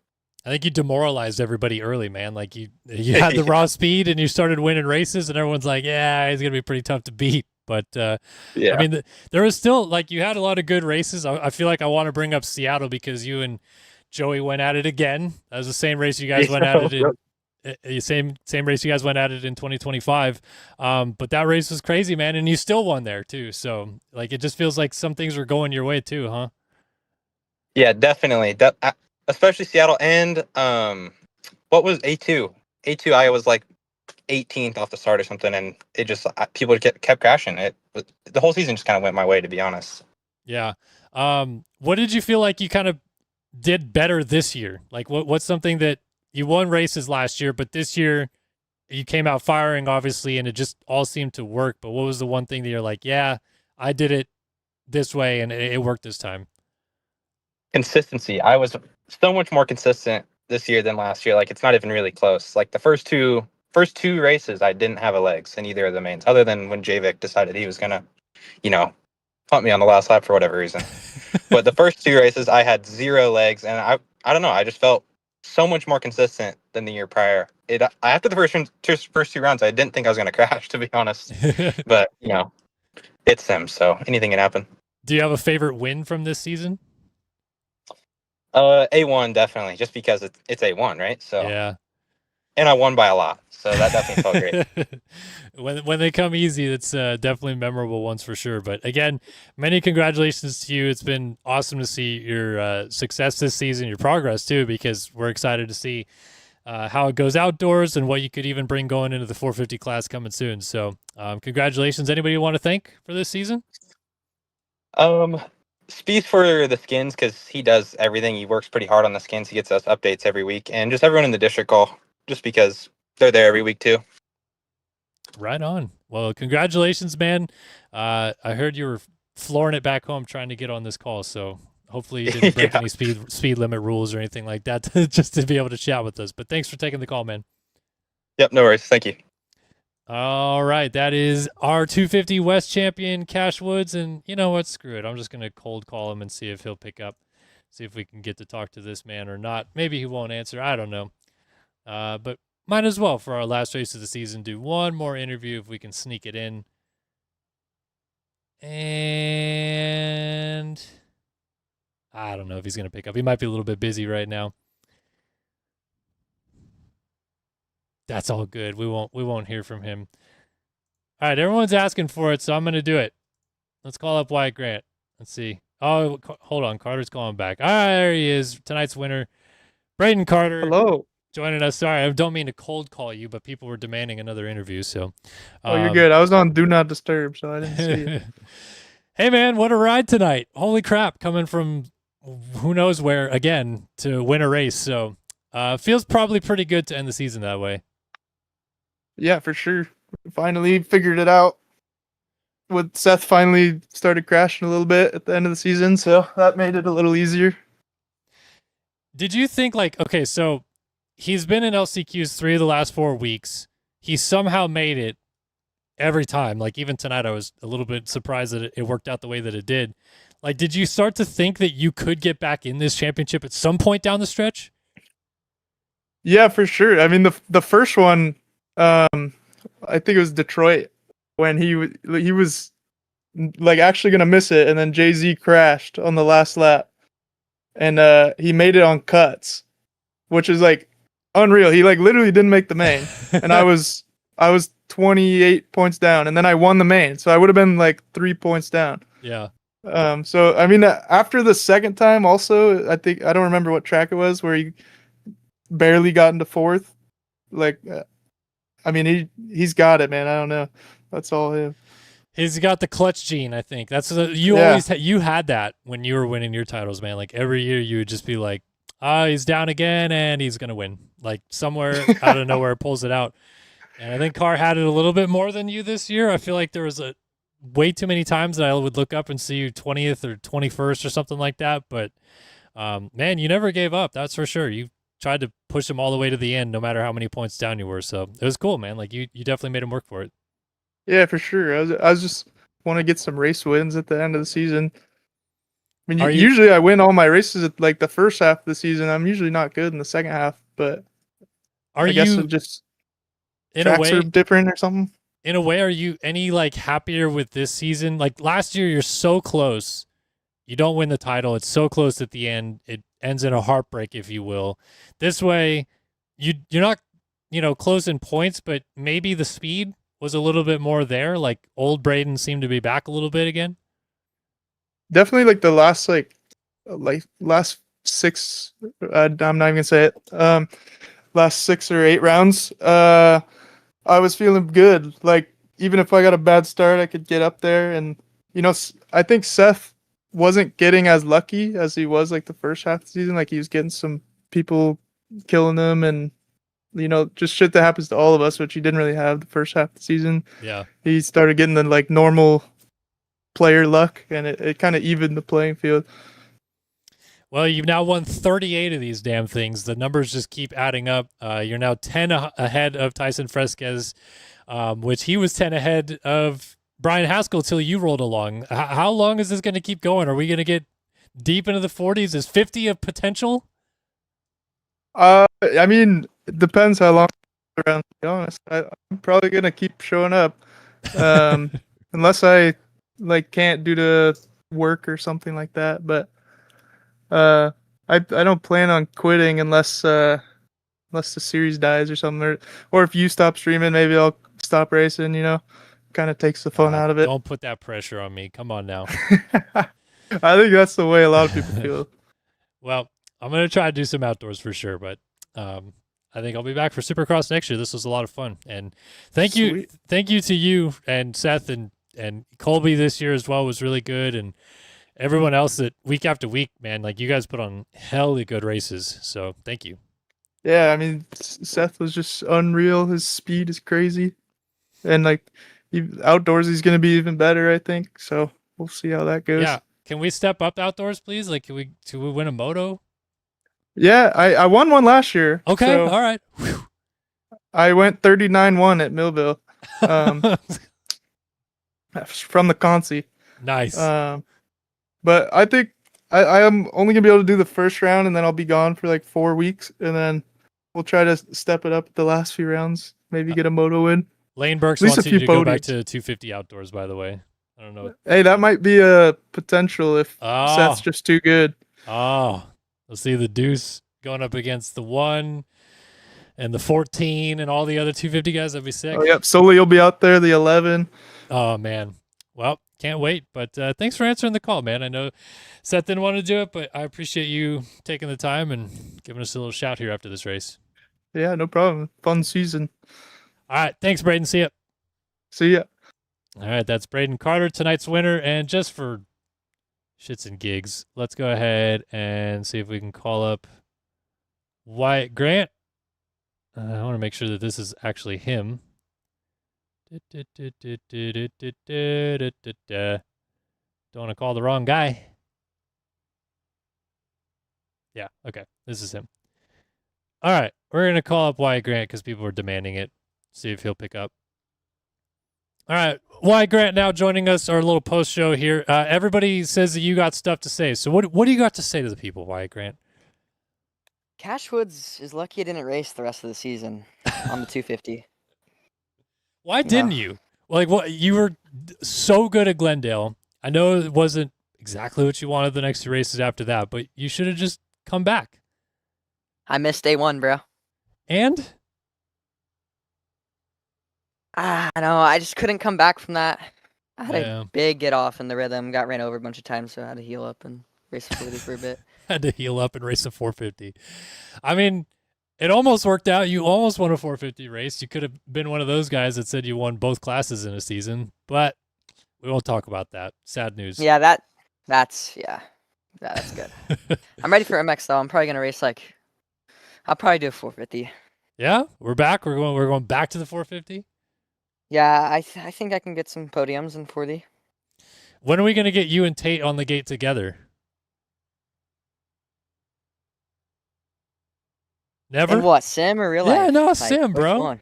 I think you demoralized everybody early, man. Like you had the raw speed and you started winning races, and everyone's like, "Yeah, he's gonna be pretty tough to beat." But I Yeah. mean, there was still like you had a lot of good races. I feel like I want to bring up Seattle because you and Joey went at it again. That was the same race you guys went at it in. Same race you guys went at it in 2025, but that race was crazy, man, and you still won there too. So like it just feels like some things were going your way too, huh? Yeah, definitely. Especially Seattle and what was A2? A2 I was like 18th off the start or something, and it just people kept crashing. The whole season just kind of went my way, to be honest. Yeah. What did you feel like you kind of did better this year? Like what's something that you won races last year, but this year you came out firing, obviously, and it just all seemed to work. But what was the one thing that you're like, yeah, I did it this way and it worked this time? Consistency. I was so much more consistent this year than last year. Like it's not even really close. Like the first two races, I didn't have a legs in either of the mains, other than when Javik decided he was gonna, you know, pump me on the last lap for whatever reason. But the first two races, I had zero legs, and I don't know. I just felt so much more consistent than the year prior. After the first two rounds, I didn't think I was gonna crash, to be honest. But it's Sims, so anything can happen. Do you have a favorite win from this season? A1 definitely, just because it's A1, right? So yeah, and I won by a lot, so that definitely felt great. when they come easy, it's definitely memorable ones for sure. But again, many congratulations to you. It's been awesome to see your success this season, your progress too, because we're excited to see how it goes outdoors and what you could even bring going into the 450 class coming soon. So congratulations. Anybody you want to thank for this season? Speed for the skins, because he does everything. He works pretty hard on the skins. He gets us updates every week, and just everyone in the district call, just because they're there every week too. Right on. Well, congratulations, man. I heard you were flooring it back home trying to get on this call, so hopefully you didn't break any speed limit rules or anything like that just to be able to chat with us. But thanks for taking the call, man. Yep, no worries. Thank you. All right, that is our 250 West champion, Cash Woods, and you know what? Screw it. I'm just gonna cold call him and see if he'll pick up, see if we can get to talk to this man or not. Maybe he won't answer. I don't know. But might as well, for our last race of the season, do one more interview if we can sneak it in. And I don't know if he's gonna pick up. He might be a little bit busy right now. That's all good. We won't hear from him. All right, everyone's asking for it, so I'm going to do it. Let's call up Wyatt Grant. Let's see. Oh, hold on. Carter's calling back. All right, there he is. Tonight's winner, Braden Carter. Hello. Joining us. Sorry, I don't mean to cold call you, but people were demanding another interview. So, Oh, you're good. I was on Do Not Disturb, so I didn't see it. Hey, man, what a ride tonight. Holy crap. Coming from who knows where, again, to win a race. So, feels probably pretty good to end the season that way. Yeah, for sure. Finally figured it out. With Seth finally started crashing a little bit at the end of the season, so that made it a little easier. Did you think, like, okay, so he's been in LCQs 3 of the last 4 weeks. He somehow made it every time. Like, even tonight, I was a little bit surprised that it worked out the way that it did. Like, did you start to think that you could get back in this championship at some point down the stretch? Yeah, for sure. I mean, the first one, I think it was Detroit, when he was like actually gonna miss it, and then Jay-Z crashed on the last lap, and he made it on cuts, which is like unreal. He like literally didn't make the main, and I was 28 points down, and then I won the main, so I would have been like 3 points down. Yeah. So I mean, after the second time, also I don't remember what track it was where he barely got into fourth. Like, I mean, he's got it, man. I don't know. That's all him. He's got the clutch gene, I think. That's always you had that when you were winning your titles, man. Like every year you would just be like, he's down again and he's gonna win. Like somewhere out of nowhere pulls it out. And I think Carr had it a little bit more than you this year. I feel like there was way too many times that I would look up and see you 20th or 21st or something like that. But man, you never gave up. That's for sure. You tried to push him all the way to the end, no matter how many points down you were. So it was cool, man. Like you definitely made him work for it. Yeah, for sure. I was just want to get some race wins at the end of the season. I mean, Are you usually I win all my races at like the first half of the season. I'm usually not good in the second half, but are I guess you it just in a tracks are way different or something. in a way are you any like happier with this season? Like last year, you're so close. You don't win the title. It's so close at the end. It ends in a heartbreak, if you will. This way, you're not, close in points, but maybe the speed was a little bit more there. Like old Braden seemed to be back a little bit again. Definitely like the last last six. I'm not even gonna say it. Last 6 or 8 rounds. I was feeling good. Like even if I got a bad start, I could get up there. And I think Seth wasn't getting as lucky as he was like the first half of the season. Like he was getting some people killing him, and just shit that happens to all of us, which he didn't really have the first half of the season. Yeah. He started getting the like normal player luck, and it kind of evened the playing field. Well, you've now won 38 of these damn things. The numbers just keep adding up. You're now 10 ahead of Tyson Fresquez, which he was 10 ahead of Brian Haskell till you rolled along. How long is this going to keep going? Are we going to get deep into the 40s? Is 50 a potential? I mean, it depends how long around, to be honest. I'm probably gonna keep showing up. Unless I like can't do the work or something like that. But I don't plan on quitting unless the series dies or something, or if you stop streaming, maybe I'll stop racing. Kind of takes the fun out of it. Don't put that pressure on me. Come on now. I think that's the way a lot of people feel. Well, I'm going to try to do some outdoors for sure, but I think I'll be back for Supercross next year. This was a lot of fun. And thank you to you and Seth and Colby this year as well was really good. And everyone else that week after week, man, like you guys put on hella good races. So thank you. Yeah, I mean, Seth was just unreal. His speed is crazy. And like outdoors, he's going to be even better, I think. So we'll see how that goes. Yeah. Can we step up outdoors, please? Like, can we win a moto? Yeah, I won one last year. Okay, so all right. I went 39-1 at Millville. From the Consi. Nice. But I think I am only gonna be able to do the first round, and then I'll be gone for like 4 weeks, and then we'll try to step it up the last few rounds. Maybe get a moto win. Lane Burks At least wants a you few to go back podiums. to 250 outdoors, by the way. I don't know. Hey, that might be a potential if Oh. Seth's just too good. Oh, let's see the deuce going up against the 1 and the 14 and all the other 250 guys. That'd be sick. Oh, yep. Sully will be out there, the 11. Oh, man. Well, can't wait. But thanks for answering the call, man. I know Seth didn't want to do it, but I appreciate you taking the time and giving us a little shout here after this race. Yeah, no problem. Fun season. All right. Thanks, Braden. See ya. See ya. All right. That's Braden Carter, tonight's winner. And just for shits and gigs, let's go ahead and see if we can call up Wyatt Grant. I want to make sure that this is actually him. Don't want to call the wrong guy. Yeah, okay. This is him. All right. We're going to call up Wyatt Grant because people are demanding it. See if he'll pick up. All right. Wyatt Grant now joining us, our little post show here. Everybody says that you got stuff to say. So what do you got to say to the people, Wyatt Grant? Cash Woods is lucky he didn't race the rest of the season on the 250. Why didn't you? Like, what? You were so good at Glendale. I know it wasn't exactly what you wanted the next 2 races after that, but you should have just come back. I missed day 1, bro. And? I know. I just couldn't come back from that. I had Yeah. a big get off in the rhythm. Got ran over a bunch of times, so I had to heal up and race the 40 for a bit. Had to heal up and race a 450. I mean, it almost worked out. You almost won a 450 race. You could have been one of those guys that said you won both classes in a season, but we won't talk about that. Sad news. Yeah, that's good. I'm ready for MX though. I'm probably gonna race I'll probably do a 450. Yeah, we're back. We're going back to the 450. Yeah, I think I can get some podiums in 40. When are we going to get you and Tate on the gate together? Never? In what, sim or real life? Yeah, no, Like, sim, which bro. one?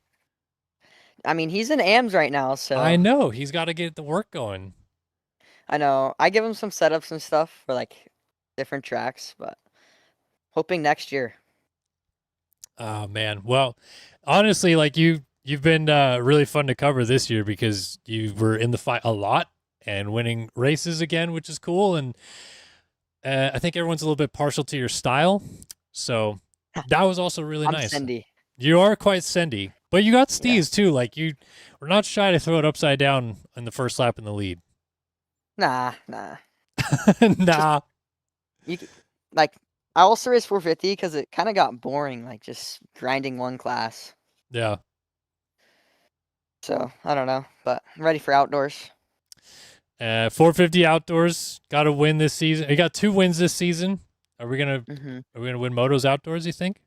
I mean, he's in AMs right now, so I know. He's got to get the work going. I know. I give him some setups and stuff for different tracks, but hoping next year. Oh man. Well, honestly, like you've been really fun to cover this year because you were in the fight a lot and winning races again, which is cool. And I think everyone's a little bit partial to your style, so that was also really I'm nice. Cindy. You are quite Sendy, but you got Yeah. steez too. Like you were not shy to throw it upside down in the first lap in the lead. Nah. Nah. Like, I also raced 450 because it kind of got boring, like just grinding one class. Yeah. So I don't know, but I'm ready for outdoors. 450 outdoors got a win this season. You got 2 wins this season. Are we gonna Hmm win motos outdoors? You think?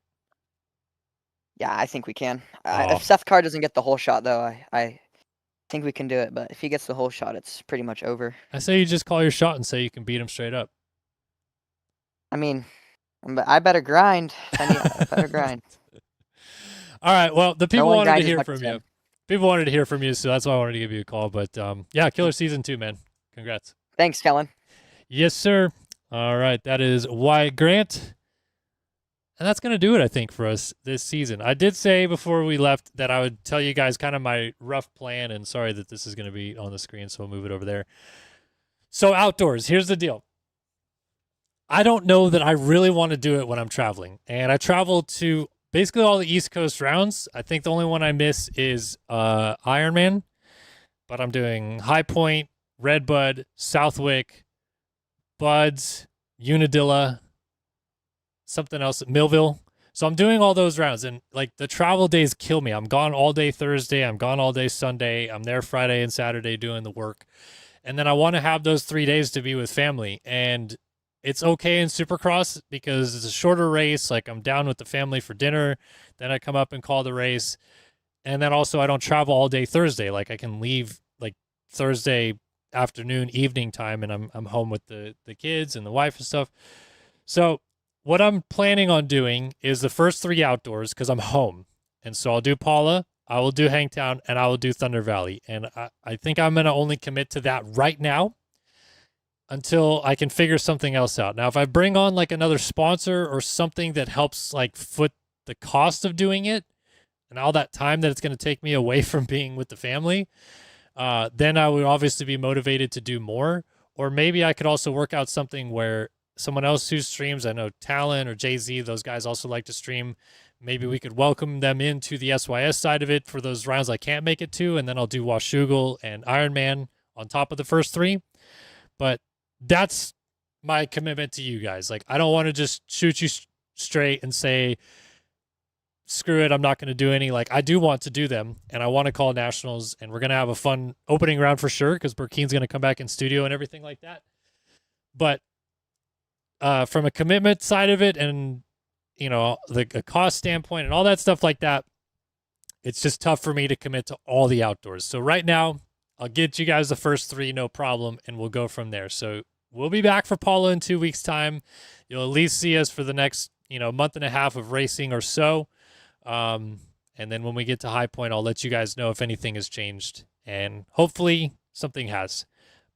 Yeah, I think we can. Oh. If Seth Carr doesn't get the whole shot, though, I think we can do it. But if he gets the whole shot, it's pretty much over. I say you just call your shot and say you can beat him straight up. I mean, I better grind. I better grind. All right. Well, the people one wanted to grind as hear much from as you. him. People wanted to hear from you, so that's why I wanted to give you a call. But yeah, killer season 2, man. Congrats. Thanks, Kellen. Yes, sir. All right. That is Wyatt Grant. And that's going to do it, I think, for us this season. I did say before we left that I would tell you guys kind of my rough plan, and sorry that this is going to be on the screen, so we'll move it over there. So outdoors, here's the deal. I don't know that I really want to do it when I'm traveling. And I travel to basically all the East Coast rounds. I think the only one I miss is Ironman. But I'm doing High Point, Redbud, Southwick, Buds, Unadilla, something else, Millville. So I'm doing all those rounds, and like the travel days kill me. I'm gone all day Thursday. I'm gone all day Sunday. I'm there Friday and Saturday doing the work. And then I want to have those 3 days to be with family. And it's okay in Supercross because it's a shorter race. Like I'm down with the family for dinner. Then I come up and call the race. And then also I don't travel all day Thursday. Like I can leave like Thursday afternoon, evening time, and I'm home with the kids and the wife and stuff. So what I'm planning on doing is the first 3 outdoors because I'm home. And so I'll do Paula, I will do Hangtown, and I will do Thunder Valley. And I think I'm going to only commit to that right now until I can figure something else out. Now, if I bring on like another sponsor or something that helps like foot the cost of doing it and all that time that it's going to take me away from being with the family, then I would obviously be motivated to do more. Or maybe I could also work out something where someone else who streams, I know Talon or Jay-Z, those guys also like to stream. Maybe we could welcome them into the SYS side of it for those rounds I can't make it to, and then I'll do Washougal and Ironman on top of the first 3. But that's my commitment to you guys. Like, I don't want to just shoot you straight and say, screw it, I'm not going to do any. Like, I do want to do them, and I want to call nationals, and we're going to have a fun opening round for sure because Burkeen's going to come back in studio and everything like that. But from a commitment side of it and, you know, the cost standpoint and all that stuff like that, it's just tough for me to commit to all the outdoors. So right now, I'll get you guys the first 3, no problem, and we'll go from there. So we'll be back for Paula in 2 weeks' time. You'll at least see us for the next, month and a half of racing or so. And then when we get to High Point, I'll let you guys know if anything has changed. And hopefully something has.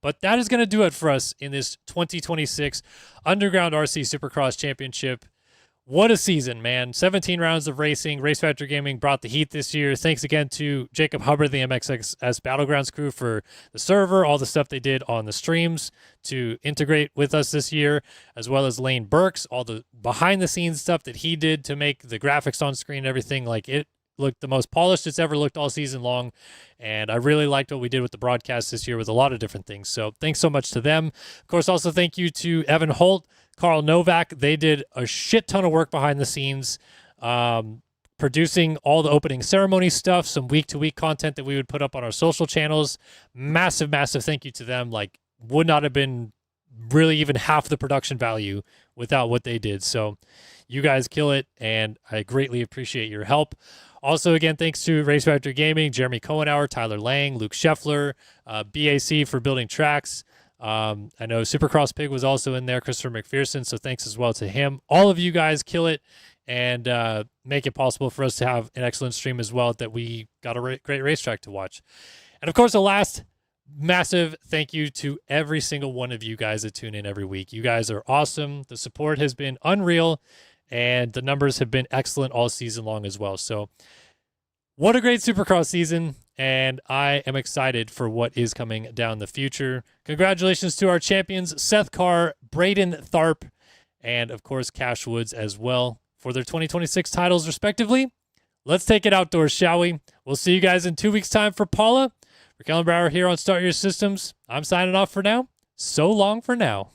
But that is going to do it for us in this 2026 Underground RC Supercross Championship. What a season, man. 17 rounds of racing. Race Factor Gaming brought the heat this year. Thanks again to Jacob Hubbard, the MXS Battlegrounds crew, for the server, all the stuff they did on the streams to integrate with us this year, as well as Lane Burks, all the behind-the-scenes stuff that he did to make the graphics on screen and everything. Like, it looked the most polished it's ever looked all season long, and I really liked what we did with the broadcast this year with a lot of different things. So thanks so much to them. Of course, also thank you to Evan Holt, Carl Novak. They did a shit ton of work behind the scenes, producing all the opening ceremony stuff, some week-to-week content that we would put up on our social channels. Massive, massive thank you to them. Like, would not have been really even half the production value without what they did. So you guys kill it, and I greatly appreciate your help. Also, again, thanks to Race Factor Gaming, Jeremy Cohenauer, Tyler Lang, Luke Scheffler, BAC for building tracks. I know Supercross Pig was also in there, Christopher McPherson, so thanks as well to him. All of you guys kill it and make it possible for us to have an excellent stream as well, that we got a great racetrack to watch. And of course, the last massive thank you to every single one of you guys that tune in every week. You guys are awesome. The support has been unreal, and the numbers have been excellent all season long as well. So what a great Supercross season, and I am excited for what is coming down the future. Congratulations to our champions, Seth Carr, Braden Tharp, and of course Cash Woods as well for their 2026 titles respectively. Let's take it outdoors, shall we? We'll see you guys in 2 weeks' time for Paula. For Kellen Brower here on Start Your Systems, I'm signing off for now. So long for now.